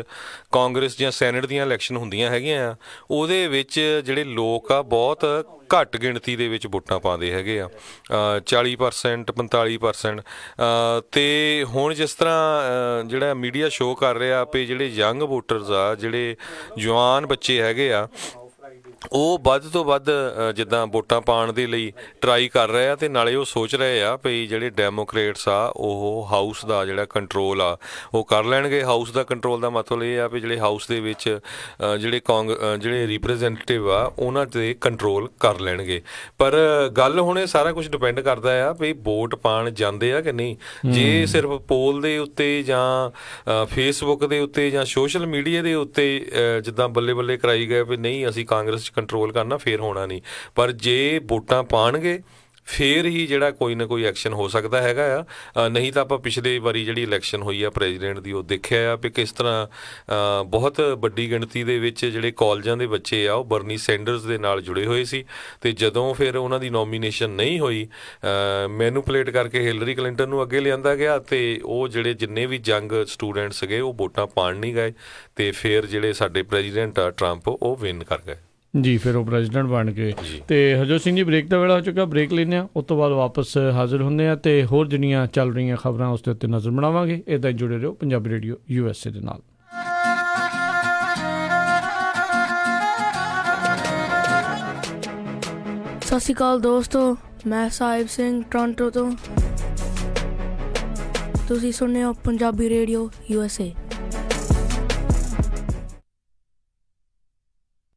ਕਾਂਗਰਸ ਜਾਂ ਸੈਨੇਟ ਦੀਆਂ ਇਲੈਕਸ਼ਨ ਹੁੰਦੀਆਂ ਹੈਗੀਆਂ ਆ, ਉਹਦੇ ਵਿੱਚ ਜਿਹੜੇ ਲੋਕ ਆ ਬਹੁਤ ਘੱਟ ਗਿਣਤੀ ਦੇ ਵਿੱਚ ਵੋਟਾਂ ਪਾਉਂਦੇ ਹੈਗੇ ਆ, 40% 45%। ਅਤੇ ਹੁਣ ਜਿਸ ਤਰ੍ਹਾਂ ਜਿਹੜਾ ਮੀਡੀਆ ਸ਼ੋਅ ਕਰ ਰਿਹਾ ਵੀ ਜਿਹੜੇ ਯੰਗ ਵੋਟਰਸ ਆ, ਜਿਹੜੇ ਜਵਾਨ ਬੱਚੇ ਹੈਗੇ ਆ, ਉਹ ਵੱਧ ਤੋਂ ਵੱਧ ਜਿੱਦਾਂ ਵੋਟਾਂ ਪਾਉਣ ਦੇ ਲਈ ਟਰਾਈ ਕਰ ਰਹੇ ਆ, ਅਤੇ ਨਾਲੇ ਉਹ ਸੋਚ ਰਹੇ ਆ ਵੀ ਜਿਹੜੇ ਡੈਮੋਕ੍ਰੇਟਸ ਆ ਉਹ ਹਾਊਸ ਦਾ ਜਿਹੜਾ ਕੰਟਰੋਲ ਆ ਉਹ ਕਰ ਲੈਣਗੇ। ਹਾਊਸ ਦਾ ਕੰਟਰੋਲ ਦਾ ਮਤਲਬ ਇਹ ਆ ਵੀ ਜਿਹੜੇ ਹਾਊਸ ਦੇ ਵਿੱਚ ਜਿਹੜੇ ਰਿਪਰੈਜ਼ੈਂਟੇਟਿਵ ਆ ਉਹਨਾਂ 'ਤੇ ਕੰਟਰੋਲ ਕਰ ਲੈਣਗੇ। ਪਰ ਗੱਲ ਹੁਣ ਇਹ ਸਾਰਾ ਕੁਝ ਡਿਪੈਂਡ ਕਰਦਾ ਆ ਵੀ ਵੋਟ ਪਾਉਣ ਜਾਂਦੇ ਆ ਕਿ ਨਹੀਂ। ਜੇ ਸਿਰਫ ਪੋਲ ਦੇ ਉੱਤੇ ਜਾਂ ਫੇਸਬੁੱਕ ਦੇ ਉੱਤੇ ਜਾਂ ਸੋਸ਼ਲ ਮੀਡੀਆ ਦੇ ਉੱਤੇ ਜਿੱਦਾਂ ਬੱਲੇ ਬੱਲੇ ਕਰਾਈ ਗਏ ਵੀ ਨਹੀਂ ਅਸੀਂ ਕਾਂਗਰਸ ਕੰਟਰੋਲ ਕਰਨਾ, ਫੇਰ ਹੋਣਾ ਨਹੀਂ। ਪਰ ਜੇ ਵੋਟਾਂ ਪਾਉਣਗੇ ਫੇਰ ਹੀ ਜਿਹੜਾ ਕੋਈ ਨਾ ਕੋਈ ਐਕਸ਼ਨ ਹੋ ਸਕਦਾ ਹੈਗਾ ਆ। ਨਹੀਂ ਤਾਂ ਆਪਾਂ ਪਿਛਲੇ ਵਾਰੀ ਜਿਹੜੀ ਇਲੈਕਸ਼ਨ ਹੋਈ ਆ ਪ੍ਰੈਜ਼ੀਡੈਂਟ ਦੀ ਉਹ ਦੇਖਿਆ ਆ ਵੀ ਕਿਸ ਤਰ੍ਹਾਂ ਬਹੁਤ ਵੱਡੀ ਗਿਣਤੀ ਦੇ ਵਿੱਚ ਜਿਹੜੇ ਕਾਲਜਾਂ ਦੇ ਬੱਚੇ ਆ ਉਹ ਬਰਨੀ ਸੈਂਡਰਸ ਦੇ ਨਾਲ ਜੁੜੇ ਹੋਏ ਸੀ, ਅਤੇ ਜਦੋਂ ਫਿਰ ਉਹਨਾਂ ਦੀ ਨੋਮੀਨੇਸ਼ਨ ਨਹੀਂ ਹੋਈ, ਮੈਨੂਪਲੇਟ ਕਰਕੇ ਹਿਲਰੀ ਕਲਿੰਟਨ ਨੂੰ ਅੱਗੇ ਲਿਆਂਦਾ ਗਿਆ, ਅਤੇ ਉਹ ਜਿਹੜੇ ਜਿੰਨੇ ਵੀ ਯੰਗ ਸਟੂਡੈਂਟ ਸੀਗੇ ਉਹ ਵੋਟਾਂ ਪਾਉਣ ਨਹੀਂ ਗਏ, ਅਤੇ ਫਿਰ ਜਿਹੜੇ ਸਾਡੇ ਪ੍ਰੈਜ਼ੀਡੈਂਟ ਆ ਟਰੰਪ ਉਹ ਵਿਨ ਕਰ ਗਏ ਜੀ, ਫਿਰ ਉਹ ਪ੍ਰੈਜ਼ੀਡੈਂਟ ਬਣ ਗਏ। ਅਤੇ ਹਰਜੋਤ ਸਿੰਘ ਜੀ ਬ੍ਰੇਕ ਦਾ ਵੇਲਾ ਹੋ ਚੁੱਕਾ, ਬ੍ਰੇਕ ਲੈਂਦੇ ਹਾਂ, ਉਸ ਤੋਂ ਬਾਅਦ ਵਾਪਸ ਹਾਜ਼ਰ ਹੁੰਦੇ ਹਾਂ ਅਤੇ ਹੋਰ ਜਿਹੜੀਆਂ ਚੱਲ ਰਹੀਆਂ ਖਬਰਾਂ ਉਸ ਦੇ ਉੱਤੇ ਨਜ਼ਰ ਬਣਾਵਾਂਗੇ। ਇੱਦਾਂ ਜੁੜੇ ਰਹੋ ਪੰਜਾਬੀ ਰੇਡੀਓ USA ਦੇ ਨਾਲ। ਸਤਿ ਸ਼੍ਰੀ ਅਕਾਲ ਦੋਸਤੋ, ਮੈਂ ਸਾਹਿਬ ਸਿੰਘ ਟੋਰਾਂਟੋ ਤੋਂ। ਤੁਸੀਂ ਸੁਣਦੇ ਹੋ ਪੰਜਾਬੀ ਰੇਡੀਓ USA।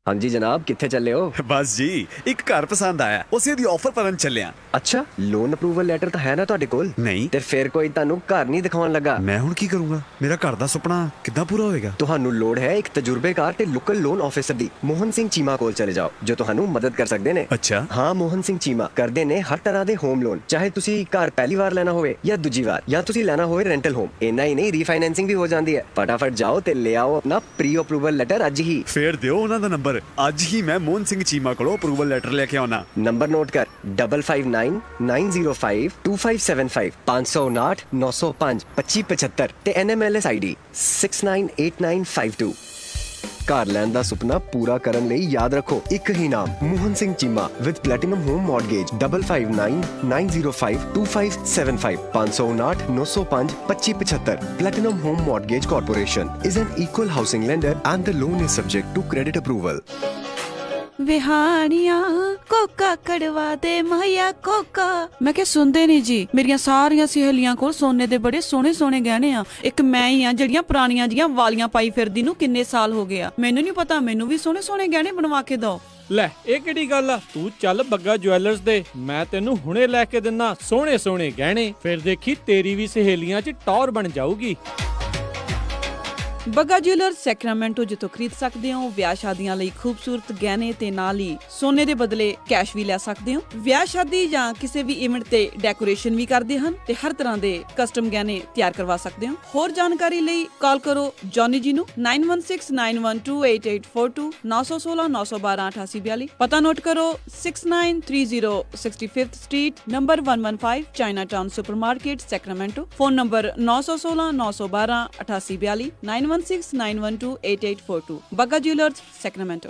ਹਾਂਜੀ ਜਨਾਬ, ਕਿੱਥੇ ਚੱਲੇ ਹੋ? ਬਸ ਜੀ ਇੱਕ ਘਰ ਪਸੰਦ ਆਇਆ, ਉਸੇ ਦੀ ਆਫਰ ਕਰਨ ਚੱਲਿਆ। ਅੱਛਾ, ਲੋਨ ਅਪਰੂਵਲ ਲੈਟਰ ਤਾਂ ਹੈ ਨਾ ਤੁਹਾਡੇ ਕੋਲ? ਨਹੀਂ। ਤੇ ਫਿਰ ਕੋਈ ਤੁਹਾਨੂੰ ਘਰ ਨਹੀਂ ਦਿਖਾਉਣ ਲੱਗਾ? ਮੈਂ ਹੁਣ ਕੀ ਕਰੂੰਗਾ, ਮੇਰਾ ਘਰ ਦਾ ਸੁਪਨਾ ਕਿੱਦਾਂ ਪੂਰਾ ਹੋਏਗਾ? ਤੁਹਾਨੂੰ ਲੋੜ ਹੈ ਇੱਕ ਤਜਰਬੇਕਾਰ ਤੇ ਲੋਕਲ ਲੋਨ ਆਫਿਸਰ ਦੀ। ਮੋਹਨ ਸਿੰਘ ਚੀਮਾ ਕੋਲ ਚਲੇ ਜਾਓ ਜੋ ਤੁਹਾਨੂੰ ਮਦਦ ਕਰ ਸਕਦੇ ਨੇ। ਅੱਛਾ ਹਾਂ, ਮੋਹਨ ਸਿੰਘ ਚੀਮਾ ਕਰਦੇ ਨੇ ਹਰ ਤਰ੍ਹਾਂ ਦੇ ਹੋਮ ਲੋਨ, ਚਾਹੇ ਤੁਸੀਂ ਘਰ ਪਹਿਲੀ ਵਾਰ ਲੈਣਾ ਹੋਵੇ ਜਾਂ ਦੂਜੀ ਵਾਰ, ਜਾਂ ਤੁਸੀਂ ਲੈਣਾ ਹੋਵੇ ਰੈਂਟਲ ਹੋਮ। ਇੰਨਾ ਹੀ ਨਹੀਂ, ਰੀਫਾਈਨੈਂਸਿੰਗ ਵੀ ਹੋ ਜਾਂਦੀ ਹੈ। ਫਟਾਫਟ ਜਾਓ ਤੇ ਲੈ ਆਓ ਆਪਣਾ ਪ੍ਰੀ ਅਪਰੂਵਲ ਲੈਟਰ ਅੱਜ ਹੀ। ਫੇਰ ਦਿਓ ਉਹਨਾਂ ਦਾ ਨੰਬਰ, ਅੱਜ ਹੀ ਮੈਂ ਮੋਹਨ ਸਿੰਘ ਚੀਮਾ ਕੋਲੋਂ ਅਪਰੂਵਲ ਲੈਟਰ ਲੈ ਕੇ ਆਉਣਾ। ਨੰਬਰ ਨੋਟ ਕਰ, 5599052575 559 905 2575 ਤੇ NMLS ID 698952। ਘਰ ਲੈਣ ਦਾ ਸੁਪਨਾ ਪੂਰਾ ਕਰਨ ਲਈ ਯਾਦ ਰੱਖੋ ਇੱਕ ਹੀ ਨਾਮ, Mohan Singh Cheema with Platinum Home Mortgage 5599052575 559-905-2575. Platinum Home Mortgage Corporation is an equal housing lender and the loan is subject to credit approval. ਵਿਹਾਣੀਆਂ ਕੋਕਾ ਕੜਵਾ ਦੇ ਮਾਇਆ ਕੋਕਾ। ਮੈਂ ਕਿਹਾ ਸੁਣਦੇ ਨਹੀਂ ਜੀ, ਮੇਰੀਆਂ ਸਾਰੀਆਂ ਸਹੇਲੀਆਂ ਕੋਲ ਸੋਨੇ ਦੇ ਬੜੇ ਸੋਹਣੇ ਸੋਹਣੇ ਗਹਿਣੇ ਆ, ਇੱਕ ਮੈਂ ਹੀ ਆ ਜਿਹੜੀਆਂ ਪੁਰਾਣੀਆਂ ਜੀਆਂ ਵਾਲੀਆਂ ਪਾਈ ਫਿਰਦੀ ਨੂੰ ਕਿੰਨੇ ਸਾਲ ਹੋ ਗਏ ਆ। ਮੈਨੂੰ ਨਹੀਂ ਪਤਾ, ਮੈਨੂੰ ਵੀ ਸੋਹਣੇ ਸੋਹਣੇ ਗਹਿਣੇ ਬਣਵਾ ਕੇ ਦਿਓ। ਲੈ ਇਹ ਕਿਹੜੀ ਗੱਲ ਆ, ਤੂੰ ਚੱਲ ਬੱਗਾ ਜੁਐਲਰਸ ਦੇ, ਮੈਂ ਤੈਨੂੰ ਹੁਣੇ ਲੈ ਕੇ ਦਿੰਨਾ ਸੋਹਣੇ ਸੋਹਣੇ ਗਹਿਣੇ, ਫਿਰ ਦੇਖੀ ਤੇਰੀ ਵੀ ਸਹੇਲੀਆਂ 'ਚ ਟੌਰ ਬਣ ਜਾਊਗੀ। ਬੱਗਾ ਜੁਐਲਰਸ ਸੈਕਰਾਮੈਂਟੋ, ਜਿੱਥੋਂ ਖਰੀਦ ਸਕਦੇ ਹੋ ਵਿਆਹ ਸ਼ਾਦੀਆਂ ਲਈ ਖੂਬਸੂਰਤ ਗਹਿਣੇ ਤੇ ਨਾਲ ਹੀ ਸੋਨੇ ਦੇ ਬਦਲੇ ਕੈਸ਼ ਵੀ ਲੈ ਸਕਦੇ ਹੋ। ਵਿਆਹ ਸ਼ਾਦੀ ਜਾਂ ਕਿਸੇ ਵੀ ਇਵੈਂਟ ਤੇ ਡੈਕੋਰੇਸ਼ਨ ਵੀ ਕਰਦੇ ਹਨ ਤੇ ਹਰ ਤਰ੍ਹਾਂ ਦੇ ਕਸਟਮ ਗਹਿਣੇ ਤਿਆਰ ਕਰਵਾ ਸਕਦੇ ਹੋ। ਹੋਰ ਜਾਣਕਾਰੀ ਲਈ ਕਾਲ ਕਰੋ ਜੌਨੀ ਜੀ ਨੂੰ 9169128842 916 912 8842। ਪਤਾ ਨੋਟ ਕਰੋ 6930 65th street number 115 Chinatown supermarket Sacramento. Phone number 916 912 8842 9169128842। Bagga jewellers Sacramento.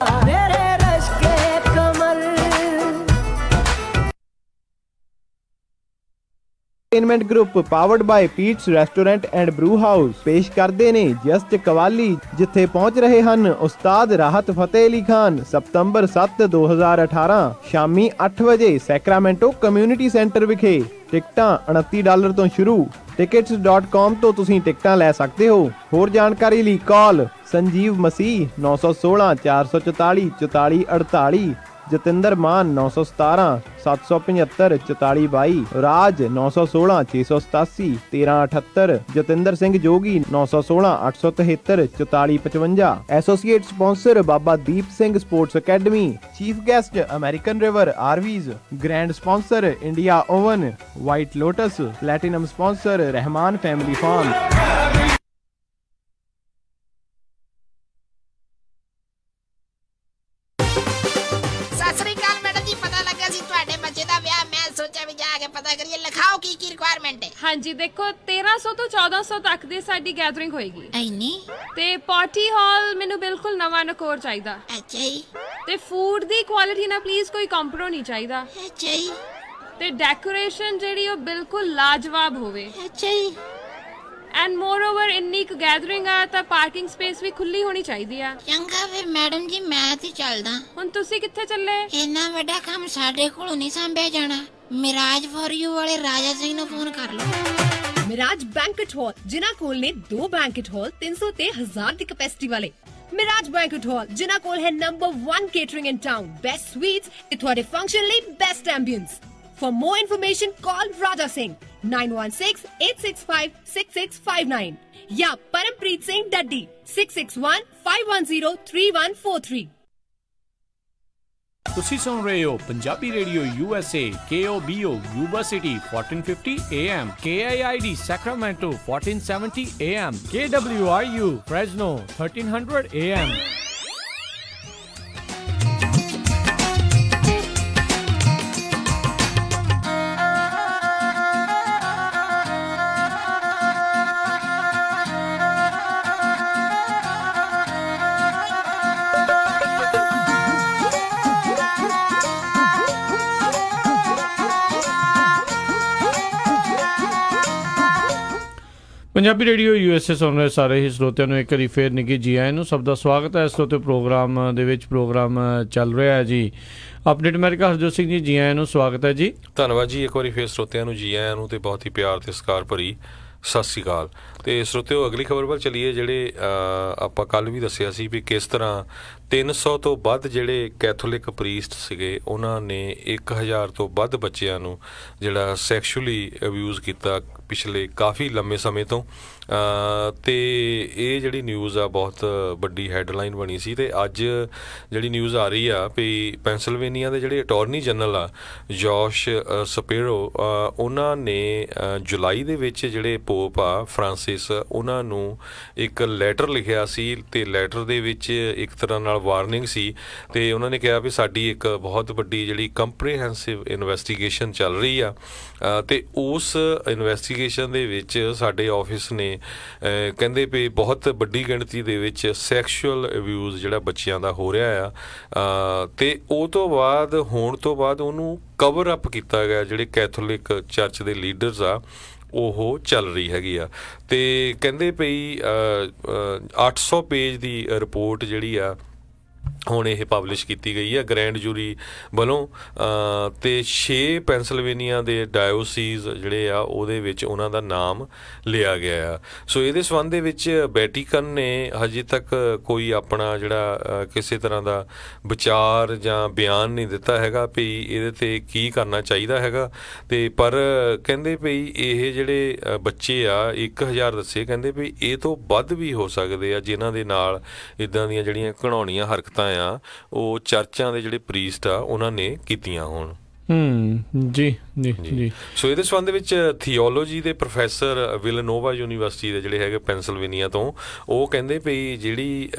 Entertainment group powered by Pete's restaurant and brew house पेश करते ने जस्ट कवाली, जिथे पहुंच रहे हैं उस्ताद राहत फतेह अली खान। सितंबर 7 2018 शामी 8 बजे सैक्रामेंटो कम्युनिटी सेंटर विखे। टिकटां $29 ਤੋਂ ਸ਼ੁਰੂ। tickets.com ਤੋਂ ਤੁਸੀਂ ਟਿਕਟਾਂ ਲੈ ਸਕਦੇ ਹੋ। ਹੋਰ ਜਾਣਕਾਰੀ ਲਈ ਕਾਲ ਸੰਜੀਵ ਮਸੀਹ 916 444 4448, ਜਤਿੰਦਰ ਮਾਨ 917 775 4422, ਰਾਜ 916 687 1378, ਜਤਿੰਦਰ ਸਿੰਘ ਜੋਗੀ 916 873 4455। Associate sponsor Baba Deep Singh sports academy. Chief guest American River RVs. Grand sponsor India Oven, White Lotus. Platinum sponsor Rahman family farm. हाँ जी देखो 1300 तो 1400 तक दी साडी गैदरिंग होएगी। ऐनी ते पार्टी हॉल मैनू बिल्कुल नवा नकोर चाहिदा। अच्छा जी। ते फूड दी क्वालिटी ना प्लीज कोई कंप्रो नहीं चाहिदा। अच्छा जी। ते डेकोरेशन जेडी ओ बिल्कुल लाजवाब होवे। अच्छा जी। एंड मोर ओवर इन्नी गैदरिंग आ तां पार्किंग स्पेस भी खुली होनी चाहिदी आ। चंगा फिर मैडम जी मैं ते चलदा। हुण तुसी कित्थे चले? इन्ना वड्डा काम साडे कोलों नहीं संभे जाना। मिराज फॉर यू वाले राजा सिंह ਨੂੰ ਫੋਨ ਕਰ ਲਓ। मिराज बैंकेट हॉल, जिन्हां कोल ने 2 बैंकेट हॉल 300 ਤੇ 1000 ਦੀ ਕਪੈਸਿਟੀ ਵਾਲੇ। मिराज बैंकेट हॉल जिन्हां कोल है number 1 catering in town, best sweets ਤੇ ਤੁਹਾਡੇ ਫੰਕਸ਼ਨ ਲਈ best ambience. For more information call Raja Singh 9168656659 या परमप्रीत सिंह डड्डी 6615103143। ਤੁਸੀਂ ਸੁਣ ਰਹੇ ਹੋ Punjabi radio USA KOBO Yuba City 1450 AM, KIID Sacramento 1470 AM, KWRU Fresno 1300 AM। Punjabi radio USA ਸੁਣ ਰਹੇ ਸਾਰੇ ਹੀ ਸਰੋਤਿਆਂ ਨੂੰ ਇੱਕ ਵਾਰੀ ਫੇਰ ਨਿੱਘੀ ਜੀ ਆਇਆਂ ਨੂੰ। ਸਭ ਦਾ ਸਵਾਗਤ ਹੈ ਇਸ ਸਰੋਤੇ ਪ੍ਰੋਗਰਾਮ ਦੇ ਵਿੱਚ। ਪ੍ਰੋਗਰਾਮ ਚੱਲ ਰਿਹਾ ਹੈ ਜੀ ਅਪਡੇਟ ਅਮਰੀਕਾ। ਹਰਜੋਤ ਸਿੰਘ ਜੀ, ਜੀ ਆਇਆਂ ਨੂੰ, ਸਵਾਗਤ ਹੈ ਜੀ। ਧੰਨਵਾਦ ਜੀ, ਇੱਕ ਵਾਰੀ ਫੇਰ ਸਰੋਤਿਆਂ ਨੂੰ ਜੀ ਆਇਆਂ ਨੂੰ ਤੇ ਬਹੁਤ ਹੀ ਪਿਆਰ ਤੇ ਸਤਿਕਾਰ ਭਰੀ ਸਤਿ ਸ਼੍ਰੀ ਅਕਾਲ। ਤੇ ਸਰੋਤਿਓ ਅਗਲੀ ਖਬਰ ਵੱਲ ਚੱਲੀਏ। ਜਿਹੜੇ ਆਪਾਂ ਕੱਲ੍ਹ ਵੀ ਦੱਸਿਆ ਸੀ ਵੀ ਕਿਸ ਤਰ੍ਹਾਂ 300 ਤੋਂ ਵੱਧ ਜਿਹੜੇ ਕੈਥੋਲਿਕ ਪ੍ਰੀਸਟ ਸੀਗੇ ਉਹਨਾਂ ਨੇ 1000 ਤੋਂ ਵੱਧ ਬੱਚਿਆਂ ਨੂੰ ਜਿਹੜਾ ਸੈਕਸ਼ੂਅਲੀ ਅਬਿਊਜ਼ ਕੀਤਾ ਪਿਛਲੇ ਕਾਫੀ ਲੰਮੇ ਸਮੇਂ ਤੋਂ। ਤੇ ਇਹ ਜਿਹੜੀ ਨਿਊਜ਼ ਆ ਬਹੁਤ ਵੱਡੀ ਹੈਡਲਾਈਨ ਬਣੀ ਸੀ। ਤੇ ਅੱਜ ਜਿਹੜੀ ਨਿਊਜ਼ ਆ ਰਹੀ ਆ ਵੀ ਪੈਂਸਿਲਵੇਨੀਆ ਦੇ ਜਿਹੜੇ ਅਟਾਰਨੀ ਜਨਰਲ ਆ ਜੋਸ਼ ਸਪੇਰੋ, ਉਹਨਾਂ ਨੇ ਜੁਲਾਈ ਦੇ ਵਿੱਚ ਜਿਹੜੇ ਪੋਪ ਆ ਫਰਾਂਸਿਸ ਉਹਨਾਂ ਨੂੰ ਇੱਕ ਲੈਟਰ ਲਿਖਿਆ ਸੀ ਤੇ ਲੈਟਰ ਦੇ ਵਿੱਚ ਇੱਕ ਤਰ੍ਹਾਂ ਨਾਲ ਵਾਰਨਿੰਗ ਸੀ। ਤੇ ਉਹਨਾਂ ਨੇ ਕਿਹਾ ਵੀ ਸਾਡੀ ਇੱਕ ਬਹੁਤ ਵੱਡੀ ਜਿਹੜੀ ਕੰਪਰੀਹੈਂਸਿਵ ਇਨਵੈਸਟੀਗੇਸ਼ਨ ਚੱਲ ਰਹੀ ਆ ਤੇ ਉਸ ਇਨਵੈਸਟੀਗੇਸ਼ਨ ਦੇ ਵਿੱਚ ਸਾਡੇ ਆਫਿਸ ਨੇ ਕਹਿੰਦੇ ਵੀ ਬਹੁਤ ਵੱਡੀ ਗਿਣਤੀ ਦੇ ਵਿੱਚ ਸੈਕਸ਼ੂਅਲ ਅਬਿਊਜ਼ ਜਿਹੜਾ ਬੱਚਿਆਂ ਦਾ ਹੋ ਰਿਹਾ ਆ, ਤੇ ਉਹ ਤੋਂ ਬਾਅਦ ਹੋਣ ਤੋਂ ਬਾਅਦ ਉਹਨੂੰ ਕਵਰ ਅਪ ਕੀਤਾ ਗਿਆ। ਜਿਹੜੇ ਕੈਥੋਲਿਕ ਚਰਚ ਦੇ ਲੀਡਰਸ ਆ ਉਹ ਚੱਲ ਰਹੀ ਹੈਗੀ ਆ, ਤੇ ਕਹਿੰਦੇ ਪਈ 800 ਪੇਜ ਦੀ ਰਿਪੋਰਟ ਜਿਹੜੀ ਆ ਹੁਣ ਇਹ ਪਬਲਿਸ਼ ਕੀਤੀ ਗਈ ਹੈ ਗ੍ਰੈਂਡ ਜੂਰੀ ਵੱਲੋਂ, ਤੇ 6 ਪੈਂਸਿਲਵੇਨੀਆ ਦੇ ਡਾਇਓਸੀਜ਼ ਜਿਹੜੇ ਆ ਉਹਦੇ ਵਿੱਚ ਉਹਨਾਂ ਦਾ ਨਾਮ ਲਿਆ ਗਿਆ ਆ। ਸੋ ਇਹਦੇ ਸੰਬੰਧ ਦੇ ਵਿੱਚ ਵੈਟੀਕਨ ਨੇ ਹਜੇ ਤੱਕ ਕੋਈ ਆਪਣਾ ਜਿਹੜਾ ਕਿਸੇ ਤਰ੍ਹਾਂ ਦਾ ਵਿਚਾਰ ਜਾਂ ਬਿਆਨ ਨਹੀਂ ਦਿੱਤਾ ਹੈਗਾ ਵੀ ਇਹਦੇ 'ਤੇ ਕੀ ਕਰਨਾ ਚਾਹੀਦਾ ਹੈਗਾ। ਤੇ ਪਰ ਕਹਿੰਦੇ ਵੀ ਇਹ ਜਿਹੜੇ ਬੱਚੇ ਆ 1000 ਦੱਸੇ, ਕਹਿੰਦੇ ਵੀ ਇਹ ਤੋਂ ਵੱਧ ਵੀ ਹੋ ਸਕਦੇ ਆ ਜਿਨ੍ਹਾਂ ਦੇ ਨਾਲ ਇੱਦਾਂ ਦੀਆਂ ਜਿਹੜੀਆਂ ਘਿਨਾਉਣੀਆਂ ਹਰਕਤਾਂ ਆ ਉਹ ਚਰਚਾਂ ਦੇ ਜਿਹੜੇ ਪ੍ਰੀਸਟ ਆ ਉਹਨਾਂ ਨੇ ਕੀਤੀਆਂ ਹੋਣ। ਜੀ ਜੀ ਜੀ। ਸੋ ਇਹਦੇ ਸੰਬੰਧ ਵਿੱਚ ਥੀਓਲੋਜੀ ਦੇ ਪ੍ਰੋਫੈਸਰ ਵਿਲਨੋਵਾ ਯੂਨੀਵਰਸਿਟੀ ਦੇ ਜਿਹੜੇ ਹੈਗੇ ਪੈਂਸਿਲਵੇਨੀਆ ਤੋਂ, ਉਹ ਕਹਿੰਦੇ ਵੀ ਜਿਹੜੀ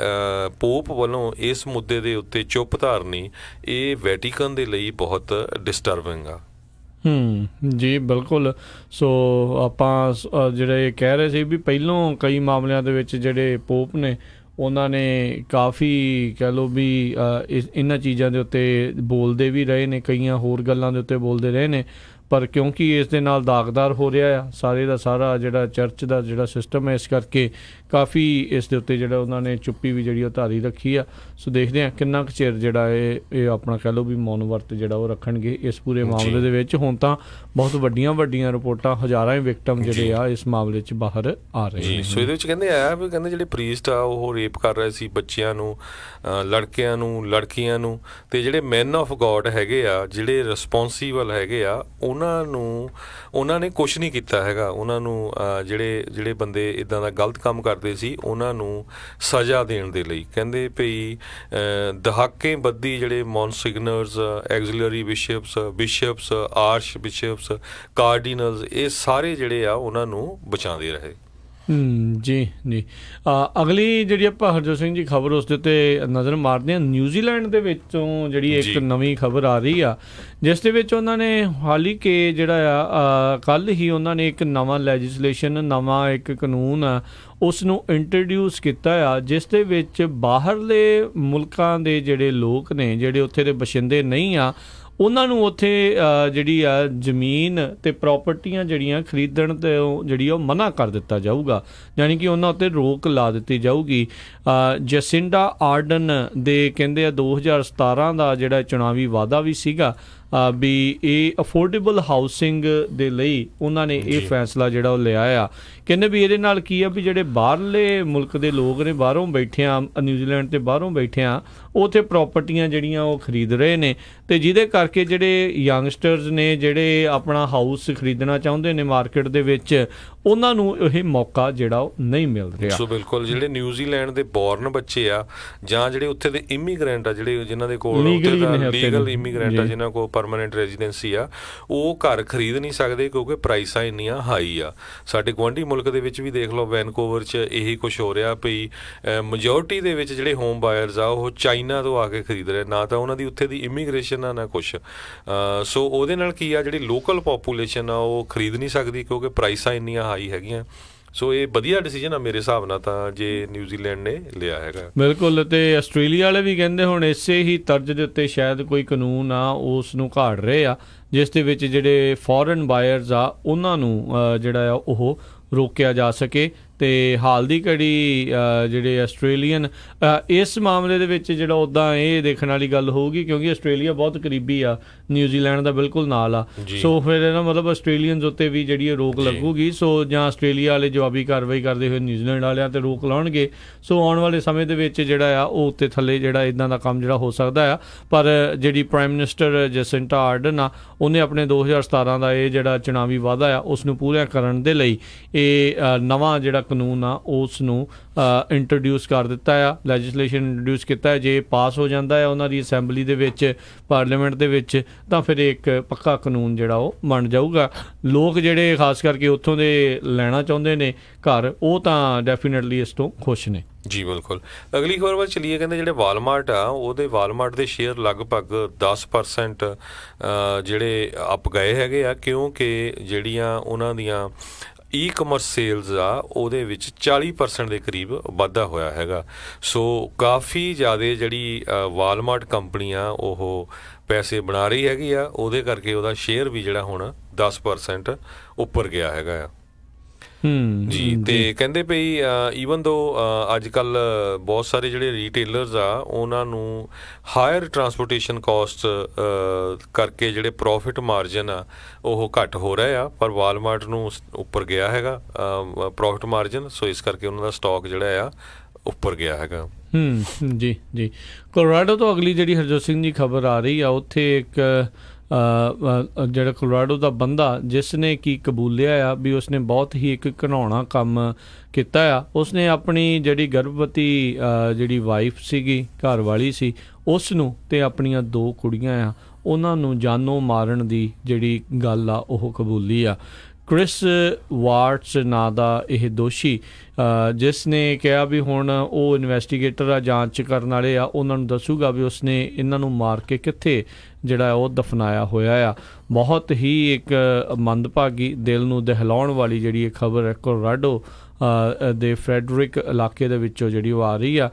ਪੋਪ ਵੱਲੋਂ ਇਸ ਮੁੱਦੇ ਦੇ ਉੱਤੇ ਚੁੱਪ ਧਾਰਨੀ ਇਹ ਵੈਟੀਕਨ ਦੇ ਲਈ ਬਹੁਤ ਡਿਸਟਰਬਿੰਗ ਆ। ਜੀ ਬਿਲਕੁਲ। ਸੋ ਆਪਾਂ ਜਿਹੜੇ ਕਹਿ ਰਹੇ ਸੀ ਵੀ ਪਹਿਲੋਂ ਕਈ ਮਾਮਲਿਆਂ ਦੇ ਵਿੱਚ ਜਿਹੜੇ ਪੋਪ ਨੇ ਉਹਨਾਂ ਨੇ ਕਾਫੀ ਕਹਿ ਲਓ ਵੀ ਇਹਨਾਂ ਚੀਜ਼ਾਂ ਦੇ ਉੱਤੇ ਬੋਲਦੇ ਵੀ ਰਹੇ ਨੇ, ਕਈਆਂ ਹੋਰ ਗੱਲਾਂ ਦੇ ਉੱਤੇ ਬੋਲਦੇ ਰਹੇ ਨੇ, ਪਰ ਕਿਉਂਕਿ ਇਸ ਦੇ ਨਾਲ ਦਾਗਦਾਰ ਹੋ ਰਿਹਾ ਆ ਸਾਰੇ ਦਾ ਸਾਰਾ ਜਿਹੜਾ ਚਰਚ ਦਾ ਜਿਹੜਾ ਸਿਸਟਮ ਹੈ, ਇਸ ਕਰਕੇ ਕਾਫੀ ਇਸ ਦੇ ਉੱਤੇ ਜਿਹੜਾ ਉਹਨਾਂ ਨੇ ਚੁੱਪੀ ਵੀ ਜਿਹੜੀ ਉਹ ਧਾਰੀ ਰੱਖੀ ਆ। ਸੋ ਦੇਖਦੇ ਹਾਂ ਕਿੰਨਾ ਕੁ ਚਿਰ ਜਿਹੜਾ ਇਹ ਆਪਣਾ ਕਹਿ ਲਓ ਵੀ ਮੌਨ ਵਰਤ ਜਿਹੜਾ ਉਹ ਰੱਖਣਗੇ ਇਸ ਪੂਰੇ ਮਾਮਲੇ ਦੇ ਵਿੱਚ। ਹੁਣ ਤਾਂ ਬਹੁਤ ਵੱਡੀਆਂ ਰਿਪੋਰਟਾਂ, ਹਜ਼ਾਰਾਂ ਹੀ ਵਿਕਟਮ ਜਿਹੜੇ ਆ ਇਸ ਮਾਮਲੇ 'ਚ ਬਾਹਰ ਆ ਰਹੇ ਨੇ। ਸੋ ਇਹਦੇ ਵਿੱਚ ਕਹਿੰਦੇ ਜਿਹੜੇ ਪ੍ਰੀਸਟ ਆ ਉਹ ਰੇਪ ਕਰ ਰਹੇ ਸੀ ਬੱਚਿਆਂ ਨੂੰ, ਲੜਕਿਆਂ ਨੂੰ, ਲੜਕੀਆਂ ਨੂੰ, ਤੇ ਜਿਹੜੇ ਮੈਨ ਆਫ ਗੋਡ ਹੈਗੇ ਆ, ਜਿਹੜੇ ਰਿਸਪੋਂਸੀਬਲ ਹੈਗੇ ਆ, ਉਹਨਾਂ ਨੇ ਕੁਛ ਨਹੀਂ ਕੀਤਾ ਹੈਗਾ। ਉਹਨਾਂ ਨੂੰ ਜਿਹੜੇ ਬੰਦੇ ਇੱਦਾਂ ਦਾ ਗਲਤ ਕੰਮ ਕਰਦੇ ਸੀ ਉਹਨਾਂ ਨੂੰ ਸਜ਼ਾ ਦੇਣ ਦੇ ਲਈ ਕਹਿੰਦੇ ਭਈ ਦਹਾਕੇ ਬੱਧੀ ਜਿਹੜੇ ਮੌਨਸਿਗਨਰਸ, ਐਗਜ਼ੀਲਰੀ ਬਿਸ਼ਪਸ, ਆਰਸ਼ ਬਿਸ਼ਪਸ, ਕਾਰਡੀਨਲਸ, ਇਹ ਸਾਰੇ ਜਿਹੜੇ ਆ ਉਹਨਾਂ ਨੂੰ ਬਚਾਉਂਦੇ ਰਹੇ। ਜੀ ਜੀ। ਅਗਲੀ ਜਿਹੜੀ ਆਪਾਂ ਹਰਜੋਤ ਸਿੰਘ ਜੀ ਖਬਰ ਉਸ ਦੇ ਉੱਤੇ ਨਜ਼ਰ ਮਾਰਦੇ ਹਾਂ। ਨਿਊਜ਼ੀਲੈਂਡ ਦੇ ਵਿੱਚੋਂ ਜਿਹੜੀ ਇੱਕ ਨਵੀਂ ਖਬਰ ਆ ਰਹੀ ਆ ਜਿਸ ਦੇ ਵਿੱਚ ਉਹਨਾਂ ਨੇ ਹਾਲ ਹੀ ਕਿ ਜਿਹੜਾ ਆ ਕੱਲ੍ਹ ਹੀ ਉਹਨਾਂ ਨੇ ਇੱਕ ਨਵਾਂ ਲੈਜਿਸਲੇਸ਼ਨ, ਨਵਾਂ ਇੱਕ ਕਾਨੂੰਨ ਆ ਉਸ ਨੂੰ ਇੰਟਰੋਡਿਊਸ ਕੀਤਾ ਆ, ਜਿਸ ਦੇ ਵਿੱਚ ਬਾਹਰਲੇ ਮੁਲਕਾਂ ਦੇ ਜਿਹੜੇ ਲੋਕ ਨੇ, ਜਿਹੜੇ ਉੱਥੇ ਦੇ ਬਸ਼ਿੰਦੇ ਨਹੀਂ ਆ, ਉਹਨਾਂ ਨੂੰ ਉੱਥੇ ਜਿਹੜੀ ਆ ਜ਼ਮੀਨ ਅਤੇ ਪ੍ਰੋਪਰਟੀਆਂ ਜਿਹੜੀਆਂ ਖਰੀਦਣ ਤੋਂ ਜਿਹੜੀ ਉਹ ਮਨ੍ਹਾ ਕਰ ਦਿੱਤਾ ਜਾਊਗਾ, ਯਾਨੀ ਕਿ ਉਹਨਾਂ ਉੱਤੇ ਰੋਕ ਲਾ ਦਿੱਤੀ ਜਾਊਗੀ। ਜੈਸਿੰਡਾ ਆਰਡਨ ਦੇ ਕਹਿੰਦੇ ਆ 2017 ਦਾ ਜਿਹੜਾ ਚੁਣਾਵੀ ਵਾਅਦਾ ਵੀ ਸੀਗਾ ਵੀ ਇਹ ਅਫੋਰਡੇਬਲ ਹਾਊਸਿੰਗ ਦੇ ਲਈ ਉਹਨਾਂ ਨੇ ਇਹ ਫੈਸਲਾ ਜਿਹੜਾ ਉਹ ਲਿਆ ਆ। ਕਹਿੰਦੇ ਵੀ ਇਹਦੇ ਨਾਲ ਕੀ ਆ ਵੀ ਜਿਹੜੇ ਬਾਹਰਲੇ ਮੁਲਕ ਦੇ ਲੋਕ ਨੇ, ਬਾਹਰੋਂ ਬੈਠੇ ਆ, ਨਿਊਜ਼ੀਲੈਂਡ ਤੇ ਬਾਹਰੋਂ ਬੈਠੇ ਆ, ਉੱਥੇ ਪ੍ਰੋਪਰਟੀਆਂ ਜਿਹੜੀਆਂ ਉਹ ਖਰੀਦ ਰਹੇ ਨੇ, ਤੇ ਜਿਹਦੇ ਕਰਕੇ ਜਿਹੜੇ ਯੰਗਸਟਰਸ ਨੇ ਜਿਹੜੇ ਆਪਣਾ ਹਾਊਸ ਖਰੀਦਣਾ ਚਾਹੁੰਦੇ ਨੇ ਮਾਰਕੀਟ ਦੇ ਵਿੱਚ, ਉਹਨਾਂ ਨੂੰ ਇਹ ਮੌਕਾ ਜਿਹੜਾ ਉਹ ਨਹੀਂ ਮਿਲ ਰਿਹਾ। ਸੋ ਬਿਲਕੁਲ ਜਿਹੜੇ ਨਿਊਜ਼ੀਲੈਂਡ ਦੇ ਬੋਰਨ ਬੱਚੇ ਆ ਜਾਂ ਜਿਹੜੇ ਉੱਥੇ ਦੇ ਇਮੀਗ੍ਰੈਂਟ ਆ, ਜਿਹੜੇ ਜਿਨ੍ਹਾਂ ਦੇ ਕੋਲ ਲੀਗਲ ਇਮੀਗ੍ਰੈਂਟ ਆ, ਜਿਨ੍ਹਾਂ ਕੋਲ ਪਰਮਾਨੈਂਟ ਰੈਜ਼ੀਡੈਂਸੀ ਆ, ਉਹ ਘਰ ਖਰੀਦ ਨਹੀਂ ਸਕਦੇ ਕਿਉਂਕਿ ਪ੍ਰਾਈਸਾਂ ਇੰਨੀਆਂ ਹਾਈ ਆ। ਸਾਡੇ ਗੁਆਂਢੀ ਮੁਲਕ ਦੇ ਵਿੱਚ ਵੀ ਦੇਖ ਲਓ, ਵੈਨਕੂਵਰ 'ਚ ਇਹੀ ਕੁਛ ਹੋ ਰਿਹਾ ਵੀ ਮੈਜੋਰਟੀ ਦੇ ਵਿੱਚ ਜਿਹੜੇ ਹੋਮ ਬਾਇਰਸ ਆ ਉਹ ਚਾਈਨਾ ਤੋਂ ਆ ਕੇ ਖਰੀਦ ਰਹੇ, ਨਾ ਤਾਂ ਉਹਨਾਂ ਦੀ ਉੱਥੇ ਦੀ ਇਮੀਗ੍ਰੇਸ਼ਨ ਆ ਨਾ ਕੁਛ। ਸੋ ਉਹਦੇ ਨਾਲ ਕੀ ਆ, ਜਿਹੜੀ ਲੋਕਲ ਪਾਪੂਲੇਸ਼ਨ ਆ ਉਹ ਖਰੀਦ ਨਹੀਂ ਸਕਦੀ ਕਿਉਂਕਿ ਪ੍ਰਾਈਸਾਂ ਇੰਨੀਆਂ ਹਾਈ ਹੈਗੀਆਂ। ਸੋ ਇਹ ਵਧੀਆ ਡਿਸੀਜਨ ਆ ਮੇਰੇ ਹਿਸਾਬ ਨਾਲ ਤਾਂ ਜੇ ਨਿਊਜ਼ੀਲੈਂਡ ਨੇ ਲਿਆ ਹੈਗਾ। ਬਿਲਕੁਲ। ਤੇ ਆਸਟ੍ਰੇਲੀਆ ਵਾਲੇ ਵੀ ਕਹਿੰਦੇ ਹੁਣ ਇਸੇ ਹੀ ਤਰਜ਼ ਦੇ ਉੱਤੇ ਸ਼ਾਇਦ ਕੋਈ ਕਾਨੂੰਨ ਆ ਉਸ ਨੂੰ ਘਾੜ ਰਹੇ ਆ, ਜਿਸ ਦੇ ਵਿੱਚ ਜਿਹੜੇ ਫੋਰਨ ਬਾਇਰਸ ਆ ਉਹਨਾਂ ਨੂੰ ਜਿਹੜਾ ਆ ਉਹ ਰੋਕਿਆ ਜਾ ਸਕੇ। ਤੇ ਹਾਲ ਦੀ ਘੜੀ ਜਿਹੜੇ ਆਸਟ੍ਰੇਲੀਅਨ ਇਸ ਮਾਮਲੇ ਦੇ ਵਿੱਚ ਜਿਹੜਾ ਉੱਦਾਂ ਇਹ ਦੇਖਣ ਵਾਲੀ ਗੱਲ ਹੋਊਗੀ ਕਿਉਂਕਿ ਆਸਟ੍ਰੇਲੀਆ ਬਹੁਤ ਕਰੀਬੀ ਆ ਨਿਊਜ਼ੀਲੈਂਡ ਦਾ, ਬਿਲਕੁਲ ਨਾਲ ਆ। ਸੋ ਫਿਰ ਇਹਦਾ ਮਤਲਬ ਆਸਟ੍ਰੇਲੀਅਨਸ ਉੱਤੇ ਵੀ ਜਿਹੜੀ ਰੋਕ ਲੱਗੂਗੀ। ਸੋ ਜਾਂ ਆਸਟ੍ਰੇਲੀਆ ਵਾਲੇ ਜਵਾਬੀ ਕਾਰਵਾਈ ਕਰਦੇ ਹੋਏ ਨਿਊਜ਼ੀਲੈਂਡ ਵਾਲਿਆਂ ਤੇ ਰੋਕ ਲਾਉਣਗੇ। ਸੋ ਆਉਣ ਵਾਲੇ ਸਮੇਂ ਦੇ ਵਿੱਚ ਜਿਹੜਾ ਆ ਉਹ ਉੱਤੇ ਥੱਲੇ ਜਿਹੜਾ ਇੱਦਾਂ ਦਾ ਕੰਮ ਜਿਹੜਾ ਹੋ ਸਕਦਾ ਆ। ਪਰ ਜਿਹੜੀ ਪ੍ਰਾਈਮ ਮਿਨਿਸਟਰ ਜੈਸਿੰਡਾ ਆਰਡਨ ਆ, ਉਹਨੇ ਆਪਣੇ 2017 ਦਾ ਇਹ ਜਿਹੜਾ ਚੁਣਾਵੀ ਵਾਅਦਾ ਆ ਉਸ ਨੂੰ ਪੂਰਾ ਕਰਨ ਦੇ ਲਈ ਇਹ ਨਵਾਂ ਜਿਹੜਾ ਕਾਨੂੰਨ ਆ ਉਸ ਨੂੰ ਇੰਟਰੋਡਿਊਸ ਕਰ ਦਿੱਤਾ ਆ, ਲੈਜਿਸਲੇਸ਼ਨ ਇੰਟਰੋਡਿਊਸ ਕੀਤਾ ਹੈ। ਜੇ ਪਾਸ ਹੋ ਜਾਂਦਾ ਹੈ ਉਹਨਾਂ ਦੀ ਅਸੈਂਬਲੀ ਦੇ ਵਿੱਚ, ਪਾਰਲੀਮੈਂਟ ਦੇ ਵਿੱਚ, ਤਾਂ ਫਿਰ ਇੱਕ ਪੱਕਾ ਕਾਨੂੰਨ ਜਿਹੜਾ ਉਹ ਬਣ ਜਾਊਗਾ। ਲੋਕ ਜਿਹੜੇ ਖਾਸ ਕਰਕੇ ਉੱਥੋਂ ਦੇ ਲੈਣਾ ਚਾਹੁੰਦੇ ਨੇ ਘਰ, ਉਹ ਤਾਂ ਡੈਫੀਨੇਟਲੀ ਇਸ ਤੋਂ ਖੁਸ਼ ਨੇ। ਜੀ ਬਿਲਕੁਲ। ਅਗਲੀ ਖਬਰ ਵੱਲ ਚੱਲੀਏ। ਕਹਿੰਦੇ ਜਿਹੜੇ ਵਾਲਮਾਰਟ ਆ ਉਹਦੇ ਵਾਲਮਾਰਟ ਦੇ ਸ਼ੇਅਰ ਲਗਭਗ 10% ਜਿਹੜੇ ਅਪ ਗਏ ਹੈਗੇ ਆ ਕਿਉਂਕਿ ਜਿਹੜੀਆਂ ਉਹਨਾਂ ਦੀਆਂ ਈ-ਕਮਰਸ ਸੇਲਸ ਆ ਉਹਦੇ ਵਿੱਚ 40% ਦੇ ਕਰੀਬ ਵਾਧਾ ਹੋਇਆ ਹੈਗਾ। ਸੋ ਕਾਫੀ ਜ਼ਿਆਦਾ ਜਿਹੜੀ ਵਾਲਮਾਰਟ ਕੰਪਨੀ ਆ ਉਹ ਪੈਸੇ ਬਣਾ ਰਹੀ ਹੈਗੀ ਆ, ਉਹਦੇ ਕਰਕੇ ਉਹਦਾ ਸ਼ੇਅਰ ਵੀ ਜਿਹੜਾ ਹੁਣ 10% ਉੱਪਰ ਗਿਆ ਹੈਗਾ ਆ ਜੀ। ਤੇ ਕਹਿੰਦੇ ਪਈ ਈਵਨ ਦੋ ਅੱਜ ਕੱਲ੍ਹ ਬਹੁਤ ਸਾਰੇ ਜਿਹੜੇ ਰੀਟੇਲਰਸ ਆ ਉਹਨਾਂ ਨੂੰ ਹਾਇਰ ਟਰਾਂਸਪੋਰਟੇਸ਼ਨ ਕਾਸਟ ਕਰਕੇ ਜਿਹੜੇ ਪ੍ਰੋਫਿਟ ਮਾਰਜਨ ਆ ਉਹ ਘੱਟ ਹੋ ਰਹੇ ਆ, ਪਰ ਵਾਲਮਾਰਟ ਨੂੰ ਉੱਪਰ ਗਿਆ ਹੈਗਾ ਪ੍ਰੋਫਿਟ ਮਾਰਜਨ। ਸੋ ਇਸ ਕਰਕੇ ਉਹਨਾਂ ਦਾ ਸਟਾਕ ਜਿਹੜਾ ਆ ਉੱਪਰ ਗਿਆ ਹੈਗਾ। ਜੀ ਜੀ। ਕੋਲੋਰਾਡੋ ਤੋਂ ਅਗਲੀ ਜਿਹੜੀ ਹਰਜੋਤ ਸਿੰਘ ਦੀ ਖਬਰ ਆ ਰਹੀ ਆ, ਉੱਥੇ ਇੱਕ ਜਿਹੜਾ ਕੋਲੋਰਾਡੋ ਦਾ ਬੰਦਾ ਜਿਸ ਨੇ ਕੀ ਕਬੂਲਿਆ ਆ ਵੀ ਉਸਨੇ ਬਹੁਤ ਹੀ ਇੱਕ ਘਿਨਾਉਣਾ ਕੰਮ ਕੀਤਾ ਆ। ਉਸਨੇ ਆਪਣੀ ਜਿਹੜੀ ਗਰਭਵਤੀ ਜਿਹੜੀ ਵਾਈਫ ਸੀਗੀ, ਘਰ ਵਾਲੀ ਸੀ, ਉਸ ਨੂੰ ਤੇ ਆਪਣੀਆਂ 2 ਕੁੜੀਆਂ ਆ ਉਹਨਾਂ ਨੂੰ ਜਾਨੋਂ ਮਾਰਨ ਦੀ ਜਿਹੜੀ ਗੱਲ ਆ ਉਹ ਕਬੂਲੀ ਆ। ਕ੍ਰਿਸ ਵਾਟਸ ਨਾਂ ਦਾ ਇਹ ਦੋਸ਼ੀ ਜਿਸ ਨੇ ਕਿਹਾ ਵੀ ਹੁਣ ਉਹ ਇਨਵੈਸਟੀਗੇਟਰ ਆ, ਜਾਂਚ ਕਰਨ ਵਾਲੇ ਆ, ਉਹਨਾਂ ਨੂੰ ਦੱਸੂਗਾ ਵੀ ਉਸਨੇ ਇਹਨਾਂ ਨੂੰ ਮਾਰ ਕੇ ਕਿੱਥੇ ਜਿਹੜਾ ਉਹ ਦਫਨਾਇਆ ਹੋਇਆ ਆ। ਬਹੁਤ ਹੀ ਇੱਕ ਮੰਦਭਾਗੀ, ਦਿਲ ਨੂੰ ਦਹਿਲਾਉਣ ਵਾਲੀ ਜਿਹੜੀ ਇਹ ਖਬਰ ਹੈ ਕੋਲੋਰਾਡੋ ਦੇ ਫਰੈਡਰਿਕ ਇਲਾਕੇ ਦੇ ਵਿੱਚੋਂ ਜਿਹੜੀ ਉਹ ਆ ਰਹੀ ਆ।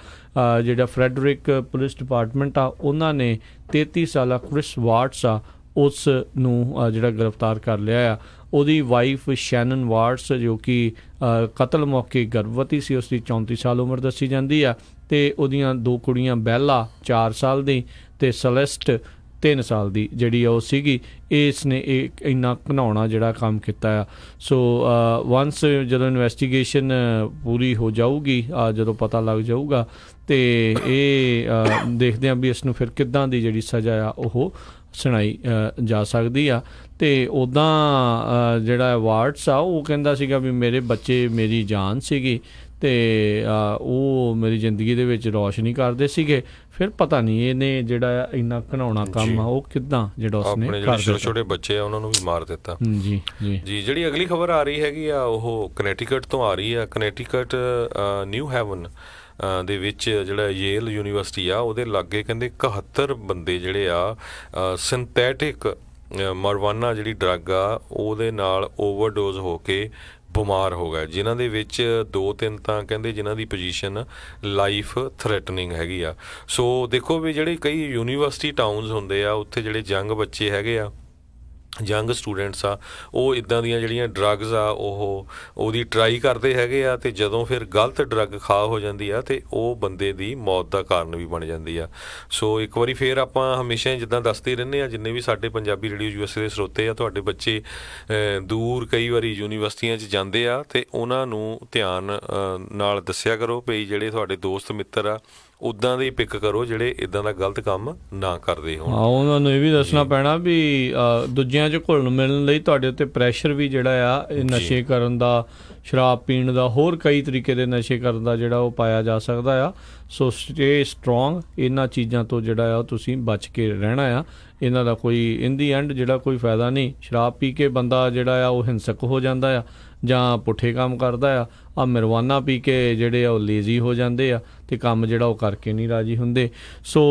ਜਿਹੜਾ ਫਰੈਡਰਿਕ ਪੁਲਿਸ ਡਿਪਾਰਟਮੈਂਟ ਆ ਉਹਨਾਂ ਨੇ 33 ਸਾਲਾ ਕ੍ਰਿਸ ਵਾਟਸ ਆ ਉਸ ਨੂੰ ਜਿਹੜਾ ਗ੍ਰਿਫਤਾਰ ਕਰ ਲਿਆ ਆ। ਉਹਦੀ ਵਾਈਫ ਸ਼ੈਨਨ ਵਾਟਸ ਜੋ ਕਿ ਕਤਲ ਮੌਕੇ ਗਰਭਵਤੀ ਸੀ, ਉਸ ਦੀ 34 ਸਾਲ ਉਮਰ ਦੱਸੀ ਜਾਂਦੀ ਆ, ਅਤੇ ਉਹਦੀਆਂ 2 ਕੁੜੀਆਂ ਬੈਲਾ 4 ਸਾਲ ਦੀ ਅਤੇ ਸੈਲੈਸਟ 3 ਸਾਲ ਦੀ ਜਿਹੜੀ ਉਹ ਸੀਗੀ। ਇਸ ਨੇ ਇਹ ਇੰਨਾ ਘਿਨਾਉਣਾ ਜਿਹੜਾ ਕੰਮ ਕੀਤਾ ਆ। ਸੋ ਵੰਸ ਜਦੋਂ ਇਨਵੈਸਟੀਗੇਸ਼ਨ ਪੂਰੀ ਹੋ ਜਾਊਗੀ, ਜਦੋਂ ਪਤਾ ਲੱਗ ਜਾਊਗਾ, ਅਤੇ ਇਹ ਦੇਖਦੇ ਹਾਂ ਵੀ ਇਸ ਨੂੰ ਫਿਰ ਕਿੱਦਾਂ ਦੀ ਜਿਹੜੀ ਸਜ਼ਾ ਆ ਉਹ ਸੁਣਾਈ ਜਾ ਸਕਦੀ ਆ। ਅਤੇ ਉੱਦਾਂ ਜਿਹੜਾ ਵਾਟਸ ਆ ਉਹ ਕਹਿੰਦਾ ਸੀਗਾ ਵੀ ਮੇਰੇ ਬੱਚੇ ਮੇਰੀ ਜਾਨ ਸੀਗੀ ਅਤੇ ਉਹ ਮੇਰੀ ਜ਼ਿੰਦਗੀ ਦੇ ਵਿੱਚ ਰੌਸ਼ਨੀ ਕਰਦੇ ਸੀਗੇ। ਫਿਰ ਪਤਾ ਨਹੀਂ ਇਹਨੇ ਜਿਹੜਾ ਇੰਨਾ ਘਿਨਾਉਣਾ ਕੰਮ ਆ ਉਹ ਕਿੱਦਾਂ ਜਿਹੜਾ ਉਸਨੇ ਆਪਣੇ ਛੋਟੇ ਛੋਟੇ ਬੱਚੇ ਆ ਉਹਨਾਂ ਨੂੰ ਵੀ ਮਾਰ ਦਿੱਤਾ। ਜੀ ਜੀ ਜੀ। ਜਿਹੜੀ ਅਗਲੀ ਖਬਰ ਆ ਰਹੀ ਹੈਗੀ ਆ ਉਹ ਕਨੈਟੀਕਟ ਤੋਂ ਆ ਰਹੀ ਆ। ਕਨੈਟੀਕਟ ਨਿਊ ਹੈਵਨ ਦੇ ਵਿੱਚ ਜਿਹੜਾ ਯੇਲ ਯੂਨੀਵਰਸਿਟੀ ਆ ਉਹਦੇ ਲਾਗੇ ਕਹਿੰਦੇ 71 ਬੰਦੇ ਜਿਹੜੇ ਆ ਸਿੰਥੈਟਿਕ ਮਰਵਾਨਾ ਜਿਹੜੀ ਡਰੱਗ ਆ ਉਹਦੇ ਨਾਲ ਓਵਰਡੋਜ਼ ਹੋ ਕੇ ਬਿਮਾਰ ਹੋ ਗਏ, ਜਿਨ੍ਹਾਂ ਦੇ ਵਿੱਚ 2-3 ਤਾਂ ਕਹਿੰਦੇ ਜਿਨ੍ਹਾਂ ਦੀ ਪੋਜੀਸ਼ਨ ਲਾਈਫ ਥ੍ਰੈਟਨਿੰਗ ਹੈਗੀ ਆ। ਸੋ ਦੇਖੋ ਵੀ ਜਿਹੜੇ ਕਈ ਯੂਨੀਵਰਸਿਟੀ ਟਾਊਨਸ ਹੁੰਦੇ ਆ ਉੱਥੇ ਜਿਹੜੇ ਯੰਗ ਬੱਚੇ ਹੈਗੇ ਆ, ਯੰਗ ਸਟੂਡੈਂਟਸ ਆ, ਉਹ ਇੱਦਾਂ ਦੀਆਂ ਜਿਹੜੀਆਂ ਡਰੱਗਸ ਆ ਉਹਦੀ ਟਰਾਈ ਕਰਦੇ ਹੈਗੇ ਆ, ਅਤੇ ਜਦੋਂ ਫਿਰ ਗਲਤ ਡਰੱਗ ਖਾ ਹੋ ਜਾਂਦੀ ਆ ਅਤੇ ਉਹ ਬੰਦੇ ਦੀ ਮੌਤ ਦਾ ਕਾਰਨ ਵੀ ਬਣ ਜਾਂਦੀ ਆ। ਸੋ ਇੱਕ ਵਾਰੀ ਫਿਰ ਆਪਾਂ ਹਮੇਸ਼ਾ ਜਿੱਦਾਂ ਦੱਸਦੇ ਰਹਿੰਦੇ ਹਾਂ, ਜਿੰਨੇ ਵੀ ਸਾਡੇ ਪੰਜਾਬੀ ਰੇਡੀਓ USA ਦੇ ਸਰੋਤੇ ਆ, ਤੁਹਾਡੇ ਬੱਚੇ ਦੂਰ ਕਈ ਵਾਰੀ ਯੂਨੀਵਰਸਿਟੀਆਂ 'ਚ ਜਾਂਦੇ ਆ ਅਤੇ ਉਹਨਾਂ ਨੂੰ ਧਿਆਨ ਨਾਲ ਦੱਸਿਆ ਕਰੋ ਵੀ ਜਿਹੜੇ ਤੁਹਾਡੇ ਦੋਸਤ ਮਿੱਤਰ ਆ ਉੱਦਾਂ ਦੇ ਪਿਕ ਕਰੋ ਜਿਹੜੇ ਇੱਦਾਂ ਦਾ ਗਲਤ ਕੰਮ ਨਾ ਕਰਦੇ ਹੋਣ। ਉਹਨਾਂ ਨੂੰ ਇਹ ਵੀ ਦੱਸਣਾ ਪੈਣਾ ਵੀ ਦੂਜਿਆਂ 'ਚ ਘੁਲਣ ਮਿਲਣ ਲਈ ਤੁਹਾਡੇ ਉੱਤੇ ਪ੍ਰੈਸ਼ਰ ਵੀ ਜਿਹੜਾ ਆ ਇਹ ਨਸ਼ੇ ਕਰਨ ਦਾ, ਸ਼ਰਾਬ ਪੀਣ ਦਾ, ਹੋਰ ਕਈ ਤਰੀਕੇ ਦੇ ਨਸ਼ੇ ਕਰਨ ਦਾ ਜਿਹੜਾ ਉਹ ਪਾਇਆ ਜਾ ਸਕਦਾ ਆ। ਸੋ ਸਟੇ ਸਟਰੋਂਗ, ਇਹਨਾਂ ਚੀਜ਼ਾਂ ਤੋਂ ਜਿਹੜਾ ਆ ਤੁਸੀਂ ਬਚ ਕੇ ਰਹਿਣਾ ਆ। ਇਹਨਾਂ ਦਾ ਕੋਈ ਇਨ ਦੀ ਐਂਡ ਜਿਹੜਾ ਕੋਈ ਫਾਇਦਾ ਨਹੀਂ। ਸ਼ਰਾਬ ਪੀ ਕੇ ਬੰਦਾ ਜਿਹੜਾ ਆ ਉਹ ਹਿੰਸਕ ਹੋ ਜਾਂਦਾ ਆ ਜਾਂ ਪੁੱਠੇ ਕੰਮ ਕਰਦਾ ਆ। ਮਰਵਾਨਾ ਪੀ ਕੇ ਜਿਹੜੇ ਆ ਉਹ ਲੇਜ਼ੀ ਹੋ ਜਾਂਦੇ ਆ ਅਤੇ ਕੰਮ ਜਿਹੜਾ ਉਹ ਕਰਕੇ ਨਹੀਂ ਰਾਜੀ ਹੁੰਦੇ। ਸੋ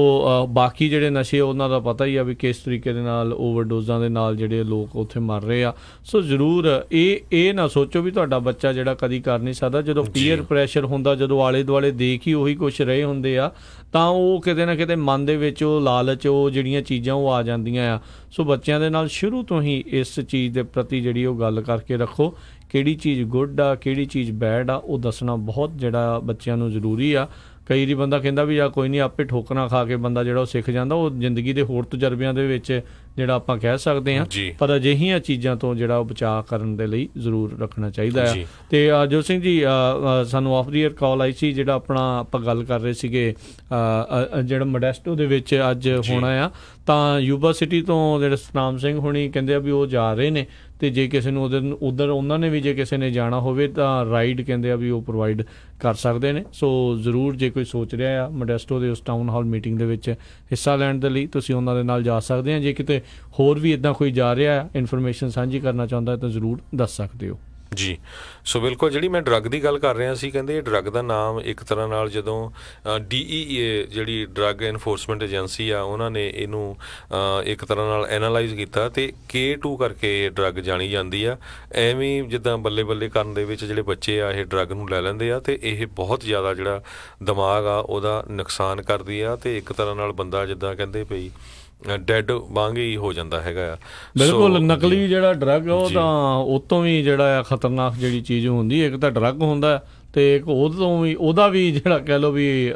ਬਾਕੀ ਜਿਹੜੇ ਨਸ਼ੇ ਉਹਨਾਂ ਦਾ ਪਤਾ ਹੀ ਆ ਵੀ ਕਿਸ ਤਰੀਕੇ ਦੇ ਨਾਲ ਓਵਰਡੋਜ਼ਾਂ ਦੇ ਨਾਲ ਜਿਹੜੇ ਲੋਕ ਉੱਥੇ ਮਰ ਰਹੇ ਆ। ਸੋ ਜ਼ਰੂਰ ਇਹ ਨਾ ਸੋਚੋ ਵੀ ਤੁਹਾਡਾ ਬੱਚਾ ਜਿਹੜਾ ਕਦੀ ਕਰ ਨਹੀਂ ਸਕਦਾ। ਜਦੋਂ ਪੀਅਰ ਪ੍ਰੈਸ਼ਰ ਹੁੰਦਾ, ਜਦੋਂ ਆਲੇ ਦੁਆਲੇ ਦੇਖ ਹੀ ਉਹੀ ਕੁਛ ਰਹੇ ਹੁੰਦੇ ਆ, ਤਾਂ ਉਹ ਕਿਤੇ ਨਾ ਕਿਤੇ ਮਨ ਦੇ ਵਿੱਚ ਉਹ ਲਾਲਚ, ਉਹ ਜਿਹੜੀਆਂ ਚੀਜ਼ਾਂ ਉਹ ਆ ਜਾਂਦੀਆਂ ਆ। ਸੋ ਬੱਚਿਆਂ ਦੇ ਨਾਲ ਸ਼ੁਰੂ ਤੋਂ ਹੀ ਇਸ ਚੀਜ਼ ਦੇ ਪ੍ਰਤੀ ਜਿਹੜੀ ਉਹ ਗੱਲ ਕਰਕੇ ਰੱਖੋ, ਕਿਹੜੀ ਚੀਜ਼ ਗੁੱਡ ਆ, ਕਿਹੜੀ ਚੀਜ਼ ਬੈਡ ਆ, ਉਹ ਦੱਸਣਾ ਬਹੁਤ ਜਿਹੜਾ ਬੱਚਿਆਂ ਨੂੰ ਜ਼ਰੂਰੀ ਆ। ਕਈ ਵਾਰੀ ਬੰਦਾ ਕਹਿੰਦਾ ਵੀ ਜਾਂ ਕੋਈ ਨਹੀਂ ਆਪੇ ਠੋਕਰਾਂ ਖਾ ਕੇ ਬੰਦਾ ਜਿਹੜਾ ਉਹ ਸਿੱਖ ਜਾਂਦਾ, ਉਹ ਜ਼ਿੰਦਗੀ ਦੇ ਹੋਰ ਤਜਰਬਿਆਂ ਦੇ ਵਿੱਚ ਜਿਹੜਾ ਆਪਾਂ ਕਹਿ ਸਕਦੇ ਹਾਂ। ਪਰ ਅਜਿਹੀਆਂ ਚੀਜ਼ਾਂ ਤੋਂ ਜਿਹੜਾ ਉਹ ਬਚਾਅ ਕਰਨ ਦੇ ਲਈ ਜ਼ਰੂਰ ਰੱਖਣਾ ਚਾਹੀਦਾ ਆ। ਅਤੇ ਜੋਤ ਸਿੰਘ ਜੀ, ਸਾਨੂੰ ਆਫ ਦੀ ਏਅਰ ਕਾਲ ਆਈ ਸੀ, ਜਿਹੜਾ ਆਪਣਾ ਆਪਾਂ ਗੱਲ ਕਰ ਰਹੇ ਸੀਗੇ ਜਿਹੜਾ ਮੋਡੈਸਟੋ ਦੇ ਵਿੱਚ ਅੱਜ ਹੋਣਾ ਆ, ਤਾਂ ਯੂਬਾ ਸਿਟੀ ਤੋਂ ਜਿਹੜੇ ਸਤਨਾਮ ਸਿੰਘ ਹੁਣੀ ਕਹਿੰਦੇ ਆ ਵੀ ਉਹ ਜਾ ਰਹੇ ਨੇ, ਅਤੇ ਜੇ ਕਿਸੇ ਨੂੰ ਉੱਧਰ ਉਹਨਾਂ ਨੇ ਵੀ ਜੇ ਕਿਸੇ ਨੇ ਜਾਣਾ ਹੋਵੇ ਤਾਂ ਰਾਈਡ ਕਹਿੰਦੇ ਆ ਵੀ ਉਹ ਪ੍ਰੋਵਾਈਡ ਕਰ ਸਕਦੇ ਨੇ। ਸੋ ਜ਼ਰੂਰ ਜੇ ਕੋਈ ਸੋਚ ਰਿਹਾ ਆ ਮੋਡੈਸਟੋ ਦੇ ਉਸ ਟਾਊਨ ਹਾਲ ਮੀਟਿੰਗ ਦੇ ਵਿੱਚ ਹਿੱਸਾ ਲੈਣ ਦੇ ਲਈ, ਤੁਸੀਂ ਉਹਨਾਂ ਦੇ ਨਾਲ ਜਾ ਸਕਦੇ ਆ। ਜੇ ਕਿਤੇ ਹੋਰ ਵੀ ਇੱਦਾਂ ਕੋਈ ਜਾ ਰਿਹਾ ਇਨਫੋਰਮੇਸ਼ਨ ਸਾਂਝੀ ਕਰਨਾ ਚਾਹੁੰਦਾ ਤਾਂ ਜ਼ਰੂਰ ਦੱਸ ਸਕਦੇ ਹੋ। ਜੀ। ਸੋ ਬਿਲਕੁਲ ਜਿਹੜੀ ਮੈਂ ਡਰੱਗ ਦੀ ਗੱਲ ਕਰ ਰਿਹਾ ਸੀ, ਕਹਿੰਦੇ ਇਹ ਡਰੱਗ ਦਾ ਨਾਮ ਇੱਕ ਤਰ੍ਹਾਂ ਨਾਲ ਜਦੋਂ DEA ਜਿਹੜੀ ਡਰੱਗ ਐਨਫੋਰਸਮੈਂਟ ਏਜੰਸੀ ਆ ਉਹਨਾਂ ਨੇ ਇਹਨੂੰ ਇੱਕ ਤਰ੍ਹਾਂ ਨਾਲ ਐਨਾਲਾਈਜ਼ ਕੀਤਾ ਅਤੇ K2 ਕਰਕੇ ਇਹ ਡਰੱਗ ਜਾਣੀ ਜਾਂਦੀ ਆ। ਐਵੇਂ ਜਿੱਦਾਂ ਬੱਲੇ ਬੱਲੇ ਕਰਨ ਦੇ ਵਿੱਚ ਜਿਹੜੇ ਬੱਚੇ ਆ ਇਹ ਡਰੱਗ ਨੂੰ ਲੈ ਲੈਂਦੇ ਆ ਅਤੇ ਇਹ ਬਹੁਤ ਜ਼ਿਆਦਾ ਜਿਹੜਾ ਦਿਮਾਗ ਆ ਉਹਦਾ ਨੁਕਸਾਨ ਕਰਦੀ ਆ ਅਤੇ ਇੱਕ ਤਰ੍ਹਾਂ ਨਾਲ ਬੰਦਾ ਜਿੱਦਾਂ ਕਹਿੰਦੇ ਪਈ ਡੈਡ ਵਾਂਗ ਹੀ ਹੋ ਜਾਂਦਾ ਹੈਗਾ ਆ। ਬਿਲਕੁਲ ਨਕਲੀ ਜਿਹੜਾ ਡਰੱਗ ਉਹ ਤਾਂ ਉਹ ਤੋਂ ਵੀ ਜਿਹੜਾ ਆ ਖਤਰਨਾਕ ਜਿਹੜੀ ਚੀਜ਼ ਹੁੰਦੀ, ਇੱਕ ਤਾਂ ਡਰੱਗ ਹੁੰਦਾ ਅਤੇ ਇੱਕ ਉਹਦਾ ਵੀ ਜਿਹੜਾ ਕਹਿ ਲਓ ਵੀ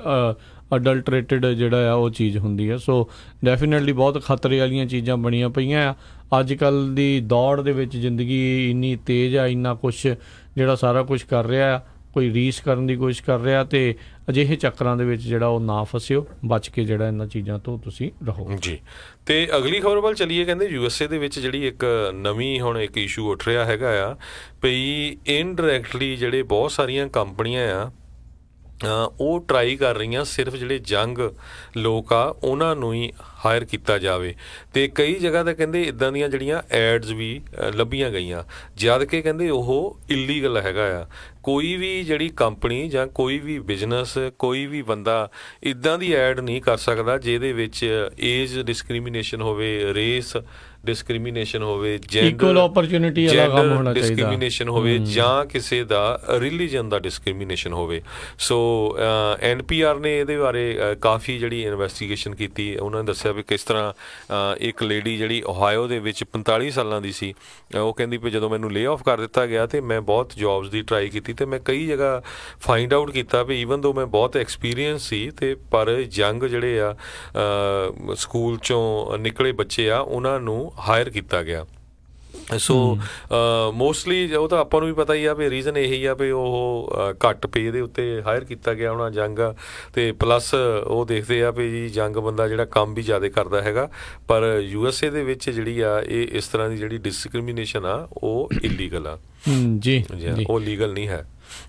ਅਡਲਟਰੇਟਡ ਜਿਹੜਾ ਆ ਉਹ ਚੀਜ਼ ਹੁੰਦੀ ਹੈ। ਸੋ ਡੈਫੀਨੇਟਲੀ ਬਹੁਤ ਖਤਰੇ ਵਾਲੀਆਂ ਚੀਜ਼ਾਂ ਬਣੀਆਂ ਪਈਆਂ ਆ। ਅੱਜ ਕੱਲ੍ਹ ਦੀ ਦੌੜ ਦੇ ਵਿੱਚ ਜ਼ਿੰਦਗੀ ਇੰਨੀ ਤੇਜ਼ ਆ, ਇੰਨਾ ਕੁਛ ਜਿਹੜਾ ਸਾਰਾ ਕੁਛ ਕਰ ਰਿਹਾ ਆ, ਕੋਈ ਰੀਸ ਕਰਨ ਦੀ ਕੋਸ਼ਿਸ਼ ਕਰ ਰਿਹਾ, ਅਤੇ ਅਜਿਹੇ ਚੱਕਰਾਂ ਦੇ ਵਿੱਚ ਜਿਹੜਾ ਉਹ ਨਾ ਫਸਿਓ, ਬਚ ਕੇ ਜਿਹੜਾ ਇਹਨਾਂ ਚੀਜ਼ਾਂ ਤੋਂ ਤੁਸੀਂ ਰਹੋ ਜੀ। ਅਤੇ ਅਗਲੀ ਖਬਰ ਵੱਲ ਚੱਲੀਏ। ਕਹਿੰਦੇ USA ਦੇ ਵਿੱਚ ਜਿਹੜੀ ਇੱਕ ਨਵੀਂ ਹੁਣ ਇੱਕ ਇਸ਼ੂ ਉੱਠ ਰਿਹਾ ਹੈਗਾ ਆ ਭਈ ਇਨਡਾਇਰੈਕਟਲੀ ਜਿਹੜੇ ਬਹੁਤ ਸਾਰੀਆਂ ਕੰਪਨੀਆਂ ਆ ਉਹ ਟਰਾਈ ਕਰ ਰਹੀਆਂ ਸਿਰਫ ਜਿਹੜੇ ਯੰਗ ਲੋਕ ਆ ਉਹਨਾਂ ਨੂੰ ਹੀ ਹਾਇਰ ਕੀਤਾ ਜਾਵੇ, ਅਤੇ ਕਈ ਜਗ੍ਹਾ 'ਤੇ ਕਹਿੰਦੇ ਇੱਦਾਂ ਦੀਆਂ ਜਿਹੜੀਆਂ ਐਡਸ ਵੀ ਲੱਭੀਆਂ ਗਈਆਂ, ਜਦ ਕਿ ਕਹਿੰਦੇ ਉਹ ਇਲੀਗਲ ਹੈਗਾ ਆ। ਕੋਈ ਵੀ ਜਿਹੜੀ ਕੰਪਨੀ ਜਾਂ ਕੋਈ ਵੀ ਬਿਜ਼ਨਸ, ਕੋਈ ਵੀ ਬੰਦਾ ਇੱਦਾਂ ਦੀ ਐਡ ਨਹੀਂ ਕਰ ਸਕਦਾ ਜਿਹਦੇ ਵਿੱਚ ਏਜ ਡਿਸਕ੍ਰਿਮੀਨੇਸ਼ਨ ਹੋਵੇ, ਰੇਸ ਡਿਸਕ੍ਰਿਮੀਨੇਸ਼ਨ ਹੋਵੇ, ਜੈਂਡਰ ਡਿਸਕ੍ਰਿਮੀਨੇਸ਼ਨ ਹੋਵੇ, ਜਾਂ ਕਿਸੇ ਦਾ ਰਿਲੀਜਨ ਦਾ ਡਿਸਕ੍ਰਿਮੀਨੇਸ਼ਨ ਹੋਵੇ। ਸੋ NPR ਨੇ ਇਹਦੇ ਬਾਰੇ ਕਾਫੀ ਜਿਹੜੀ ਇਨਵੈਸਟੀਗੇਸ਼ਨ ਕੀਤੀ। ਉਹਨਾਂ ਨੇ ਦੱਸਿਆ ਵੀ ਕਿਸ ਤਰ੍ਹਾਂ ਇੱਕ ਲੇਡੀ ਜਿਹੜੀ ਓਹਾਇਓ ਦੇ ਵਿੱਚ 45 ਸਾਲਾਂ ਦੀ ਸੀ, ਉਹ ਕਹਿੰਦੀ ਵੀ ਜਦੋਂ ਮੈਨੂੰ ਲੇ ਆਫ ਕਰ ਦਿੱਤਾ ਗਿਆ ਅਤੇ ਮੈਂ ਬਹੁਤ ਜੋਬਸ ਦੀ ਟਰਾਈ ਕੀਤੀ ਅਤੇ ਮੈਂ ਕਈ ਜਗ੍ਹਾ ਫਾਈਂਡ ਆਊਟ ਕੀਤਾ ਵੀ ਈਵਨ ਦੋ ਮੈਂ ਬਹੁਤ ਐਕਸਪੀਰੀਅੰਸ ਸੀ ਅਤੇ ਪਰ ਯੰਗ ਜਿਹੜੇ ਆ ਸਕੂਲ 'ਚੋਂ ਨਿਕਲੇ ਬੱਚੇ ਆ ਉਹਨਾਂ ਨੂੰ ਹਾਇਰ ਕੀਤਾ ਗਿਆ। ਸੋ ਮੋਸਟਲੀ ਉਹ ਤਾਂ ਆਪਾਂ ਨੂੰ ਵੀ ਪਤਾ ਹੀ ਆ ਵੀ ਰੀਜ਼ਨ ਇਹੀ ਆ ਵੀ ਉਹ ਘੱਟ ਪੇ ਦੇ ਉੱਤੇ ਹਾਇਰ ਕੀਤਾ ਗਿਆ ਹੋਣਾ ਯੰਗ ਆ, ਅਤੇ ਪਲੱਸ ਉਹ ਦੇਖਦੇ ਆ ਵੀ ਜੀ ਯੰਗ ਬੰਦਾ ਜਿਹੜਾ ਕੰਮ ਵੀ ਜ਼ਿਆਦਾ ਕਰਦਾ ਹੈਗਾ। ਪਰ USA ਦੇ ਵਿੱਚ ਜਿਹੜੀ ਆ ਇਹ ਇਸ ਤਰ੍ਹਾਂ ਦੀ ਜਿਹੜੀ ਡਿਸਕ੍ਰਿਮੀਨੇਸ਼ਨ ਆ ਉਹ ਇਲੀਗਲ ਆ ਜੀ, ਉਹ ਲੀਗਲ ਨਹੀਂ ਹੈ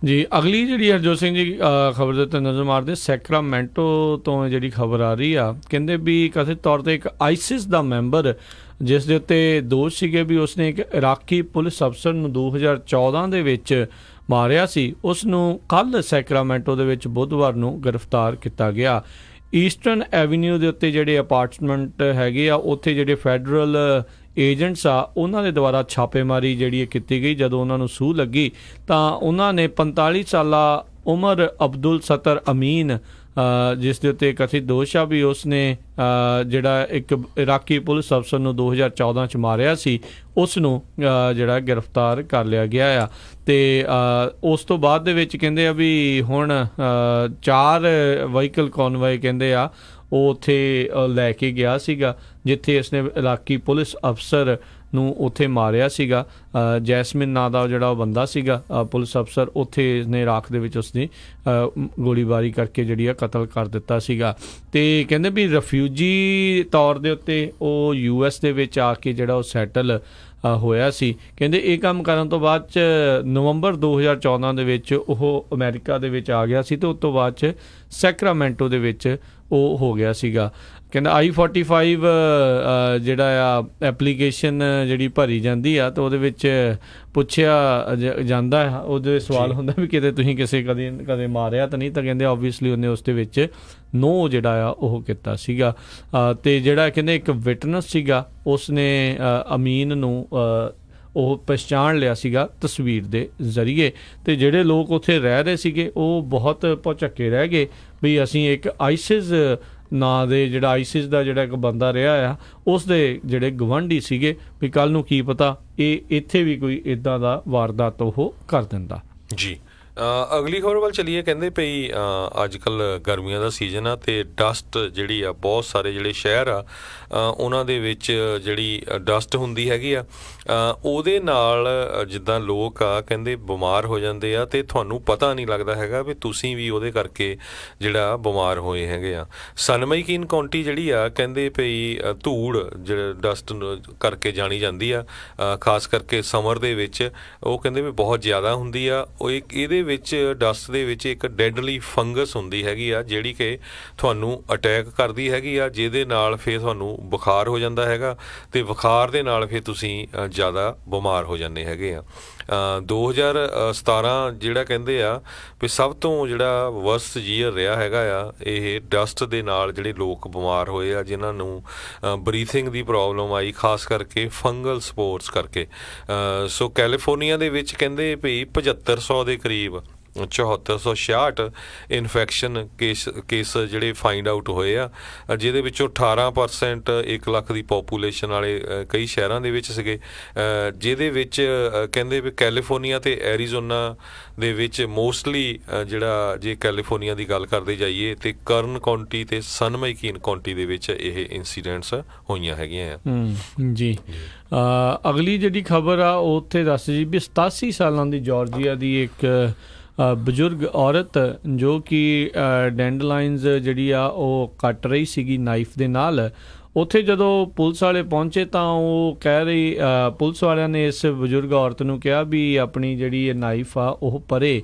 ਜੀ। ਅਗਲੀ ਜਿਹੜੀ ਹਰਜੋਤ ਸਿੰਘ ਜੀ ਖਬਰ ਦੇ ਉੱਤੇ ਨਜ਼ਰ ਮਾਰਦੇ, ਸੈਕਰਾਮੈਂਟੋ ਤੋਂ ਜਿਹੜੀ ਖਬਰ ਆ ਰਹੀ ਆ, ਕਹਿੰਦੇ ਵੀ ਕਥਿਤ ਤੌਰ 'ਤੇ ਇੱਕ ISIS ਦਾ ਮੈਂਬਰ ਜਿਸ ਦੇ ਉੱਤੇ ਦੋਸ਼ ਸੀਗੇ ਵੀ ਉਸਨੇ ਇੱਕ ਇਰਾਕੀ ਪੁਲਿਸ ਅਫਸਰ ਨੂੰ 2014 ਦੇ ਵਿੱਚ ਮਾਰਿਆ ਸੀ, ਉਸ ਨੂੰ ਕੱਲ੍ਹ ਸੈਕਰਾਮੈਂਟੋ ਦੇ ਵਿੱਚ ਬੁੱਧਵਾਰ ਨੂੰ ਗ੍ਰਿਫਤਾਰ ਕੀਤਾ ਗਿਆ। ਈਸਟਰਨ ਐਵੀਨਿਊ ਦੇ ਉੱਤੇ ਜਿਹੜੇ ਅਪਾਰਟਮੈਂਟ ਹੈਗੇ ਆ, ਉੱਥੇ ਜਿਹੜੇ ਫੈਡਰਲ ਏਜੰਟਸ ਆ ਉਹਨਾਂ ਦੇ ਦੁਆਰਾ ਛਾਪੇਮਾਰੀ ਜਿਹੜੀ ਕੀਤੀ ਗਈ। ਜਦੋਂ ਉਹਨਾਂ ਨੂੰ ਸੂਹ ਲੱਗੀ ਤਾਂ ਉਹਨਾਂ ਨੇ 45 ਸਾਲਾ ਉਮਰ ਅਬਦੁਲ ਸਤਰ ਅਮੀਨ ਜਿਸ ਦੇ ਉੱਤੇ ਕਥਿਤ ਦੋਸ਼ ਆ ਵੀ ਉਸਨੇ ਜਿਹੜਾ ਇੱਕ ਇਰਾਕੀ ਪੁਲਿਸ ਅਫਸਰ ਨੂੰ 2014 'ਚ ਮਾਰਿਆ ਸੀ, ਉਸ ਨੂੰ ਜਿਹੜਾ ਗ੍ਰਿਫਤਾਰ ਕਰ ਲਿਆ ਗਿਆ ਆ। ਅਤੇ ਉਸ ਤੋਂ ਬਾਅਦ ਦੇ ਵਿੱਚ ਕਹਿੰਦੇ ਆ ਵੀ ਹੁਣ 4 ਵਹੀਕਲ ਕੌਨਵਾਏ ਕਹਿੰਦੇ ਆ ਉਹ ਉੱਥੇ ਲੈ ਕੇ ਗਿਆ ਸੀਗਾ, ਜਿੱਥੇ ਇਸਨੇ ਇਲਾਕੀ ਪੁਲਿਸ ਅਫਸਰ ਨੂੰ ਉੱਥੇ ਮਾਰਿਆ ਸੀਗਾ। ਜੈਸਮਿਨ ਨਾਂ ਦਾ ਜਿਹੜਾ ਉਹ ਬੰਦਾ ਸੀਗਾ ਪੁਲਿਸ ਅਫਸਰ, ਉੱਥੇ ਇਸਨੇ ਇਰਾਕ ਦੇ ਵਿੱਚ ਉਸਦੀ ਗੋਲੀਬਾਰੀ ਕਰਕੇ ਜਿਹੜੀ ਆ ਕਤਲ ਕਰ ਦਿੱਤਾ ਸੀਗਾ। ਅਤੇ ਕਹਿੰਦੇ ਵੀ ਰਫਿਊਜੀ ਤੌਰ ਦੇ ਉੱਤੇ ਉਹ US ਦੇ ਵਿੱਚ ਆ ਕੇ ਜਿਹੜਾ ਉਹ ਸੈਟਲ ਹੋਇਆ ਸੀ। ਕਹਿੰਦੇ ਇਹ ਕੰਮ ਕਰਨ ਤੋਂ ਬਾਅਦ 'ਚ ਨਵੰਬਰ 2014 ਦੇ ਵਿੱਚ ਉਹ ਅਮਰੀਕਾ ਦੇ ਵਿੱਚ ਆ ਗਿਆ ਸੀ, ਅਤੇ ਉਸ ਤੋਂ ਬਾਅਦ 'ਚ ਸੈਕਰਾਮੈਂਟੋ ਦੇ ਵਿੱਚ ਉਹ ਹੋ ਗਿਆ ਸੀਗਾ। ਕਹਿੰਦਾ I-45 ਜਿਹੜਾ ਆ ਐਪਲੀਕੇਸ਼ਨ ਜਿਹੜੀ ਭਰੀ ਜਾਂਦੀ ਆ, ਤਾਂ ਉਹਦੇ ਵਿੱਚ ਪੁੱਛਿਆ ਜਾਂਦਾ, ਉਹਦੇ ਸਵਾਲ ਹੁੰਦਾ ਵੀ ਕਿਤੇ ਤੁਸੀਂ ਕਿਸੇ ਕਦੇ ਮਾਰਿਆ ਤਾਂ ਨਹੀਂ, ਤਾਂ ਕਹਿੰਦੇ ਓਬਵੀਅਸਲੀ ਉਹਨੇ ਉਸ ਦੇ ਵਿੱਚ ਨੋ ਜਿਹੜਾ ਆ ਉਹ ਕੀਤਾ ਸੀਗਾ। ਅਤੇ ਜਿਹੜਾ ਕਹਿੰਦੇ ਇੱਕ ਵਿਟਨੈਸ ਸੀਗਾ, ਉਸਨੇ ਅਮੀਨ ਨੂੰ ਉਹ ਪਛਾਣ ਲਿਆ ਸੀਗਾ ਤਸਵੀਰ ਦੇ ਜ਼ਰੀਏ। ਅਤੇ ਜਿਹੜੇ ਲੋਕ ਉੱਥੇ ਰਹਿ ਰਹੇ ਸੀਗੇ ਉਹ ਬਹੁਤ ਭੁਚੱਕੇ ਰਹਿ ਗਏ ਵੀ ਅਸੀਂ ਇੱਕ ISIS ਨਾਂ ਦੇ ਜਿਹੜਾ ISIS ਦਾ ਜਿਹੜਾ ਇੱਕ ਬੰਦਾ ਰਿਹਾ ਆ, ਉਸ ਦੇ ਜਿਹੜੇ ਗਵਾਂਢੀ ਸੀਗੇ ਵੀ ਕੱਲ੍ਹ ਨੂੰ ਕੀ ਪਤਾ ਇਹ ਇੱਥੇ ਵੀ ਕੋਈ ਇੱਦਾਂ ਦਾ ਵਾਰਦਾਤ ਉਹ ਕਰ ਦਿੰਦਾ ਜੀ। ਅਗਲੀ ਖਬਰ ਵੱਲ ਚੱਲੀਏ। ਕਹਿੰਦੇ ਪਈ ਅੱਜ ਕੱਲ੍ਹ ਗਰਮੀਆਂ ਦਾ ਸੀਜ਼ਨ ਆ ਅਤੇ ਡਸਟ ਜਿਹੜੀ ਆ ਬਹੁਤ ਸਾਰੇ ਜਿਹੜੇ ਸ਼ਹਿਰ ਆ ਉਹਨਾਂ ਦੇ ਵਿੱਚ ਜਿਹੜੀ ਡਸਟ ਹੁੰਦੀ ਹੈਗੀ ਆ, ਉਹਦੇ ਨਾਲ ਜਿੱਦਾਂ ਲੋਕ ਆ ਕਹਿੰਦੇ ਬਿਮਾਰ ਹੋ ਜਾਂਦੇ ਆ ਅਤੇ ਤੁਹਾਨੂੰ ਪਤਾ ਨਹੀਂ ਲੱਗਦਾ ਹੈਗਾ ਵੀ ਤੁਸੀਂ ਵੀ ਉਹਦੇ ਕਰਕੇ ਜਿਹੜਾ ਬਿਮਾਰ ਹੋਏ ਹੈਗੇ ਆ। ਸਨਮਾਈਕੀਨ ਕਾਉਂਟੀ ਜਿਹੜੀ ਆ ਕਹਿੰਦੇ ਪਈ ਧੂੜ ਜਿਹੜਾ ਡਸਟ ਕਰਕੇ ਜਾਣੀ ਜਾਂਦੀ ਆ, ਖਾਸ ਕਰਕੇ ਸਮਰ ਦੇ ਵਿੱਚ ਉਹ ਕਹਿੰਦੇ ਵੀ ਬਹੁਤ ਜ਼ਿਆਦਾ ਹੁੰਦੀ ਆ। ਉਹ ਇਹਦੇ ਵਿੱਚ ਡਸਟ ਦੇ ਵਿੱਚ ਇੱਕ ਡੈਡਲੀ ਫੰਗਸ ਹੁੰਦੀ ਹੈਗੀ ਆ ਜਿਹੜੀ ਕਿ ਤੁਹਾਨੂੰ ਅਟੈਕ ਕਰਦੀ ਹੈਗੀ ਆ, ਜਿਹਦੇ ਨਾਲ ਫਿਰ ਤੁਹਾਨੂੰ ਬੁਖਾਰ ਹੋ ਜਾਂਦਾ ਹੈਗਾ ਅਤੇ ਬੁਖਾਰ ਦੇ ਨਾਲ ਫਿਰ ਤੁਸੀਂ ਜ਼ਿਆਦਾ ਬਿਮਾਰ ਹੋ ਜਾਂਦੇ ਹੈਗੇ ਆ। 2017 ਜਿਹੜਾ ਕਹਿੰਦੇ ਆ ਵੀ ਸਭ ਤੋਂ ਜਿਹੜਾ ਵਰਸਟ ਈਅਰ ਰਿਹਾ ਹੈਗਾ ਆ ਇਹ ਡਸਟ ਦੇ ਨਾਲ ਜਿਹੜੇ ਲੋਕ ਬਿਮਾਰ ਹੋਏ ਆ, ਜਿਨ੍ਹਾਂ ਨੂੰ ਬਰੀਥਿੰਗ ਦੀ ਪ੍ਰੋਬਲਮ ਆਈ, ਖਾਸ ਕਰਕੇ ਫੰਗਲ ਸਪੋਰਟਸ ਕਰਕੇ। ਸੋ ਕੈਲੀਫੋਰਨੀਆ ਦੇ ਵਿੱਚ ਕਹਿੰਦੇ ਵੀ 7500 ਦੇ ਕਰੀਬ 7466 ਇਨਫੈਕਸ਼ਨ ਕੇਸ ਜਿਹੜੇ ਫਾਈਂਡ ਆਊਟ ਹੋਏ ਆ, ਜਿਹਦੇ ਵਿੱਚੋਂ 18% 1 ਲੱਖ ਦੀ ਪੋਪੂਲੇਸ਼ਨ ਵਾਲੇ ਕਈ ਸ਼ਹਿਰਾਂ ਦੇ ਵਿੱਚ ਸੀਗੇ, ਜਿਹਦੇ ਵਿੱਚ ਕਹਿੰਦੇ ਵੀ ਕੈਲੀਫੋਰਨੀਆ ਤੇ ਐਰੀਜ਼ੋਨਾ ਦੇ ਵਿੱਚ ਮੋਸਟਲੀ ਜਿਹੜਾ ਜੇ ਕੈਲੀਫੋਰਨੀਆ ਦੀ ਗੱਲ ਕਰਦੇ ਜਾਈਏ ਤੇ ਕਰਨ ਕਾਉਂਟੀ ਤੇ ਸਨ ਮੈਕੀਨ ਕਾਉਂਟੀ ਦੇ ਵਿੱਚ ਇਹ ਇੰਸੀਡੈਂਟਸ ਹੋਈਆਂ ਹੈਗੀਆਂ ਆ। ਜੀ ਅਗਲੀ ਜਿਹੜੀ ਖਬਰ ਆ ਉਹ ਉੱਥੇ ਦੱਸ ਜੀ ਵੀ 87 ਸਾਲਾਂ ਦੀ ਜਾਰਜੀਆ ਦੀ ਇੱਕ ਬਜ਼ੁਰਗ ਔਰਤ ਜੋ ਕਿ ਡੈਂਡਲਾਈਨਸ ਜਿਹੜੀ ਆ ਉਹ ਕੱਟ ਰਹੀ ਸੀਗੀ ਨਾਈਫ ਦੇ ਨਾਲ। ਉੱਥੇ ਜਦੋਂ ਪੁਲਿਸ ਵਾਲੇ ਪਹੁੰਚੇ ਤਾਂ ਉਹ ਕਹਿ ਰਹੀ, ਪੁਲਿਸ ਵਾਲਿਆਂ ਨੇ ਇਸ ਬਜ਼ੁਰਗ ਔਰਤ ਨੂੰ ਕਿਹਾ ਵੀ ਆਪਣੀ ਜਿਹੜੀ ਇਹ ਨਾਈਫ ਆ ਉਹ ਪਰੇ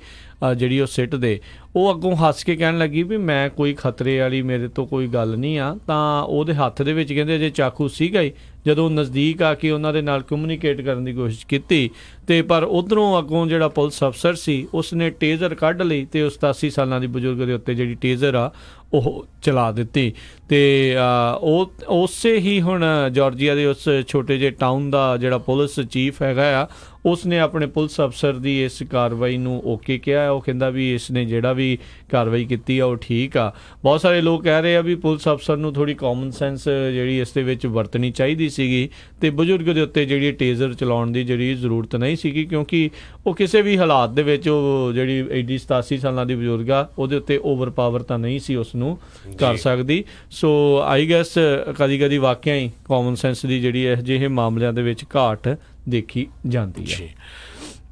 ਜਿਹੜੀ ਉਹ ਸਿੱਟ ਦੇ। ਉਹ ਅੱਗੋਂ ਹੱਸ ਕੇ ਕਹਿਣ ਲੱਗੀ ਵੀ ਮੈਂ ਕੋਈ ਖਤਰੇ ਵਾਲੀ ਮੇਰੇ ਤੋਂ ਕੋਈ ਗੱਲ ਨਹੀਂ ਆ। ਤਾਂ ਉਹਦੇ ਹੱਥ ਦੇ ਵਿੱਚ ਕਹਿੰਦੇ ਅਜੇ ਚਾਕੂ ਸੀਗਾ ਹੀ। ਜਦੋਂ ਨਜ਼ਦੀਕ ਆ ਕੇ ਉਹਨਾਂ ਦੇ ਨਾਲ ਕਮਿਊਨੀਕੇਟ ਕਰਨ ਦੀ ਕੋਸ਼ਿਸ਼ ਕੀਤੀ ਤੇ ਪਰ ਉੱਧਰੋਂ ਅੱਗੋਂ ਜਿਹੜਾ ਪੁਲਿਸ ਅਫਸਰ ਸੀ ਉਸਨੇ ਟੇਜ਼ਰ ਕੱਢ ਲਈ ਤੇ ਉਸ 87 ਸਾਲਾਂ ਦੀ ਬਜ਼ੁਰਗ ਦੇ ਉੱਤੇ ਜਿਹੜੀ ਟੇਜ਼ਰ ਆ ਉਹ ਚਲਾ ਦਿੱਤੀ। ਤੇ ਉਹ ਉਸੇ ਹੀ ਹੁਣ ਜਾਰਜੀਆ ਦੇ ਉਸ ਛੋਟੇ ਜਿਹੇ ਟਾਊਨ ਦਾ ਜਿਹੜਾ ਪੁਲਿਸ ਚੀਫ ਹੈਗਾ ਆ ਉਸਨੇ ਆਪਣੇ ਪੁਲਿਸ ਅਫਸਰ ਦੀ ਇਸ ਕਾਰਵਾਈ ਨੂੰ ਓਕੇ ਕਿਹਾ। ਉਹ ਕਹਿੰਦਾ ਵੀ ਇਸ ਨੇ ਜਿਹੜਾ ਵੀ ਕਾਰਵਾਈ ਕੀਤੀ ਆ ਉਹ ਠੀਕ ਆ। ਬਹੁਤ ਸਾਰੇ ਲੋਕ ਕਹਿ ਰਹੇ ਆ ਵੀ ਪੁਲਿਸ ਅਫਸਰ ਨੂੰ ਥੋੜ੍ਹੀ ਕਾਮਨ ਸੈਂਸ ਜਿਹੜੀ ਇਸ ਦੇ ਵਿੱਚ ਵਰਤਣੀ ਚਾਹੀਦੀ ਸੀਗੀ ਤੇ ਬਜ਼ੁਰਗ ਦੇ ਉੱਤੇ ਜਿਹੜੀ ਟੇਜ਼ਰ ਚਲਾਉਣ ਦੀ ਜਿਹੜੀ ਜ਼ਰੂਰਤ ਨਹੀਂ ਸੀਗੀ, ਕਿਉਂਕਿ ਉਹ ਕਿਸੇ ਵੀ ਹਾਲਾਤ ਦੇ ਵਿੱਚ ਉਹ ਜਿਹੜੀ ਐਡੀ 87 ਸਾਲਾਂ ਦੀ ਬਜ਼ੁਰਗ ਆ ਉਹਦੇ ਉੱਤੇ ਓਵਰ ਪਾਵਰ ਤਾਂ ਨਹੀਂ ਸੀ ਉਸ ਨੂੰ ਕਰ ਸਕਦੀ। ਸੋ ਆਈ ਗੈਸ ਕਦੀ ਕਦੀ ਵਾਕਿਆ ਹੀ ਕਾਮਨ ਸੈਂਸ ਦੀ ਜਿਹੜੀ ਇਹੋ ਜਿਹੇ ਮਾਮਲਿਆਂ ਦੇ ਵਿੱਚ ਘਾਟ ਦੇਖੀ ਜਾਂਦੀ ਹੈ।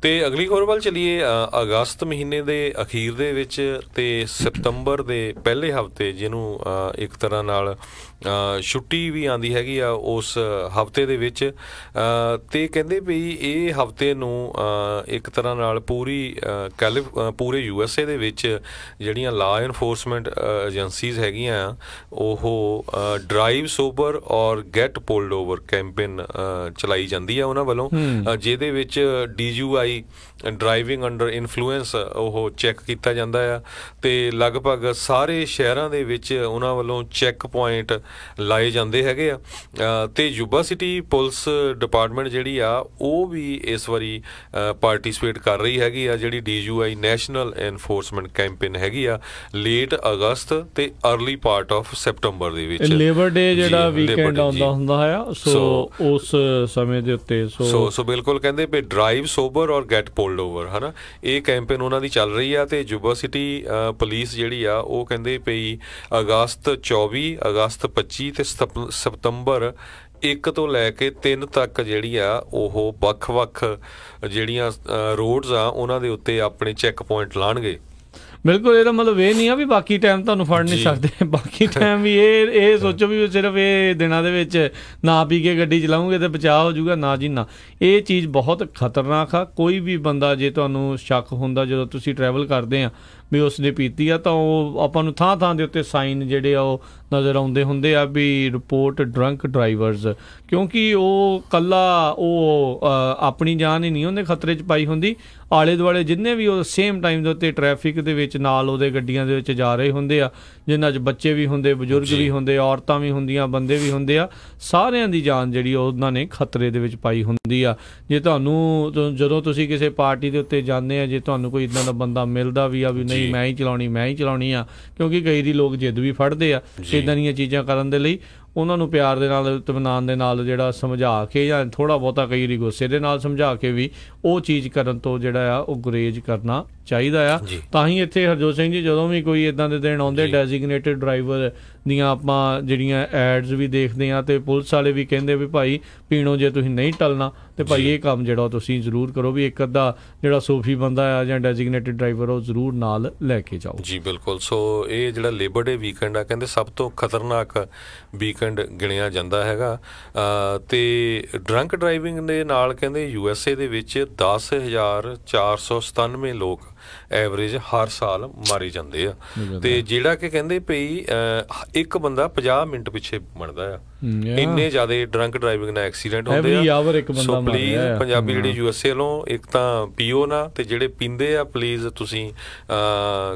ਤੇ ਅਗਲੀ ਖਬਰ ਵੱਲ ਚਲੀਏ। ਅਗਸਤ ਮਹੀਨੇ ਦੇ ਅਖੀਰ ਦੇ ਵਿੱਚ ਤੇ ਸਤੰਬਰ ਦੇ ਪਹਿਲੇ ਹਫ਼ਤੇ, ਜਿਹਨੂੰ ਇੱਕ ਤਰ੍ਹਾਂ ਨਾਲ ਛੁੱਟੀ ਵੀ ਆਉਂਦੀ ਹੈਗੀ ਆ ਉਸ ਹਫ਼ਤੇ ਦੇ ਵਿੱਚ, ਤੇ ਕਹਿੰਦੇ ਵੀ ਇਹ ਹਫ਼ਤੇ ਨੂੰ ਇੱਕ ਤਰ੍ਹਾਂ ਨਾਲ ਪੂਰੇ USA ਦੇ ਵਿੱਚ ਜਿਹੜੀਆਂ ਲਾ ਇਨਫੋਰਸਮੈਂਟ ਏਜੰਸੀਜ਼ ਹੈਗੀਆਂ ਉਹ ਡਰਾਈਵ ਸੋਬਰ ਔਰ ਗੈਟ ਪੁਲਡ ਓਵਰ ਕੈਂਪੇਨ ਚਲਾਈ ਜਾਂਦੀ ਆ ਉਹਨਾਂ ਵੱਲੋਂ, ਜਿਹਦੇ ਵਿੱਚ DUI ਡਰਾਈਵਿੰਗ ਅੰਡਰ ਇਨਫਲੂਐਂਸ ਉਹ ਚੈੱਕ ਕੀਤਾ ਜਾਂਦਾ ਆ। ਤੇ ਲਗਭਗ ਸਾਰੇ ਸ਼ਹਿਰਾਂ ਦੇ ਵਿੱਚ ਉਹਨਾਂ ਵੱਲੋਂ ਚੈੱਕ ਪੁਆਇੰਟ ਲਾਏ ਜਾਂਦੇ ਹੈਗੇ ਆ। ਤੇ ਯੂਬਾ ਸਿਟੀ ਪੁਲਿਸ ਡਿਪਾਰਟਮੈਂਟ ਜਿਹੜੀ ਆ ਉਹ ਵੀ ਇਸ ਵਾਰੀ ਪਾਰਟੀਸਪੇਟ ਕਰ ਰਹੀ ਹੈਗੀ ਆ, ਜਿਹੜੀ DUI ਨੈਸ਼ਨਲ ਐਨਫੋਰਸਮੈਂਟ ਕੈਂਪੇਨ ਹੈਗੀ ਆ ਲੇਟ ਅਗਸਤ ਤੇ ਅਰਲੀ ਪਾਰਟ ਆਫ ਸੈਪਟੰਬਰ ਦੇ ਵਿੱਚ। ਲੇਬਰ ਡੇ ਜਿਹੜਾ ਵੀਕਐਂਡ ਆਉਂਦਾ ਹੁੰਦਾ ਆ, ਸੋ ਉਸ ਸਮੇਂ ਦੇ ਉੱਤੇ ਸੋ ਬਿਲਕੁਲ ਕਹਿੰਦੇ ਵੀ ਡਰਾਈਵ ਸੋਬਰ ਔਰ ਗੈਟ ਪੁਲਡ ਓਵਰ ਹਨਾ, ਇਹ ਕੈਂਪੇਨ ਉਹਨਾਂ ਦੀ ਚੱਲ ਰਹੀ ਆ। ਤੇ ਯੂਬਾ ਸਿਟੀ ਪੁਲਿਸ ਜਿਹੜੀ ਆ ਉਹ ਕਹਿੰਦੇ ਪਈ ਅਗਸਤ 24, ਅਗਸਤ 25 ਤੇ ਸਤੰਬਰ 1 ਤੋਂ ਲੈ ਕੇ 3 ਤੱਕ ਜਿਹੜੀ ਆ ਉਹ ਵੱਖ-ਵੱਖ ਜਿਹੜੀਆਂ ਰੋਡਸ ਆ ਉਹਨਾਂ ਦੇ ਉੱਤੇ ਆਪਣੇ ਚੈੱਕ ਪੁਆਇੰਟ ਲਾਉਣਗੇ। ਬਿਲਕੁਲ, ਇਹਦਾ ਮਤਲਬ ਇਹ ਨਹੀਂ ਆ ਵੀ ਬਾਕੀ ਟਾਈਮ ਤੁਹਾਨੂੰ ਫੜ ਨਹੀਂ ਸਕਦੇ। ਬਾਕੀ ਟਾਈਮ ਵੀ ਇਹ ਸੋਚੋ ਵੀ ਸਿਰਫ ਇਹ ਦਿਨਾਂ ਦੇ ਵਿੱਚ ਨਾ ਪੀ ਕੇ ਗੱਡੀ ਚਲਾਉਂਗੇ ਤੇ ਬਚਾਅ ਹੋ ਜਾਊਗਾ, ਨਾ ਜੀ ਨਾ। ਇਹ ਚੀਜ਼ ਬਹੁਤ ਖਤਰਨਾਕ ਆ। ਕੋਈ ਵੀ ਬੰਦਾ ਜੇ ਤੁਹਾਨੂੰ ਸ਼ੱਕ ਹੁੰਦਾ ਜਦੋਂ ਤੁਸੀਂ ਟਰੈਵਲ ਕਰਦੇ ਆ ਵੀ ਉਸਨੇ ਪੀਤੀ ਆ, ਤਾਂ ਉਹ ਆਪਾਂ ਨੂੰ ਥਾਂ ਥਾਂ ਦੇ ਉੱਤੇ ਸਾਈਨ ਜਿਹੜੇ ਆ ਉਹ ਨਜ਼ਰ ਆਉਂਦੇ ਹੁੰਦੇ ਆ ਵੀ ਰਿਪੋਰਟ ਡਰੰਕ ਡਰਾਈਵਰਸ, ਕਿਉਂਕਿ ਉਹ ਕੱਲਾ ਉਹ ਆਪਣੀ ਜਾਨ ਹੀ ਨਹੀਂ ਉਹਨੇ ਖਤਰੇ 'ਚ ਪਾਈ ਹੁੰਦੀ, ਆਲੇ ਦੁਆਲੇ ਜਿੰਨੇ ਵੀ ਉਹ ਸੇਮ ਟਾਈਮ ਦੇ ਉੱਤੇ ਟ੍ਰੈਫਿਕ ਦੇ ਵਿੱਚ ਨਾਲ ਉਹਦੇ ਗੱਡੀਆਂ ਦੇ ਵਿੱਚ ਜਾ ਰਹੇ ਹੁੰਦੇ ਆ, ਜਿਨ੍ਹਾਂ 'ਚ ਬੱਚੇ ਵੀ ਹੁੰਦੇ, ਬਜ਼ੁਰਗ ਵੀ ਹੁੰਦੇ, ਔਰਤਾਂ ਵੀ ਹੁੰਦੀਆਂ, ਬੰਦੇ ਵੀ ਹੁੰਦੇ ਆ, ਸਾਰਿਆਂ ਦੀ ਜਾਨ ਜਿਹੜੀ ਉਹਨਾਂ ਨੇ ਖਤਰੇ ਦੇ ਵਿੱਚ ਪਾਈ ਹੁੰਦੀ ਆ। ਜੇ ਤੁਹਾਨੂੰ ਜਦੋਂ ਤੁਸੀਂ ਕਿਸੇ ਪਾਰਟੀ ਦੇ ਉੱਤੇ ਜਾਂਦੇ ਆ, ਜੇ ਤੁਹਾਨੂੰ ਕੋਈ ਇੱਦਾਂ ਦਾ ਬੰਦਾ ਮਿਲਦਾ ਵੀ ਆ ਵੀ ਨਹੀਂ ਮੈਂ ਹੀ ਚਲਾਉਣੀ ਆ, ਕਿਉਂਕਿ ਕਈ ਦੀ ਲੋਕ ਜਿੱਦ ਵੀ ਫੜਦੇ ਆ ਇੱਦਾਂ ਦੀਆਂ ਚੀਜ਼ਾਂ ਕਰਨ ਦੇ ਲਈ, ਉਹਨਾਂ ਨੂੰ ਪਿਆਰ ਦੇ ਨਾਲ, ਇਤਮਾਨਾਨ ਦੇ ਨਾਲ ਜਿਹੜਾ ਸਮਝਾ ਕੇ ਜਾਂ ਥੋੜ੍ਹਾ ਬਹੁਤਾ ਕਈ ਵਾਰੀ ਗੁੱਸੇ ਦੇ ਨਾਲ ਸਮਝਾ ਕੇ ਵੀ ਉਹ ਚੀਜ਼ ਕਰਨ ਤੋਂ ਜਿਹੜਾ ਆ ਉਹ ਗੁਰੇਜ਼ ਕਰਨਾ ਚਾਹੀਦਾ ਆ। ਤਾਂ ਹੀ ਇੱਥੇ ਹਰਜੋਤ ਸਿੰਘ ਜੀ ਜਦੋਂ ਵੀ ਕੋਈ ਇੱਦਾਂ ਦੇ ਦਿਨ ਆਉਂਦੇ ਡੈਜ਼ਿਗਨੇਟਿਡ ਡਰਾਈਵਰ ਦੀਆਂ ਆਪਾਂ ਜਿਹੜੀਆਂ ਐਡਸ ਵੀ ਦੇਖਦੇ ਹਾਂ, ਤੇ ਪੁਲਿਸ ਵਾਲੇ ਵੀ ਕਹਿੰਦੇ ਵੀ ਭਾਈ ਪੀਣੋ ਜੇ ਤੁਸੀਂ ਨਹੀਂ ਟਲਣਾ ਤੇ ਭਾਈ ਇਹ ਕੰਮ ਜਿਹੜਾ ਤੁਸੀਂ ਜ਼ਰੂਰ ਕਰੋ, ਵੀ ਇੱਕ ਅੱਧਾ ਜਿਹੜਾ ਸੋਫੀ ਬੰਦਾ ਆ ਜਾਂ ਡੈਜ਼ਿਗਨੇਟਿਡ ਡਰਾਈਵਰ ਉਹ ਜ਼ਰੂਰ ਨਾਲ ਲੈ ਕੇ ਜਾਓ। ਜੀ ਬਿਲਕੁਲ। ਸੋ ਇਹ ਜਿਹੜਾ ਲੇਬਰ ਡੇ ਵੀਕਐਂਡ ਆ ਕਹਿੰਦੇ ਸਭ ਤੋਂ ਖਤਰਨਾਕ ਵੀਕਐਂਡ ਗਿਣਿਆ ਜਾਂਦਾ ਹੈਗਾ। ਤੇ ਡਰੰਕ ਡਰਾਈਵਿੰਗ ਦੇ ਨਾਲ ਕਹਿੰਦੇ USA ਦੇ ਵਿੱਚ 10,497 ਲੋਕ ਐਵਰੇਜ ਹਰ ਸਾਲ ਮਾਰੇ ਜਾਂਦੇ ਆ। ਤੇ ਜਿਹੜਾ ਕਿ ਕਹਿੰਦੇ ਪਈ ਇੱਕ ਬੰਦਾ 50 ਮਿੰਟ ਪਿੱਛੇ ਬਣਦਾ ਆ, ਇੰਨੇ ਜ਼ਿਆਦਾ ਡਰੰਕ ਡਰਾਈਵਿੰਗ ਨਾਲ ਐਕਸੀਡੈਂਟ ਹੁੰਦੇ ਆ। ਸੋ ਪਲੀਜ਼ ਪੰਜਾਬੀ ਜਿਹੜੇ USA ਵੱਲੋਂ ਇੱਕ ਤਾਂ ਪੀਓ ਨਾ, ਤੇ ਜਿਹੜੇ ਪੀਂਦੇ ਆ ਪਲੀਜ਼ ਤੁਸੀਂ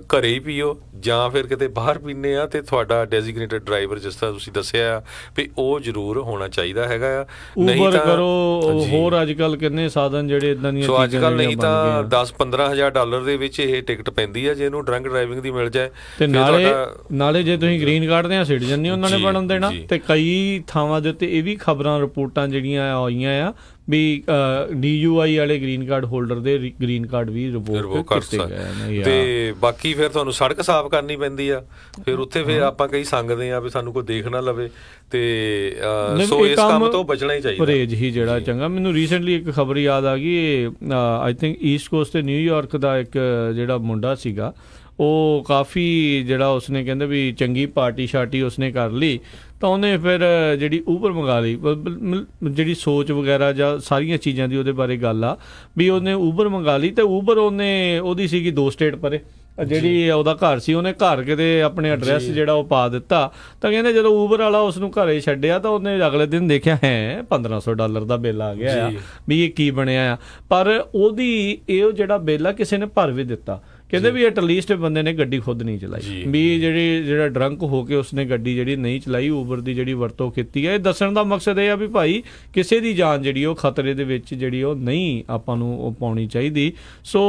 ਘਰੇ ਹੀ ਪੀਓ, ਜਾਂ ਫਿਰ ਕਿਤੇ ਬਾਹਰ ਪੀਂਦੇ ਆ ਤੇ ਤੁਹਾਡਾ ਡੈਜ਼ਿਗਨੇਟਡ ਡਰਾਈਵਰ ਜਿਸ ਤਰ੍ਹਾਂ ਤੁਸੀਂ ਦੱਸਿਆ ਵੀ ਉਹ ਜ਼ਰੂਰ ਹੋਣਾ ਚਾਹੀਦਾ ਹੈਗਾ ਆ। ਨਹੀਂ ਤਾਂ ਕਰੋ ਹੋਰ ਅੱਜ ਕੱਲ ਕਿੰਨੇ ਸਾਧਨ ਜਿਹੜੇ ਇਦਾਂ ਦੀਆਂ ਸੋ ਅੱਜ ਕੱਲ ਨਹੀਂ ਤਾਂ 10-15 ਹਜ਼ਾਰ ਡਾਲਰ ਦੇ ਵਿੱਚ ਇਹ ਟਿਕਟ ਪੈਂਦੀ ਆ ਜੇ ਇਹਨੂੰ ਡਰੰਕ ਡਰਾਈਵਿੰਗ ਦੀ ਮਿਲ ਜਾਏ। ਤੇ ਨਾਲੇ ਜੇ ਤੁਸੀਂ ਗ੍ਰੀਨ ਕਾਰਡ ਦੇ ਸਿਟੀਜ਼ਨ ਨਹੀਂ ਉਹਨਾਂ ਨੇ ਬਣਨ ਦੇਣਾ। ਤੇ ਕਈ ਥਾਵਾਂ ਦੇ ਉੱਤੇ ਇਹ ਵੀ ਖਬਰਾਂ ਰਿਪੋਰਟਾਂ ਜਿਹੜੀਆਂ ਆਈਆਂ ਆ ਵੀ DUI ਵਾਲੇ ਗ੍ਰੀਨ ਕਾਰਡ ਹੋਲਡਰ ਦੇ ਗ੍ਰੀਨ ਕਾਰਡ ਵੀ ਰਿਵੋਕ ਕੀਤੇ ਗਏ। ਤੇ ਬਾਕੀ ਫਿਰ ਤੁਹਾਨੂੰ ਸੜਕ ਸਾਫ਼ ਕਰਨੀ ਪੈਂਦੀ ਆ, ਫਿਰ ਉੱਥੇ ਫਿਰ ਆਪਾਂ ਕਈ ਸੰਗਦੇ ਆ ਵੀ ਸਾਨੂੰ ਕੋਈ ਦੇਖ ਨਾ ਲਵੇ, ਤੇ ਸੋ ਇਸ ਕੰਮ ਤੋਂ ਬਚਣਾ ਹੀ ਚਾਹੀਦਾ, ਪਰਹੇਜ਼ ਹੀ ਜਿਹੜਾ ਚੰਗਾ। ਮੈਨੂੰ ਰੀਸੈਂਟਲੀ ਇੱਕ ਖਬਰ ਯਾਦ ਆ ਗਈ, ਆਈ ਥਿੰਕ ਈਸਟ ਕੋਸਟ ਤੇ ਨਿਊਯਾਰਕ ਦਾ ਇੱਕ ਜਿਹੜਾ ਮੁੰਡਾ ਸੀਗਾ, ਉਹ ਕਾਫੀ ਜਿਹੜਾ ਉਸਨੇ ਕਹਿੰਦੇ ਵੀ ਚੰਗੀ ਪਾਰਟੀ ਸ਼ਾਰਟੀ ਉਸਨੇ ਕਰ ਲਈ, ਤਾਂ ਉਹਨੇ ਫਿਰ ਜਿਹੜੀ ਊਬਰ ਮੰਗਾ ਲਈ। ਜਿਹੜੀ ਸੋਚ ਵਗੈਰਾ ਜਾਂ ਸਾਰੀਆਂ ਚੀਜ਼ਾਂ ਦੀ ਉਹਦੇ ਬਾਰੇ ਗੱਲ ਆ ਵੀ ਉਹਨੇ ਊਬਰ ਮੰਗਾ ਲਈ, ਤੇ ਊਬਰ ਉਹਦੀ ਸੀਗੀ 2 ਸਟੇਟ ਪਰੇ, ਜਿਹੜੀ ਉਹਦਾ ਘਰ ਸੀ ਉਹਨੇ ਘਰ ਕਿਤੇ ਆਪਣੇ ਐਡਰੈਸ ਜਿਹੜਾ ਉਹ ਪਾ ਦਿੱਤਾ। ਤਾਂ ਕਹਿੰਦੇ ਜਦੋਂ ਊਬਰ ਵਾਲਾ ਉਸਨੂੰ ਘਰੇ ਛੱਡਿਆ ਤਾਂ ਉਹਨੇ ਅਗਲੇ ਦਿਨ ਦੇਖਿਆ ਹੈ $1500 ਦਾ ਬਿੱਲ ਆ ਗਿਆ ਆ, ਵੀ ਇਹ ਕੀ ਬਣਿਆ ਆ। ਪਰ ਉਹਦੀ ਇਹ ਜਿਹੜਾ ਬਿੱਲ ਆ ਕਿਸੇ ਨੇ ਭਰ ਵੀ ਦਿੱਤਾ। ਕਹਿੰਦੇ ਵੀ ਐਟਲੀਸਟ ਬੰਦੇ ਨੇ ਗੱਡੀ ਖੁਦ ਨਹੀਂ ਚਲਾਈ, ਵੀ ਜਿਹੜਾ ਡਰੰਕ ਹੋ ਕੇ ਉਸਨੇ ਗੱਡੀ ਜਿਹੜੀ ਨਹੀਂ ਚਲਾਈ, ਊਬਰ ਦੀ ਜਿਹੜੀ ਵਰਤੋਂ ਕੀਤੀ ਹੈ। ਇਹ ਦੱਸਣ ਦਾ ਮਕਸਦ ਇਹ ਆ ਵੀ ਭਾਈ ਕਿਸੇ ਦੀ ਜਾਨ ਜਿਹੜੀ ਉਹ ਖਤਰੇ ਦੇ ਵਿੱਚ ਜਿਹੜੀ ਉਹ ਨਹੀਂ ਆਪਾਂ ਨੂੰ ਉਹ ਪਾਉਣੀ ਚਾਹੀਦੀ। ਸੋ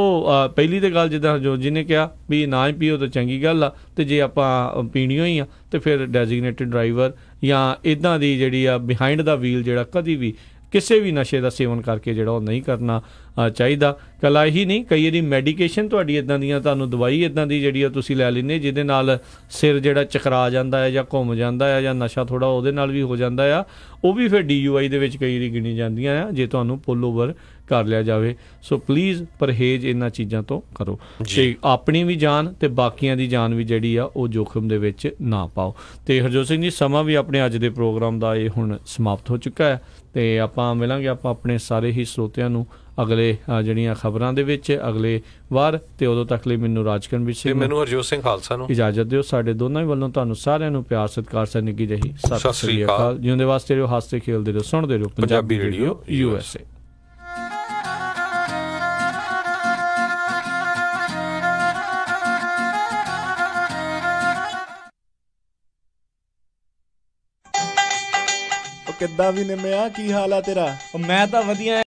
ਪਹਿਲੀ ਤਾਂ ਗੱਲ ਜਿੱਦਾਂ ਜੋ ਜਿਹਨੇ ਕਿਹਾ ਵੀ ਨਾ ਹੀ ਪੀਓ ਤਾਂ ਚੰਗੀ ਗੱਲ ਆ, ਤੇ ਜੇ ਆਪਾਂ ਪੀਣੀ ਹੋਈ ਆ ਤੇ ਫਿਰ ਡੈਜ਼ਿਗਨੇਟਡ ਡਰਾਈਵਰ ਜਾਂ ਇੱਦਾਂ ਦੀ ਜਿਹੜੀ ਆ ਬਿਹਾਈਂਡ ਦਾ ਵੀਲ ਜਿਹੜਾ ਕਦੀ ਵੀ ਕਿਸੇ ਵੀ ਨਸ਼ੇ ਦਾ ਸੇਵਨ ਕਰਕੇ ਜਿਹੜਾ ਉਹ ਨਹੀਂ ਕਰਨਾ ਚਾਹੀਦਾ। ਕਲਾ ਹੀ ਨਹੀਂ, ਕਈ ਇਹਦੀ ਮੈਡੀਕੇਸ਼ਨ ਤੁਹਾਡੀ ਇੱਦਾਂ ਦੀਆਂ, ਤੁਹਾਨੂੰ ਦਵਾਈ ਇੱਦਾਂ ਦੀ ਜਿਹੜੀ ਆ ਤੁਸੀਂ ਲੈ ਲੈਂਦੇ ਜਿਹਦੇ ਨਾਲ ਸਿਰ ਜਿਹੜਾ ਚਕਰਾ ਜਾਂਦਾ ਹੈ ਜਾਂ ਘੁੰਮ ਜਾਂਦਾ ਹੈ, ਜਾਂ ਨਸ਼ਾ ਥੋੜ੍ਹਾ ਉਹਦੇ ਨਾਲ ਵੀ ਹੋ ਜਾਂਦਾ ਆ, ਉਹ ਵੀ ਫਿਰ DUI ਦੇ ਵਿੱਚ ਕਈ ਵਾਰੀ ਗਿਣੀ ਜਾਂਦੀਆਂ ਆ ਜੇ ਤੁਹਾਨੂੰ ਪੁੱਲ ਓਵਰ ਕਰ ਲਿਆ ਜਾਵੇ। ਸੋ ਪਲੀਜ਼ ਪਰਹੇਜ਼ ਇਹਨਾਂ ਚੀਜ਼ਾਂ ਤੋਂ ਕਰੋ, ਤੇ ਆਪਣੀ ਵੀ ਜਾਨ ਤੇ ਬਾਕੀਆਂ ਦੀ ਜਾਨ ਵੀ ਜਿਹੜੀ ਆ ਉਹ ਜੋਖਮ ਦੇ ਵਿੱਚ ਨਾ ਪਾਓ। ਤੇ ਹਰਜੋਤ ਸਿੰਘ ਜੀ, ਸਮਾਂ ਵੀ ਆਪਣੇ ਅੱਜ ਦੇ ਪ੍ਰੋਗਰਾਮ ਦਾ ਇਹ ਹੁਣ ਸਮਾਪਤ ਹੋ ਚੁੱਕਾ ਹੈ, ਤੇ ਆਪਾਂ ਮਿਲਾਂਗੇ ਆਪਾਂ ਆਪਣੇ ਸਾਰੇ ਹੀ ਸਰੋਤਿਆਂ ਨੂੰ ਅਗਲੇ ਜਿਹੜੀਆਂ ਖਬਰਾਂ ਦੇ ਵਿੱਚ ਅਗਲੇ ਵਾਰ। ਤੇ ਉਦੋਂ ਤੱਕ ਲਈ ਮੈਨੂੰ ਰਾਜਕਰਨਵੀਰ ਸਿੰਘ, ਮੈਨੂੰ ਹਰਜੋਤ ਸਿੰਘ ਖਾਲਸਾ ਨੂੰ ਇਜਾਜ਼ਤ ਦਿਓ। ਸਾਡੇ ਦੋਨਾਂ ਹੀ ਵੱਲੋਂ ਤੁਹਾਨੂੰ ਸਾਰਿਆਂ ਨੂੰ ਪਿਆਰ ਸਤਿਕਾਰ ਸਰ ਨਿੱਘੀ ਜਿਹੀ ਸਤਿ ਸ੍ਰੀ ਅਕਾਲ। ਜਿਉਂਦੇ ਵਾਸਤੇ ਰਹੋ, ਹੱਸਦੇ ਖੇਲਦੇ ਰਹੋ, ਸੁਣਦੇ ਰਹੋ ਪੰਜਾਬੀ ਰੇਡੀਓ USA। ਕਿੱਦਾਂ ਵੀ ਨਿੰਮਿਆ, ਕੀ ਹਾਲ ਆ ਤੇਰਾ? ਮੈਂ ਤਾਂ ਵਧੀਆ।